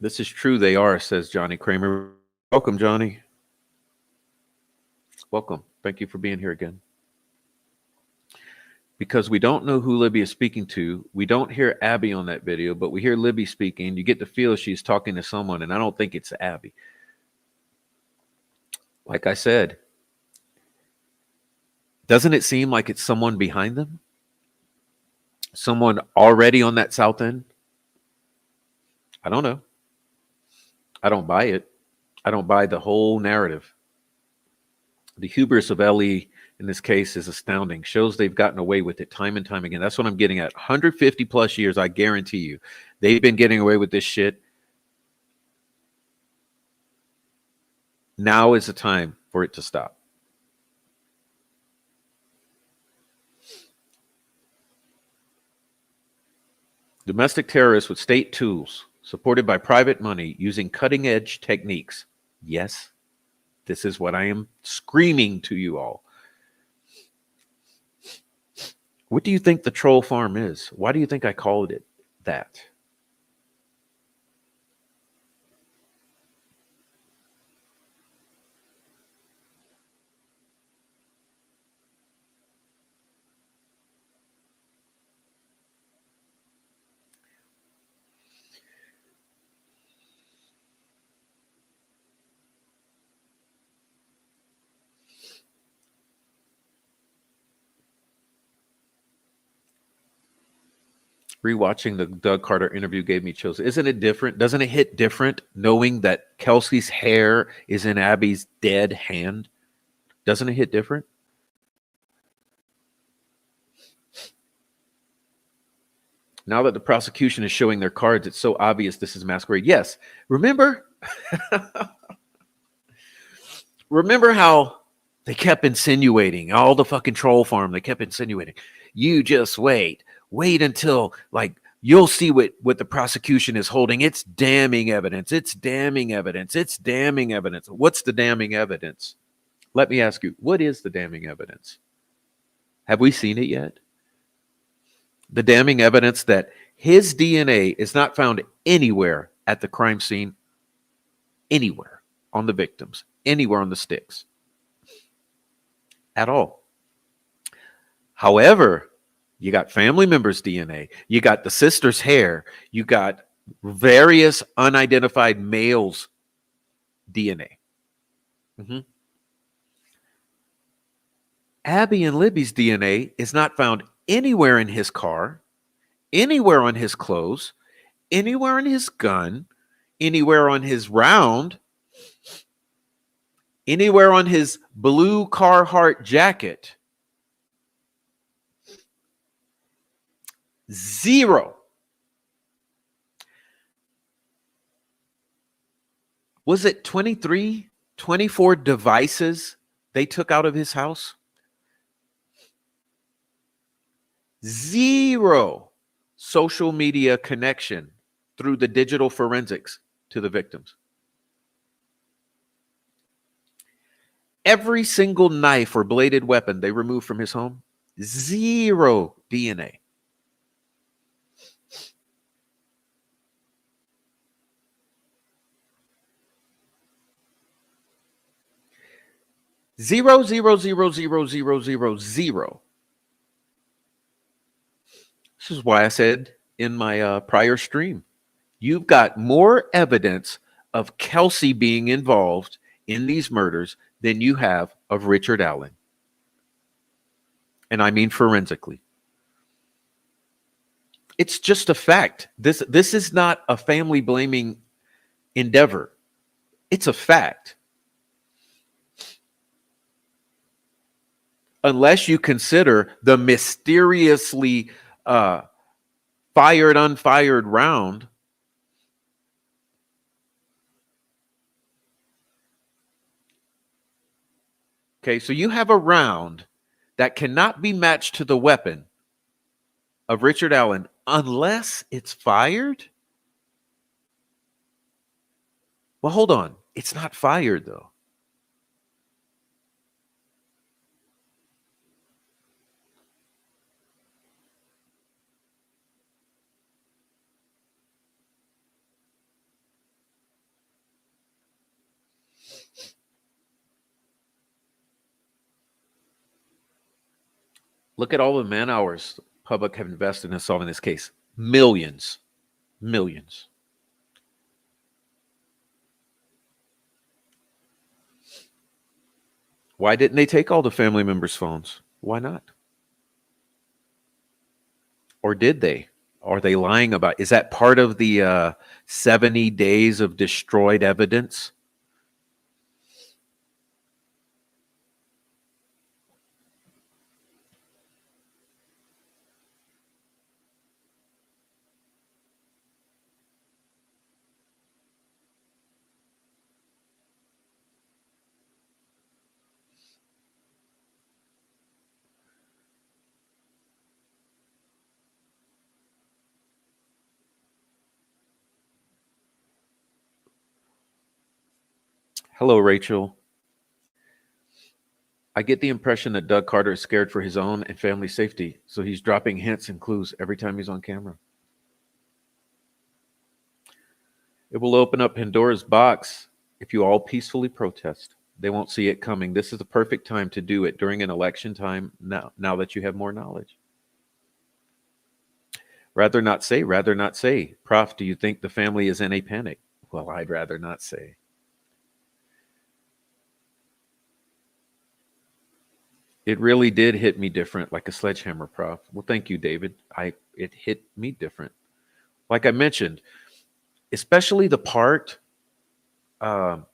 This is true, they are, says Johnny Kramer. Welcome, Johnny. Welcome. Thank you for being here again. Because we don't know who Libby is speaking to. We don't hear Abby on that video, but we hear Libby speaking. You get the feel she's talking to someone, and I don't think it's Abby. Like I said, doesn't it seem like it's someone behind them? Someone already on that south end? I don't know. I don't buy it. I don't buy the whole narrative. The hubris of Ellie in this case is astounding. Shows they've gotten away with it time and time again. That's what I'm getting at. 150 plus years, I guarantee you. They've been getting away with this shit. Now is the time for it to stop. Domestic terrorists with state tools, supported by private money, using cutting-edge techniques. Yes, this is what I am screaming to you all. What do you think the troll farm is? Why do you think I called it that? Rewatching the Doug Carter interview gave me chills. Isn't it different? Doesn't it hit different knowing that Kelsey's hair is in Abby's dead hand? Doesn't it hit different? Now that the prosecution is showing their cards, it's so obvious this is masquerade. Yes. Remember? Remember how they kept insinuating, all the fucking troll farm, they kept insinuating, you just wait. Wait until, like, you'll see what the prosecution is holding. It's damning evidence. It's damning evidence. It's damning evidence. What's the damning evidence? Let me ask you, what is the damning evidence? Have we seen it yet? The damning evidence that his DNA is not found anywhere at the crime scene, anywhere on the victims, anywhere on the sticks, at all. However, you got family members' DNA, you got the sister's hair, you got various unidentified males' DNA. Abby and Libby's DNA is not found anywhere in his car, anywhere on his clothes, anywhere on his gun, anywhere on his round, anywhere on his blue Carhartt jacket. Zero. Was it 23, 24 devices they took out of his house? Zero social media connection through the digital forensics to the victims. Every single knife or bladed weapon they removed from his home, zero DNA. Zero, zero, zero, zero, zero, zero, zero. This is why I said in my prior stream, you've got more evidence of Kelsey being involved in these murders than you have of Richard Allen. And I mean forensically. It's just a fact. This is not a family blaming endeavor. It's a fact. Unless you consider the mysteriously fired, unfired round. Okay, so you have a round that cannot be matched to the weapon of Richard Allen unless it's fired. Well, hold on. It's not fired, though. Look at all the man hours the public have invested in solving this case. Millions. Millions. Why didn't they take all the family members' phones? Why not? Or did they? Are they lying about? Is that part of the 70 days of destroyed evidence? Hello, Rachel. I get the impression that Doug Carter is scared for his own and family safety, so he's dropping hints and clues every time he's on camera. It will open up Pandora's box if you all peacefully protest. They won't see it coming. This is the perfect time to do it during an election time now that you have more knowledge. Rather not say, rather not say. Prof, do you think the family is in a panic? Well, I'd rather not say. It really did hit me different, like a sledgehammer, Prof. Well, thank you, David. It hit me different. Like I mentioned, especially the part about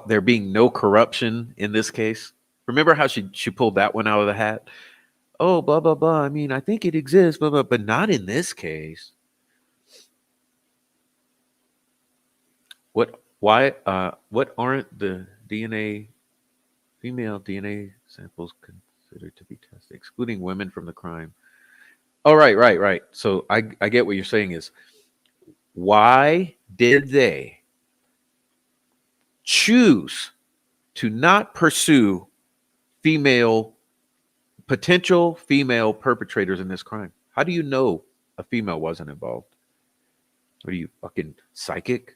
there being no corruption in this case. Remember how she pulled that one out of the hat? Oh, blah, blah, blah. I mean, I think it exists, blah, blah, but not in this case. What aren't the female DNA samples considered to be tested, excluding women from the crime? Oh, right. So I get what you're saying is, why did they choose to not pursue potential female perpetrators in this crime? How do you know a female wasn't involved? What are you, fucking psychic?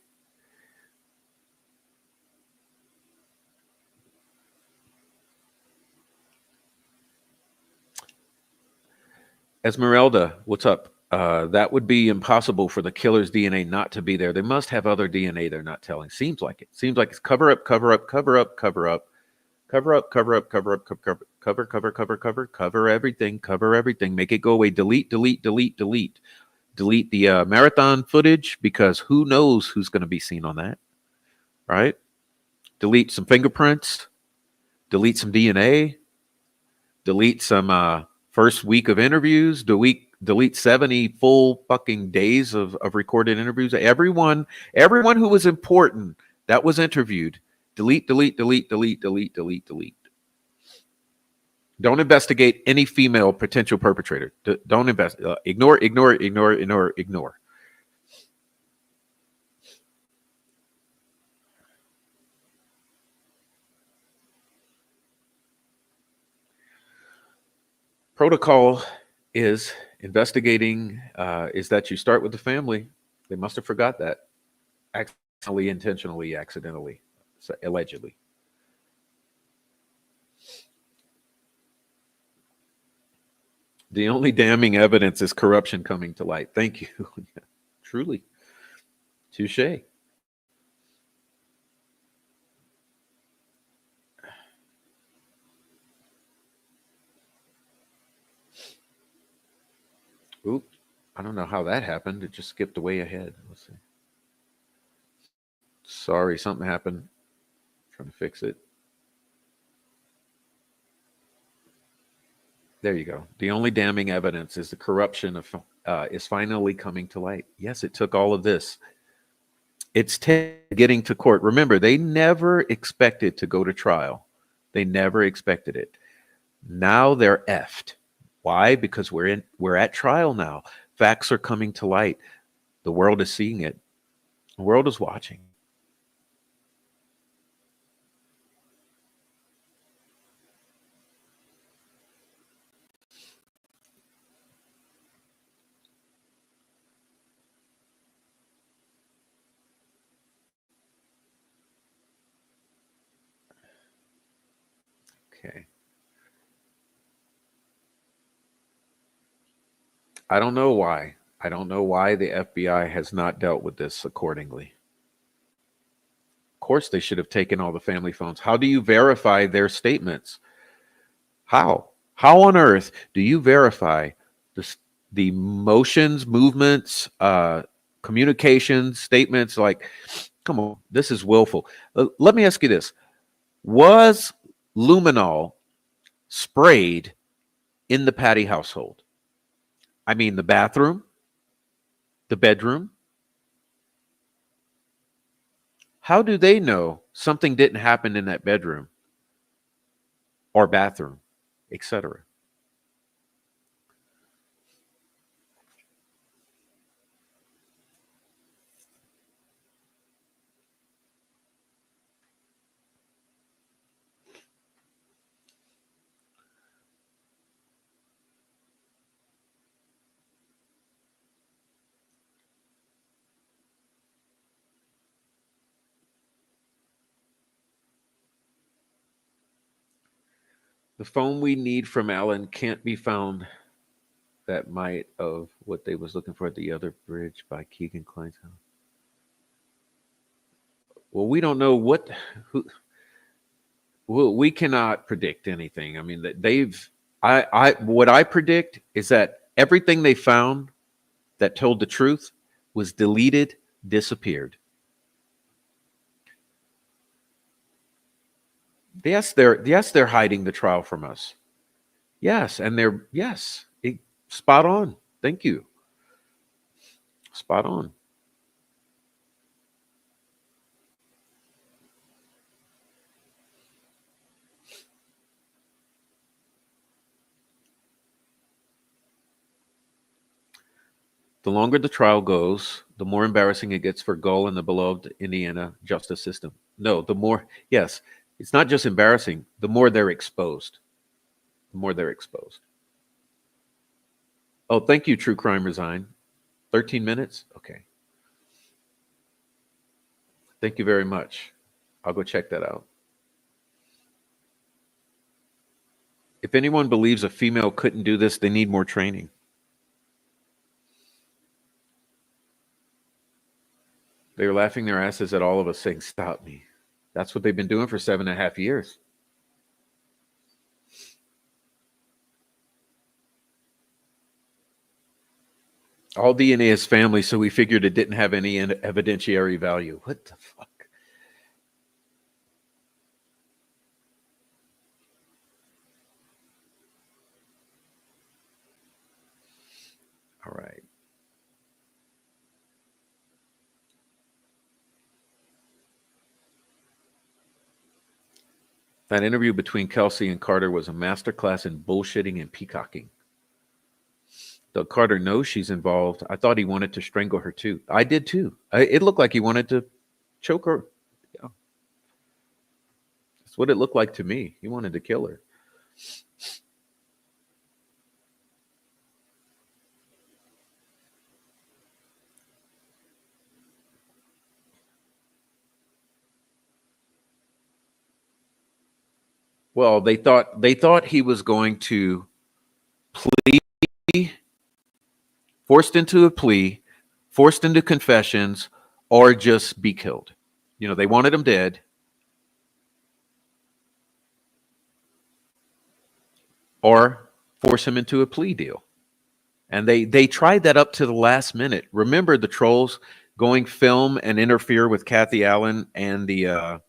Esmeralda, what's up? That would be impossible for the killer's DNA not to be there. They must have other DNA they're not telling. Seems like it. Seems like it's cover up, cover up, cover up, cover up, cover up, cover up, cover up, cover everything, make it go away. Delete the marathon footage, because who knows who's going to be seen on that, right? Delete some fingerprints, delete some DNA, delete some first week of interviews, delete 70 full fucking days of recorded interviews. Everyone who was important that was interviewed, delete. Don't investigate any female potential perpetrator. Don't invest. Ignore. Protocol is investigating, is that you start with the family. They must have forgot that. Accidentally, intentionally, accidentally, so allegedly. The only damning evidence is corruption coming to light. Thank you. Truly. Touche. Oop. I don't know how that happened. It just skipped way ahead. Let's see. Sorry, something happened. Trying to fix it. There you go. The only damning evidence is the corruption of is finally coming to light. Yes, it took all of this. It's getting to court. Remember, they never expected to go to trial. They never expected it. Now they're effed. Why? Because we're at trial now. Facts are coming to light. The world is seeing it. The world is watching. Okay. I don't know why. I don't know why the FBI has not dealt with this accordingly. Of course, they should have taken all the family phones. How do you verify their statements? How? How on earth do you verify the motions, movements, communications, statements? Like, come on, this is willful. Let me ask you this. Was luminol sprayed in the Patty household? I mean, the bathroom, the bedroom. How do they know something didn't happen in that bedroom or bathroom, etc.? The phone we need from Alan can't be found. That might of what they was looking for at the other bridge by Keegan Klein's house. Well, we don't know what who. Well, we cannot predict anything. I mean, that they've. What I predict is that everything they found that told the truth was deleted, disappeared. They're hiding the trial from us. Yes, and spot on. Thank you. Spot on. The longer the trial goes, the more embarrassing it gets for Gull and the beloved Indiana justice system. No, the more, yes, it's not just embarrassing, the more they're exposed. The more they're exposed. Oh, thank you, True Crime Resign. 13 minutes? Okay. Thank you very much. I'll go check that out. If anyone believes a female couldn't do this, they need more training. They're laughing their asses at all of us saying, stop me. That's what they've been doing for 7.5 years. All DNA is family, so we figured it didn't have any evidentiary value. What the fuck? All right. That interview between Kelsey and Carter was a masterclass in bullshitting and peacocking. Doug Carter knows she's involved. I thought he wanted to strangle her too. I did too. It looked like he wanted to choke her. Yeah. That's what it looked like to me. He wanted to kill her. Well, they thought he was going to plea, forced into a plea, forced into confessions, or just be killed. They wanted him dead, or force him into a plea deal. And they tried that up to the last minute. Remember the trolls going film and interfere with Kathy Allen and the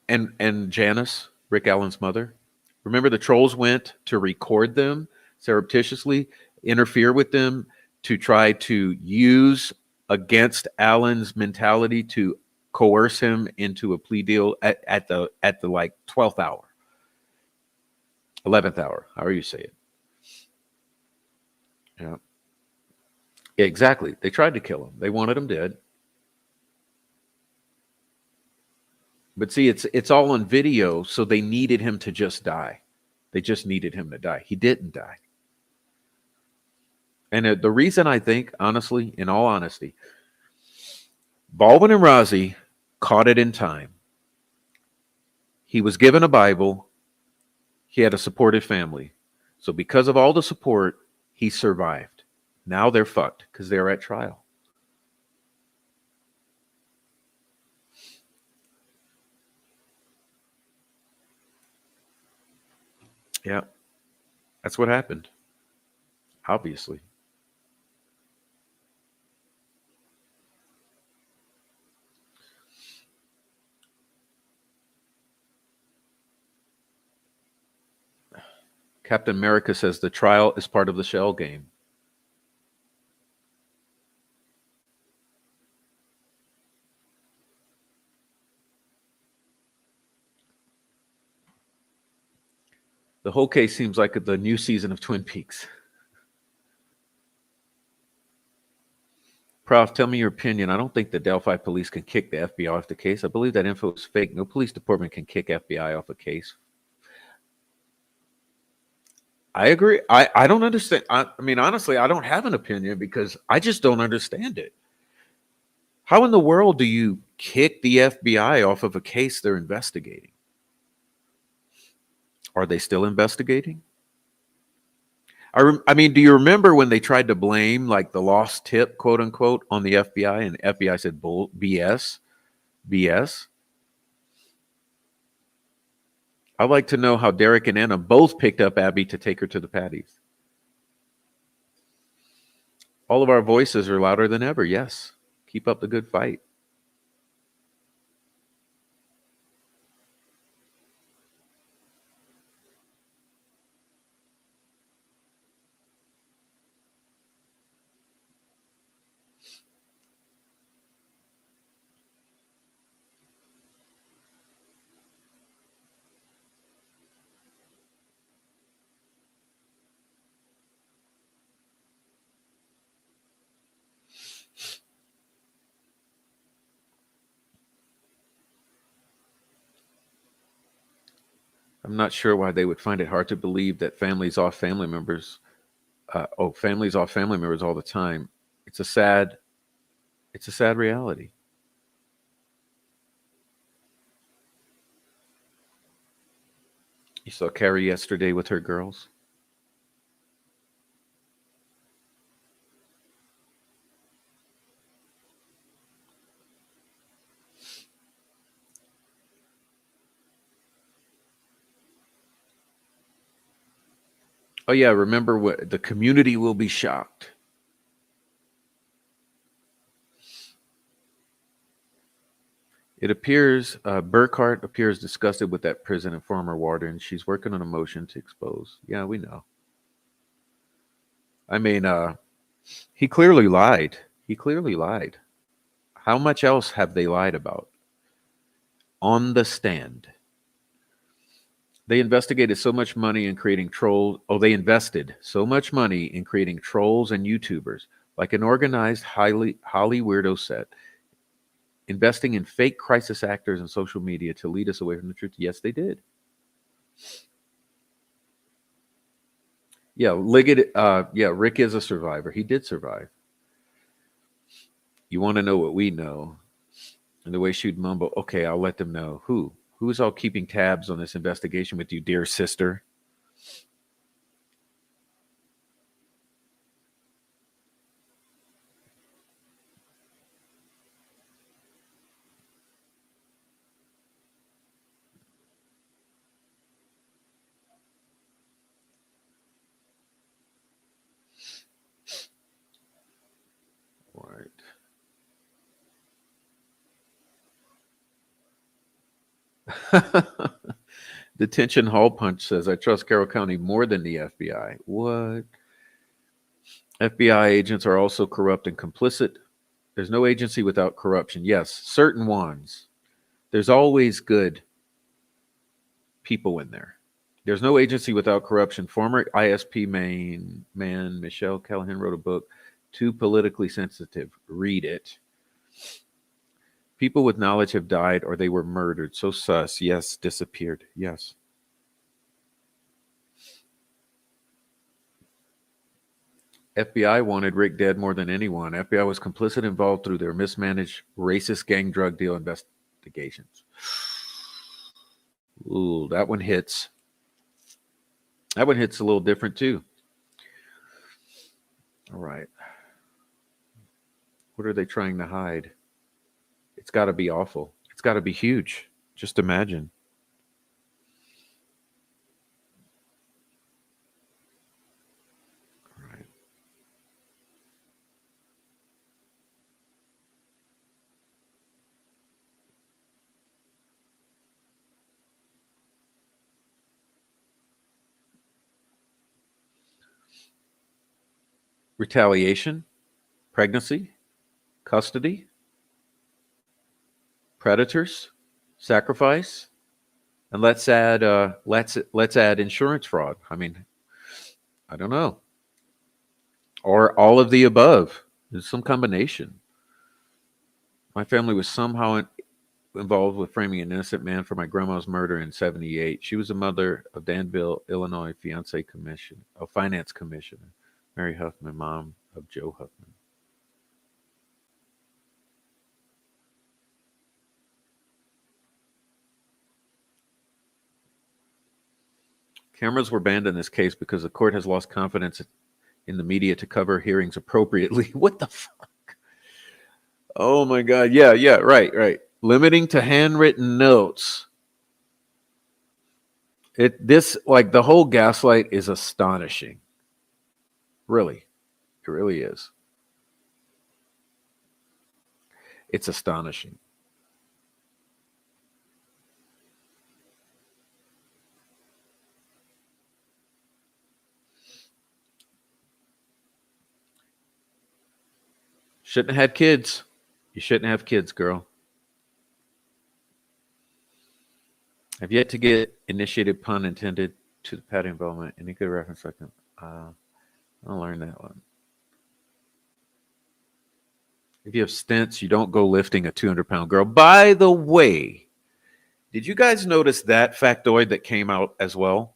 and Janice, Rick Allen's mother. Remember the trolls went to record them surreptitiously, interfere with them to try to use against Allen's mentality to coerce him into a plea deal at the like 12th hour, 11th hour, however you say it. Yeah. Exactly. They tried to kill him. They wanted him dead. But see, it's all on video, so they needed him to just die. They just needed him to die. He didn't die. And the reason I think, honestly, in all honesty, Baldwin and Rozzi caught it in time. He was given a Bible. He had a supportive family. So because of all the support, he survived. Now they're fucked because they're at trial. Yeah, that's what happened, obviously. Captain America says the trial is part of the shell game. The whole case seems like the new season of Twin Peaks. Prof, tell me your opinion. I don't think the Delphi police can kick the FBI off the case. I believe that info is fake. No police department can kick FBI off a case. I agree. I don't understand. I mean, honestly, I don't have an opinion because I just don't understand it. How in the world do you kick the FBI off of a case they're investigating? Are they still investigating? I mean, do you remember when they tried to blame like the lost tip, quote unquote, on the FBI, and the FBI said bull BS, BS? I'd like to know how Derek and Anna both picked up Abby to take her to the patties. All of our voices are louder than ever. Yes, keep up the good fight. I'm not sure why they would find it hard to believe that families off family members, families off family members all the time. It's a sad, it's a sad reality. You saw Carrie yesterday with her girls. Oh yeah, remember what the community will be shocked. It appears Burkhart appears disgusted with that prison and former warden. She's working on a motion to expose. Yeah, we know. I mean, he clearly lied. He clearly lied. How much else have they lied about? On the stand. They investigated so much money in creating trolls. Oh, they invested so much money in creating trolls and YouTubers, like an organized, Holly weirdo set, investing in fake crisis actors and social media to lead us away from the truth. Yes, they did. Yeah, Liggett. Yeah, Rick is a survivor. He did survive. You want to know what we know? And the way she'd mumble, okay, I'll let them know. Who? Who is all keeping tabs on this investigation with you, dear sister? Right. Detention Hall Punch says, I trust Carroll County more than the FBI. What? FBI agents are also corrupt and complicit. There's no agency without corruption. Yes, certain ones. There's always good people in there. There's no agency without corruption. Former ISP man Michelle Callahan wrote a book, Too Politically Sensitive. Read it. People with knowledge have died or they were murdered. So sus. Yes, disappeared. Yes. FBI wanted Rick dead more than anyone. FBI was complicit involved through their mismanaged racist gang drug deal investigations. Ooh, that one hits. That one hits a little different too. All right. What are they trying to hide? It's got to be awful. It's got to be huge. Just imagine. All right. Retaliation, pregnancy, custody, predators, sacrifice, and let's add insurance fraud. I mean, I don't know, or all of the above. There's some combination. My family was somehow involved with framing an innocent man for my grandma's murder in '78. She was the mother of Danville, Illinois, finance commissioner, Mary Huffman, mom of Joe Huffman. Cameras were banned in this case because the court has lost confidence in the media to cover hearings appropriately. What the fuck? Oh my God. Yeah, yeah, right. Limiting to handwritten notes. This like the whole gaslight is astonishing. Really. It really is. It's astonishing. Shouldn't have had kids. You shouldn't have kids, girl. Have yet to get initiated, pun intended, to the pad involvement. Any good reference I can? I'll learn that one. If you have stents, you don't go lifting a 200-pound girl. By the way, did you guys notice that factoid that came out as well?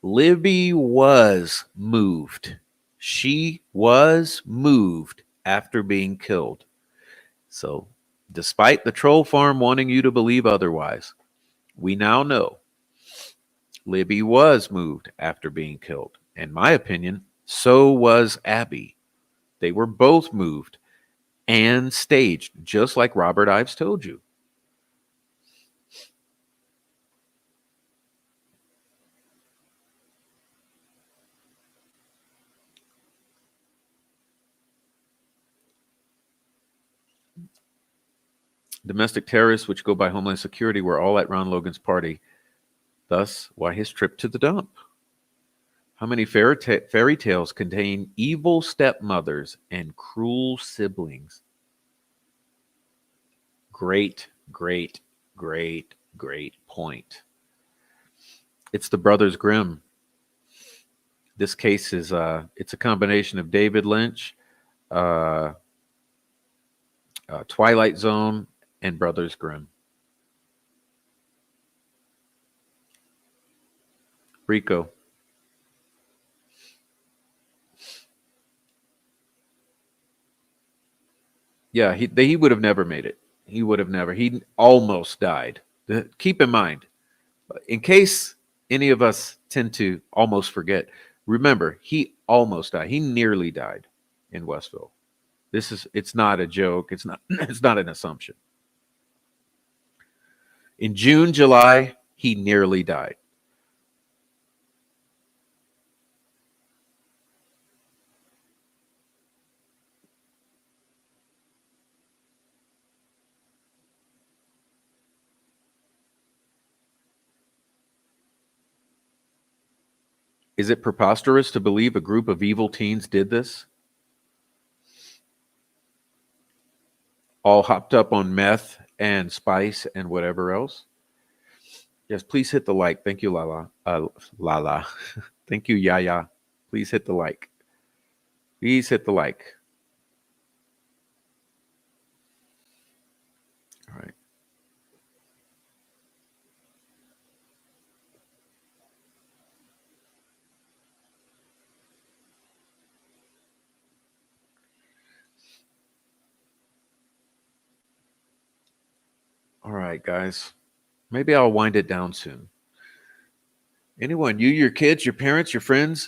Libby was moved. She was moved after being killed. So, despite the troll farm wanting you to believe otherwise, we now know Libby was moved after being killed. In my opinion, so was Abby. They were both moved and staged, just like Robert Ives told you. Domestic terrorists, which go by Homeland Security, were all at Ron Logan's party. Thus, why his trip to the dump? How many fairy tales contain evil stepmothers and cruel siblings? Great, great, great point. It's the Brothers Grimm. This case is it's a combination of David Lynch, uh, Twilight Zone, and Brothers Grimm. Rico. Yeah, he would have never made it. He would have never. He almost died. Keep in mind, in case any of us tend to almost forget, remember, he almost died. He nearly died in Westville. It's not a joke. It's not it's not an assumption. In June, July, he nearly died. Is it preposterous to believe a group of evil teens did this? All hopped up on meth and spice and whatever else? Yes, please hit the like. Thank you, Lala. Lala. Thank you, Yaya. Please hit the like. Please hit the like. All right. All right, guys. Maybe I'll wind it down soon. Anyone, you, your kids, your parents, your friends,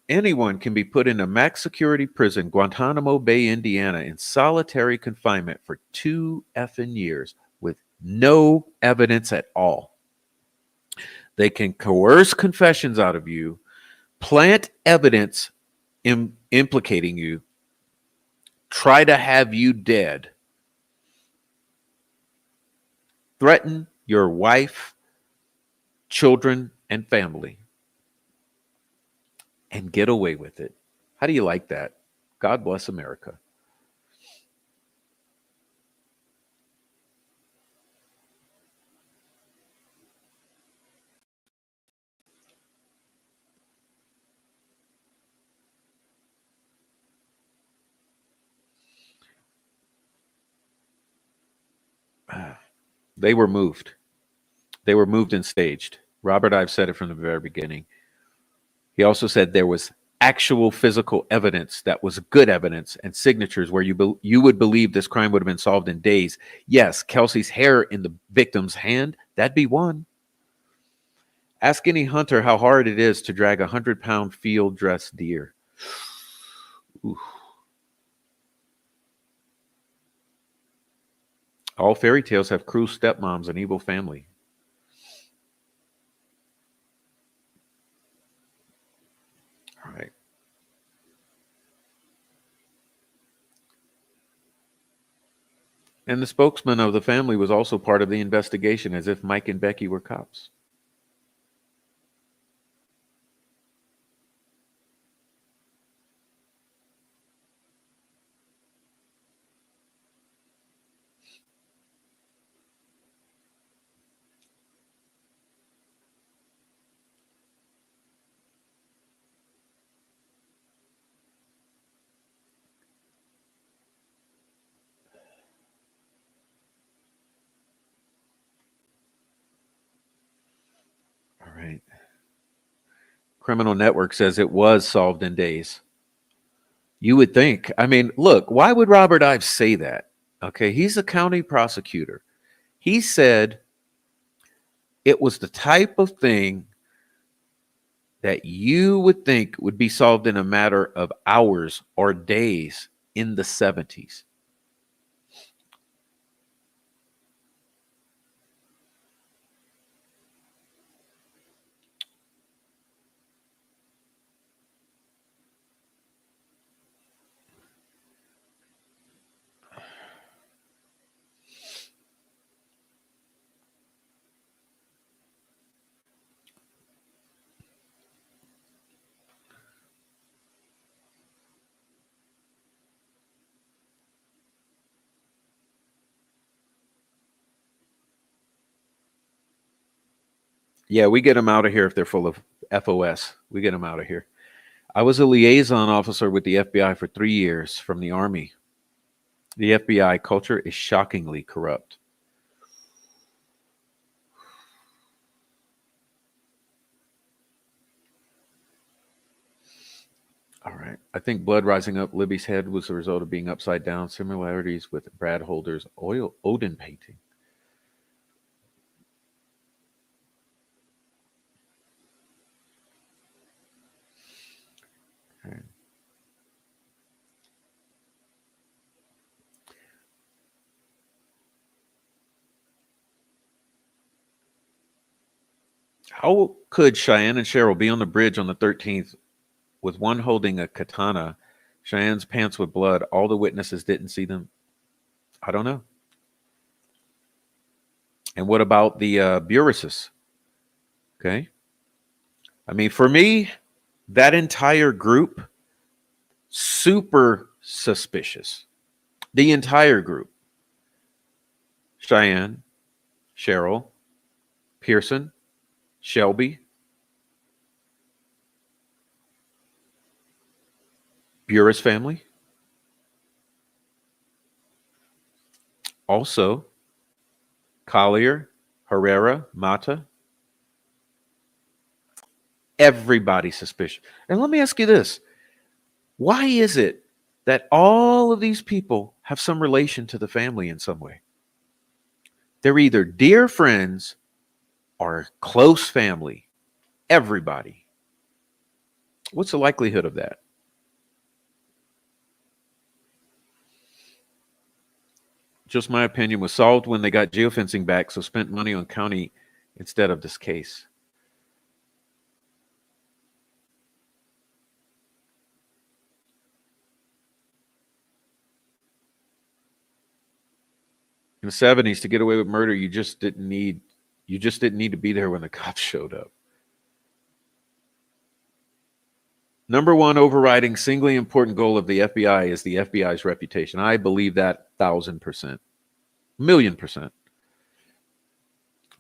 anyone can be put in a max security prison, Guantanamo Bay, Indiana, in solitary confinement for 2 effing years with no evidence at all. They can coerce confessions out of you, plant evidence implicating you, try to have you dead, threaten your wife, children, and family, and get away with it. How do you like that? God bless America. They were moved. They were moved and staged. Robert Ives said it from the very beginning. He also said there was actual physical evidence that was good evidence and signatures where you would believe this crime would have been solved in days. Yes, Kelsey's hair in the victim's hand, that'd be one. Ask any hunter how hard it is to drag 100-pound field dress deer. Ooh. All fairy tales have cruel stepmoms and evil family. All right. And the spokesman of the family was also part of the investigation, as if Mike and Becky were cops. All right. Criminal Network says it was solved in days. You would think. I mean, look, why would Robert Ives say that? Okay, he's a county prosecutor. He said it was the type of thing that you would think would be solved in a matter of hours or days in the 70s. Yeah, we get them out of here if they're full of FOS. We get them out of here. I was a liaison officer with the FBI for 3 years from the Army. The FBI culture is shockingly corrupt. All right. I think blood rising up Libby's head was the result of being upside down. Similarities with Brad Holder's oil Odin painting. Okay. How could Cheyenne and Cheryl be on the bridge on the 13th with one holding a katana, Cheyenne's pants with blood? All the witnesses didn't see them. I don't know. And what about the Burgesses? Okay. I mean, for me, that entire group, super suspicious. The entire group. Cheyenne, Cheryl, Pearson, Shelby, Burris family. Also, Collier, Herrera, Mata. Everybody suspicious. And let me ask you this. Why is it that all of these people have some relation to the family in some way? They're either dear friends or close family. Everybody. What's the likelihood of that? Just my opinion, was solved when they got geofencing back, so spent money on county instead of this case. In the 70s, to get away with murder, you just didn't need to be there when the cops showed up. Number one overriding singly important goal of the FBI is the FBI's reputation. I believe that 1,000%, million%.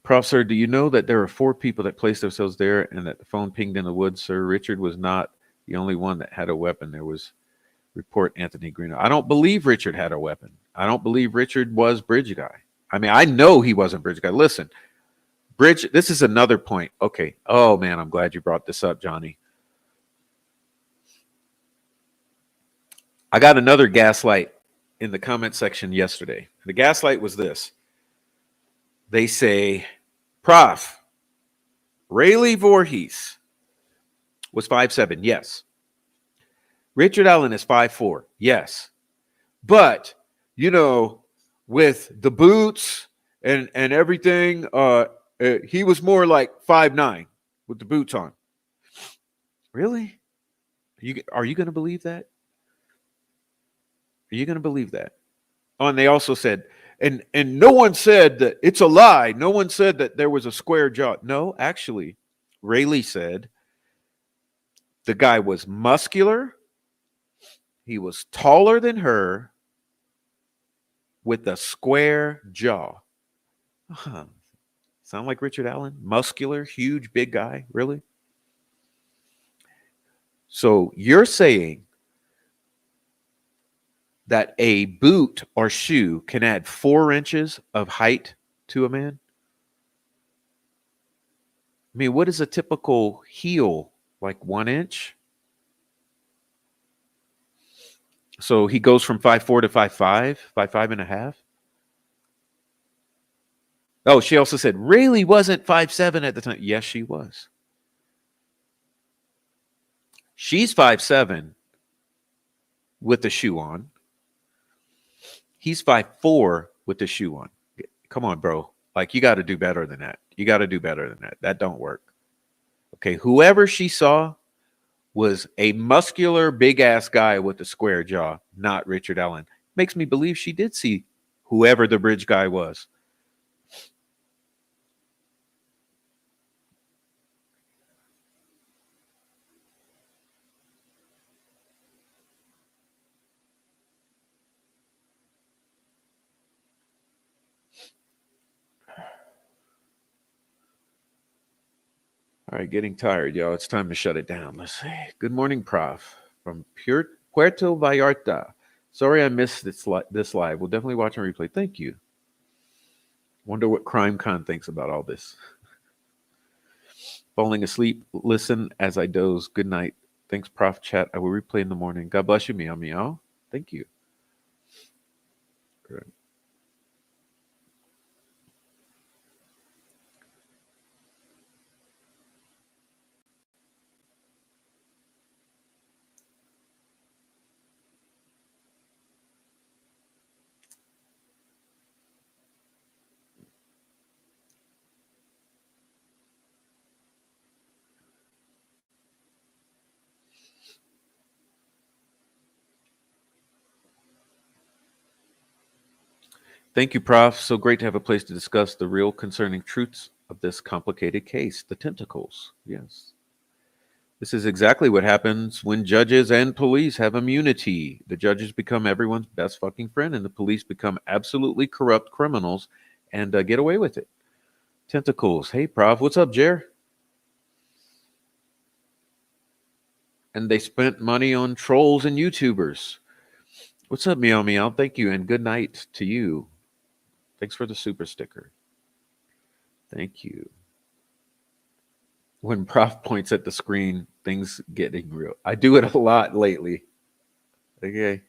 Prof, sir, do you know that there are 4 people that placed themselves there and that the phone pinged in the woods, sir? Richard was not the only one that had a weapon. There was report Anthony Greeno. I don't believe Richard had a weapon. I don't believe Richard was bridge guy. I mean, I know he wasn't bridge guy. Listen, bridge, this is another point. Okay. Oh, man, I'm glad you brought this up, Johnny. I got another gaslight in the comment section yesterday. The gaslight was this. They say, Prof, Rayleigh Voorhees was 5'7". Yes. Richard Allen is 5'4". Yes. But, with the boots and everything, he was more like 5'9" with the boots on. Really? Are you going to believe that? Are you going to believe that? Oh, and they also said, and no one said that it's a lie. No one said that there was a square jaw. No, actually, Rayleigh said the guy was muscular. He was taller than her with a square jaw. Huh. Sound like Richard Allen? Muscular, huge, big guy? Really? So you're saying that a boot or shoe can add 4 inches of height to a man? I mean, what is a typical heel? Like 1 inch? So he goes from 5'4" to 5'5", 5'5" and a half. Oh, she also said Rayleigh wasn't 5'7" at the time. Yes, she was. She's 5'7" with the shoe on. He's 5'4" with the shoe on. Come on, bro. Like, you got to do better than that. You got to do better than that. That don't work. Okay, whoever she saw was a muscular, big-ass guy with a square jaw, not Richard Allen. Makes me believe she did see whoever the bridge guy was. All right, getting tired, y'all. It's time to shut it down. Let's see. Good morning, Prof. From Puerto Vallarta. Sorry I missed this live. We'll definitely watch and replay. Thank you. Wonder what Crime Con thinks about all this. Falling asleep. Listen as I doze. Good night. Thanks, Prof. Chat. I will replay in the morning. God bless you, meow meow. Thank you. Good. Thank you, Prof. So great to have a place to discuss the real concerning truths of this complicated case, the tentacles. Yes. This is exactly what happens when judges and police have immunity. The judges become everyone's best fucking friend, and the police become absolutely corrupt criminals and get away with it. Tentacles. Hey, Prof. What's up, Jer? And they spent money on trolls and YouTubers. What's up, Meow Meow? Thank you, and good night to you. Thanks for the super sticker. Thank you. When Prof points at the screen, things getting real. I do it a lot lately. Okay.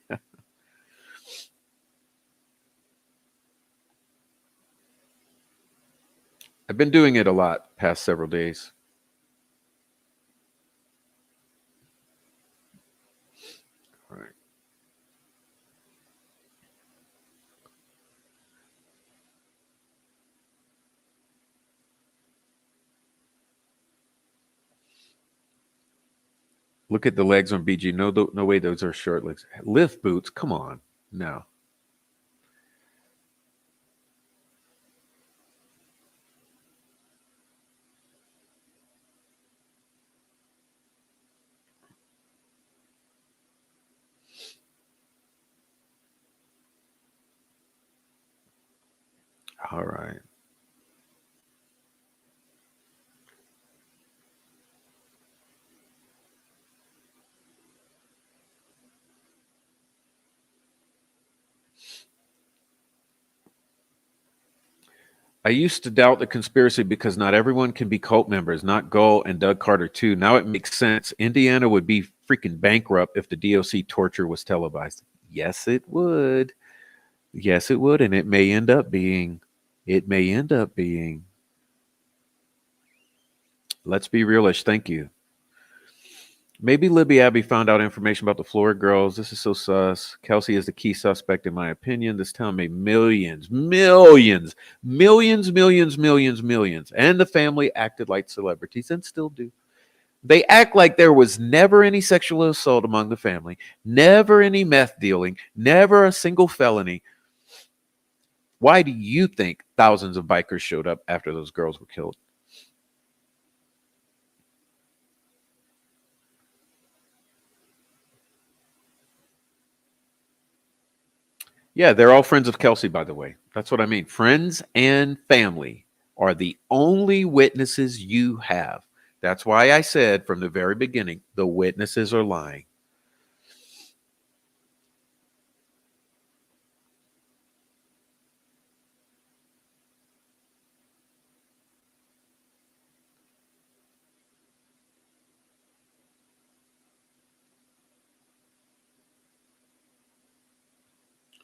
I've been doing it a lot past several days. All right. Look at the legs on BG. No, no way, those are short legs. Lift boots. Come on. No. All right. I used to doubt the conspiracy because not everyone can be cult members, not Gull and Doug Carter, too. Now it makes sense. Indiana would be freaking bankrupt if the DOC torture was televised. Yes, it would. Yes, it would. And it may end up being. It may end up being. Let's be realish. Thank you. Maybe Libby Abbey found out information about the Florida girls. This is so sus. Kelsey is the key suspect, in my opinion. This town made millions, millions, millions, millions, millions, millions. And the family acted like celebrities and still do. They act like there was never any sexual assault among the family, never any meth dealing, never a single felony. Why do you think thousands of bikers showed up after those girls were killed? Yeah, they're all friends of Kelsey, by the way. That's what I mean. Friends and family are the only witnesses you have. That's why I said from the very beginning the witnesses are lying.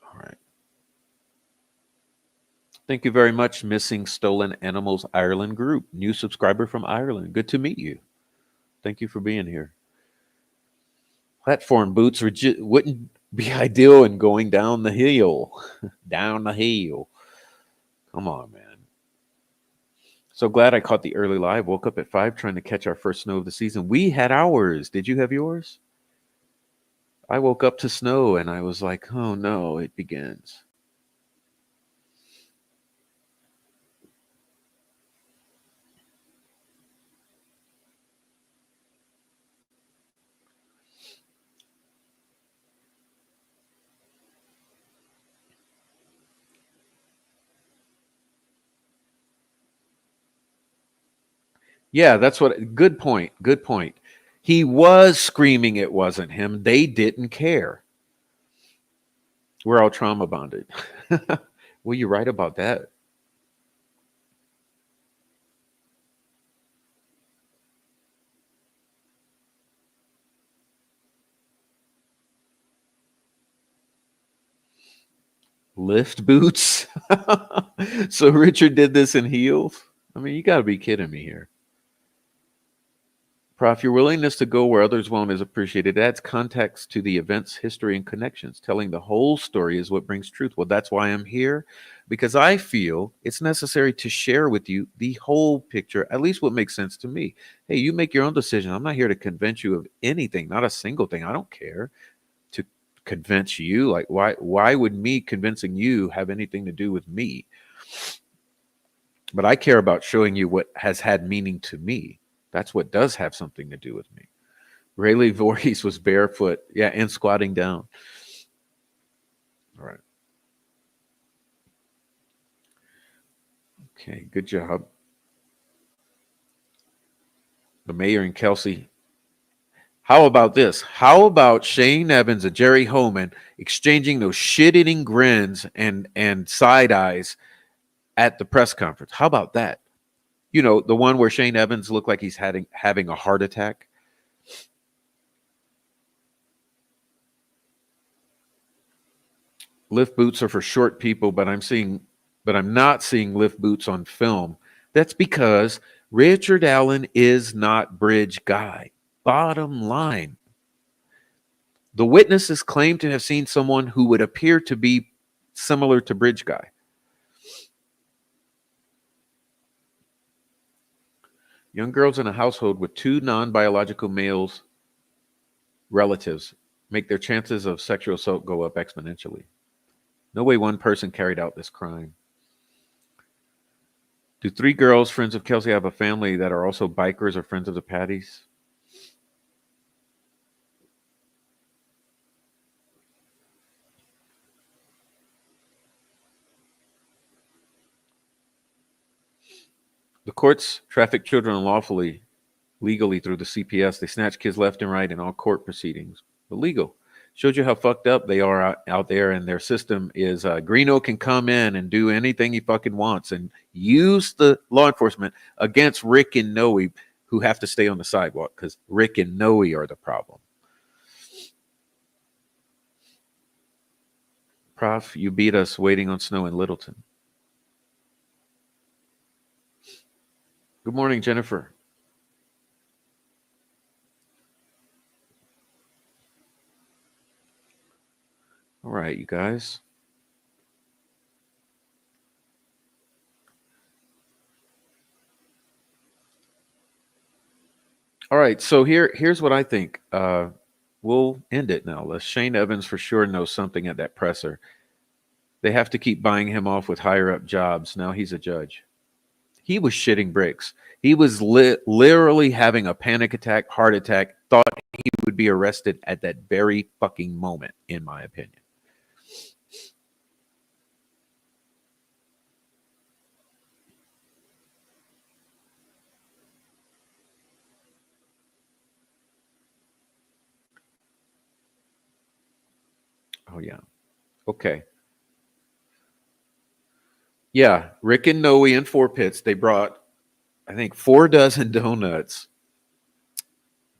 All right. Thank you very much, Missing Stolen Animals Ireland Group. New subscriber from Ireland. Good to meet you. Thank you for being here. Platform boots wouldn't be ideal in going down the hill. Down the hill. Come on, man. So glad I caught the early live. Woke up at 5 trying to catch our first snow of the season. We had ours. Did you have yours? I woke up to snow and I was like, oh no, it begins. Yeah, that's what. Good point. Good point. He was screaming it wasn't him. They didn't care. We're all trauma bonded. Well, you're right about that. Lift boots. So Richard did this in heels. I mean, you got to be kidding me here. Prof, your willingness to go where others won't is appreciated. It adds context to the events, history, and connections. Telling the whole story is what brings truth. Well, that's why I'm here, because I feel it's necessary to share with you the whole picture, at least what makes sense to me. Hey, you make your own decision. I'm not here to convince you of anything, not a single thing. I don't care to convince you. Like, why would me convincing you have anything to do with me? But I care about showing you what has had meaning to me. That's what does have something to do with me. Rayleigh Voorhees was barefoot, yeah, and squatting down. All right. Okay, good job. The mayor and Kelsey. How about this? How about Shane Evans and Jerry Holman exchanging those shit-eating grins and side eyes at the press conference? How about that? You know, the one where Shane Evans looked like he's having a heart attack. Lift boots are for short people, but I'm not seeing lift boots on film. That's because Richard Allen is not Bridge Guy. Bottom line. The witnesses claim to have seen someone who would appear to be similar to Bridge Guy. Young girls in a household with two non-biological males relatives make their chances of sexual assault go up exponentially. No way one person carried out this crime. Do three girls, friends of Kelsey, have a family that are also bikers or friends of the Patties? The courts traffic children unlawfully, legally through the CPS. They snatch kids left and right in all court proceedings. But legal. Showed you how fucked up they are out there, and their system is Greeno can come in and do anything he fucking wants and use the law enforcement against Rick and Noe, who have to stay on the sidewalk because Rick and Noe are the problem. Prof, you beat us waiting on snow in Littleton. Good morning, Jennifer. All right, you guys. All right, so here's what I think. We'll end it now. Shane Evans for sure knows something at that presser. They have to keep buying him off with higher up jobs. Now he's a judge. He was shitting bricks. He was literally having a panic attack, heart attack, thought he would be arrested at that very fucking moment, in my opinion. Oh, yeah. Okay. Yeah. Rick and Noe in Four Pits, they brought, I think, 4 dozen donuts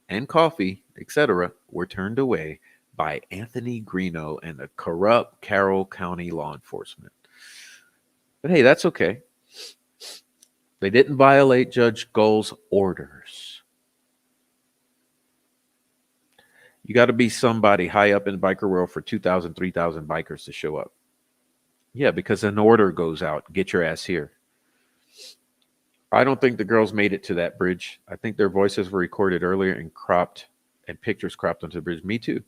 and coffee, etc., were turned away by Anthony Greeno and the corrupt Carroll County law enforcement. But hey, that's okay. They didn't violate Judge Gull's orders. You got to be somebody high up in the biker world for 2,000, 3,000 bikers to show up. Yeah, because an order goes out, get your ass here. I don't think the girls made it to that bridge. I think their voices were recorded earlier and cropped, and pictures cropped onto the bridge. Me too.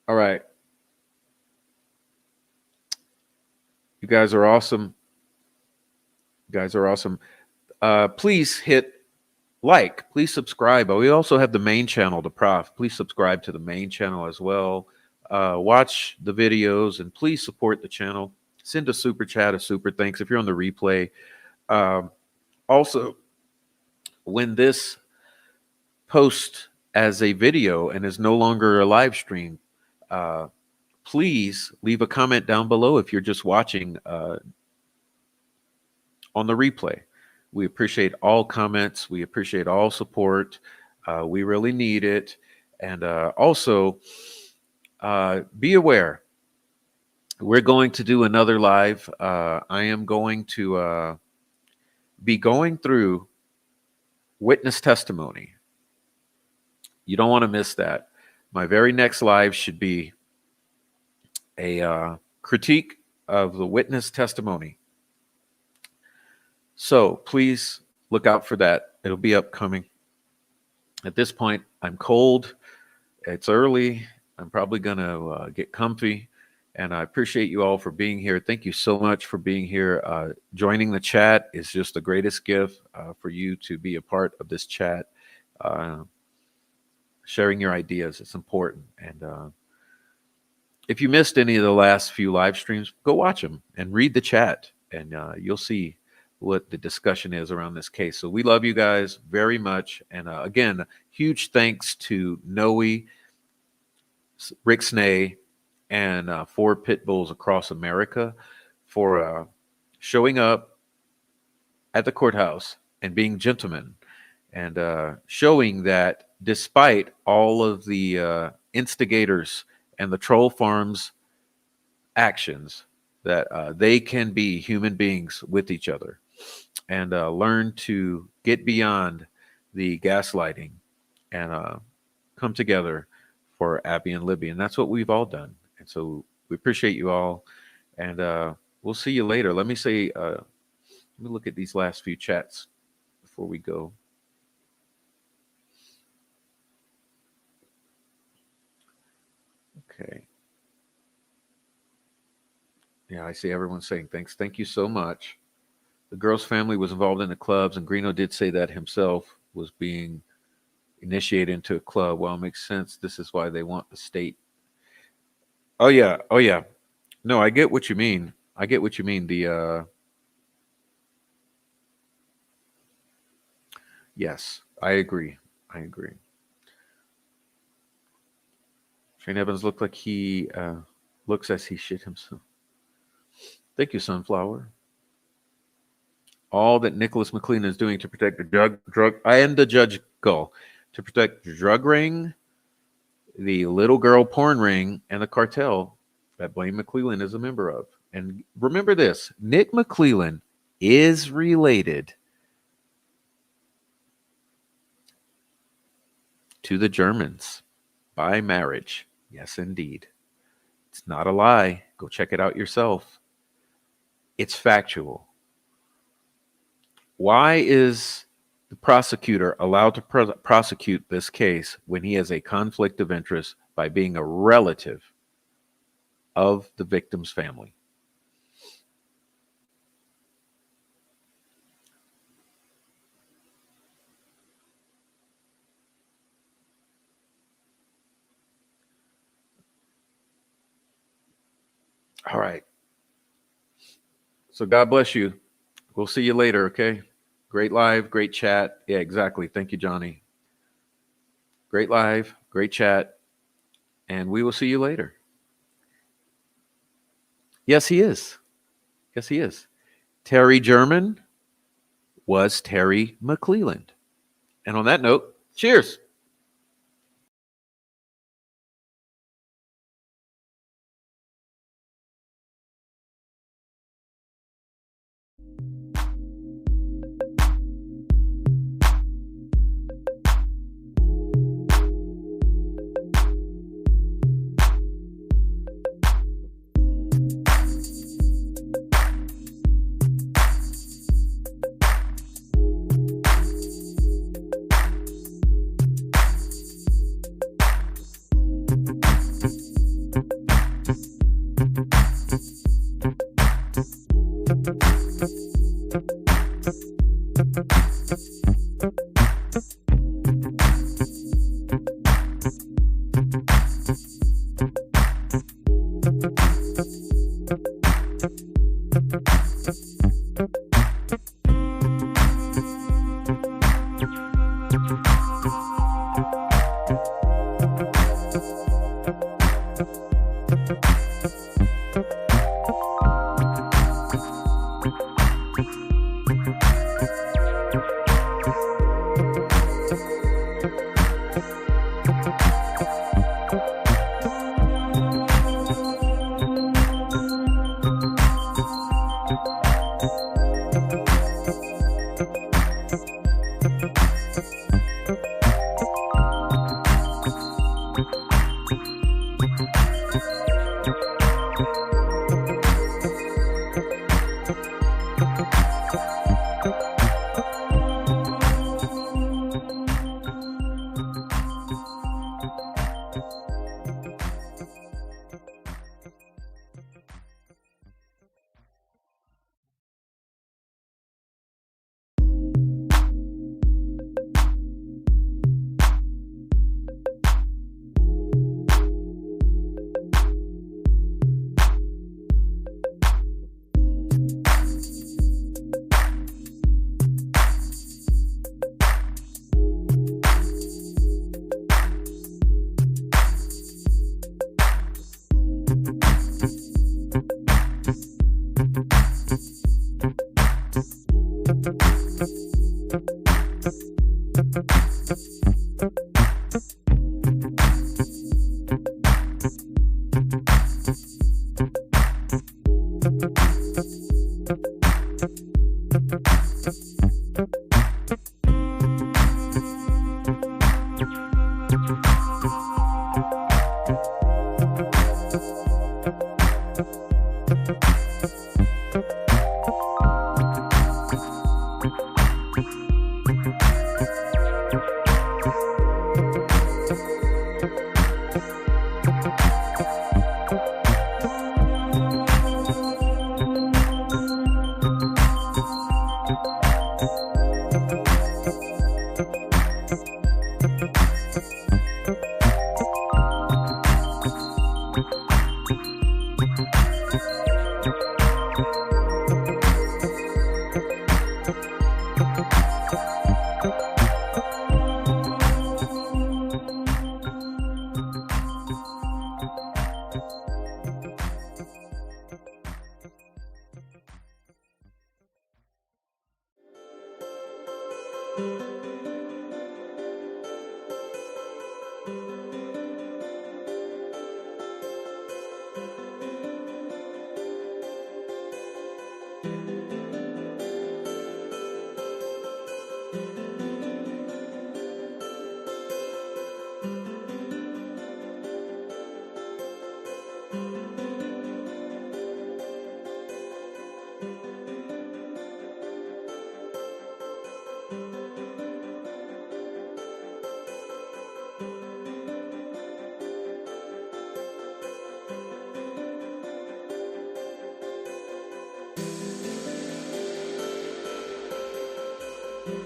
All right. You guys are awesome. You guys are awesome. Please hit like, please subscribe. But we also have the main channel, the Prof. Please subscribe to the main channel as well. Watch the videos and please support the channel. Send a super chat, a super thanks if you're on the replay. Also, when this posts as a video and is no longer a live stream, please leave a comment down below if you're just watching on the replay. We appreciate all comments. We appreciate all support. We really need it. And also, be aware. We're going to do another live. I am going to be going through witness testimony. You don't want to miss that. My very next live should be a critique of the witness testimony. So please look out for that. It'll be upcoming. At this point, I'm cold. It's early. I'm probably going to get comfy. And I appreciate you all for being here. Thank you so much for being here. Joining the chat is just the greatest gift for you to be a part of this chat. Sharing your ideas, it's important. And if you missed any of the last few live streams, go watch them and read the chat, and you'll see what the discussion is around this case. So we love you guys very much. And again, huge thanks to Noe, Rick Snay, and 4 pit bulls across America for showing up at the courthouse and being gentlemen, and showing that despite all of the instigators and the troll farms actions, that they can be human beings with each other, and learn to get beyond the gaslighting and come together for Abby and Libby. And that's what we've all done. And so we appreciate you all. And we'll see you later. Let me say, let me look at these last few chats before we go. Okay. Yeah, I see everyone saying thanks. Thank you so much. The girl's family was involved in the clubs, and Greeno did say that himself was being initiated into a club. Well, it makes sense. This is why they want the state. Oh yeah. Oh yeah. No, I get what you mean. I get what you mean. The yes, I agree. I agree. Shane Evans looked like he looks as he shit himself. Thank you, Sunflower. All that Nicholas McLean is doing to protect the drug I am the judge Gull, to protect the drug ring, the little girl porn ring, and the cartel that Blaine McClellan is a member of. And remember this, Nick McClellan is related to the Germans by marriage. Yes, indeed. It's not a lie. Go check it out yourself. It's factual. Why is the prosecutor allowed to prosecute this case when he has a conflict of interest by being a relative of the victim's family? All right. So God bless you. We'll see you later, okay? Great live, great chat. Yeah, exactly. Thank you, Johnny. Great live, great chat. And we will see you later. Yes, he is. Yes, he is. Terry German was Terry McClelland. And on that note, cheers. Thank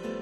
you.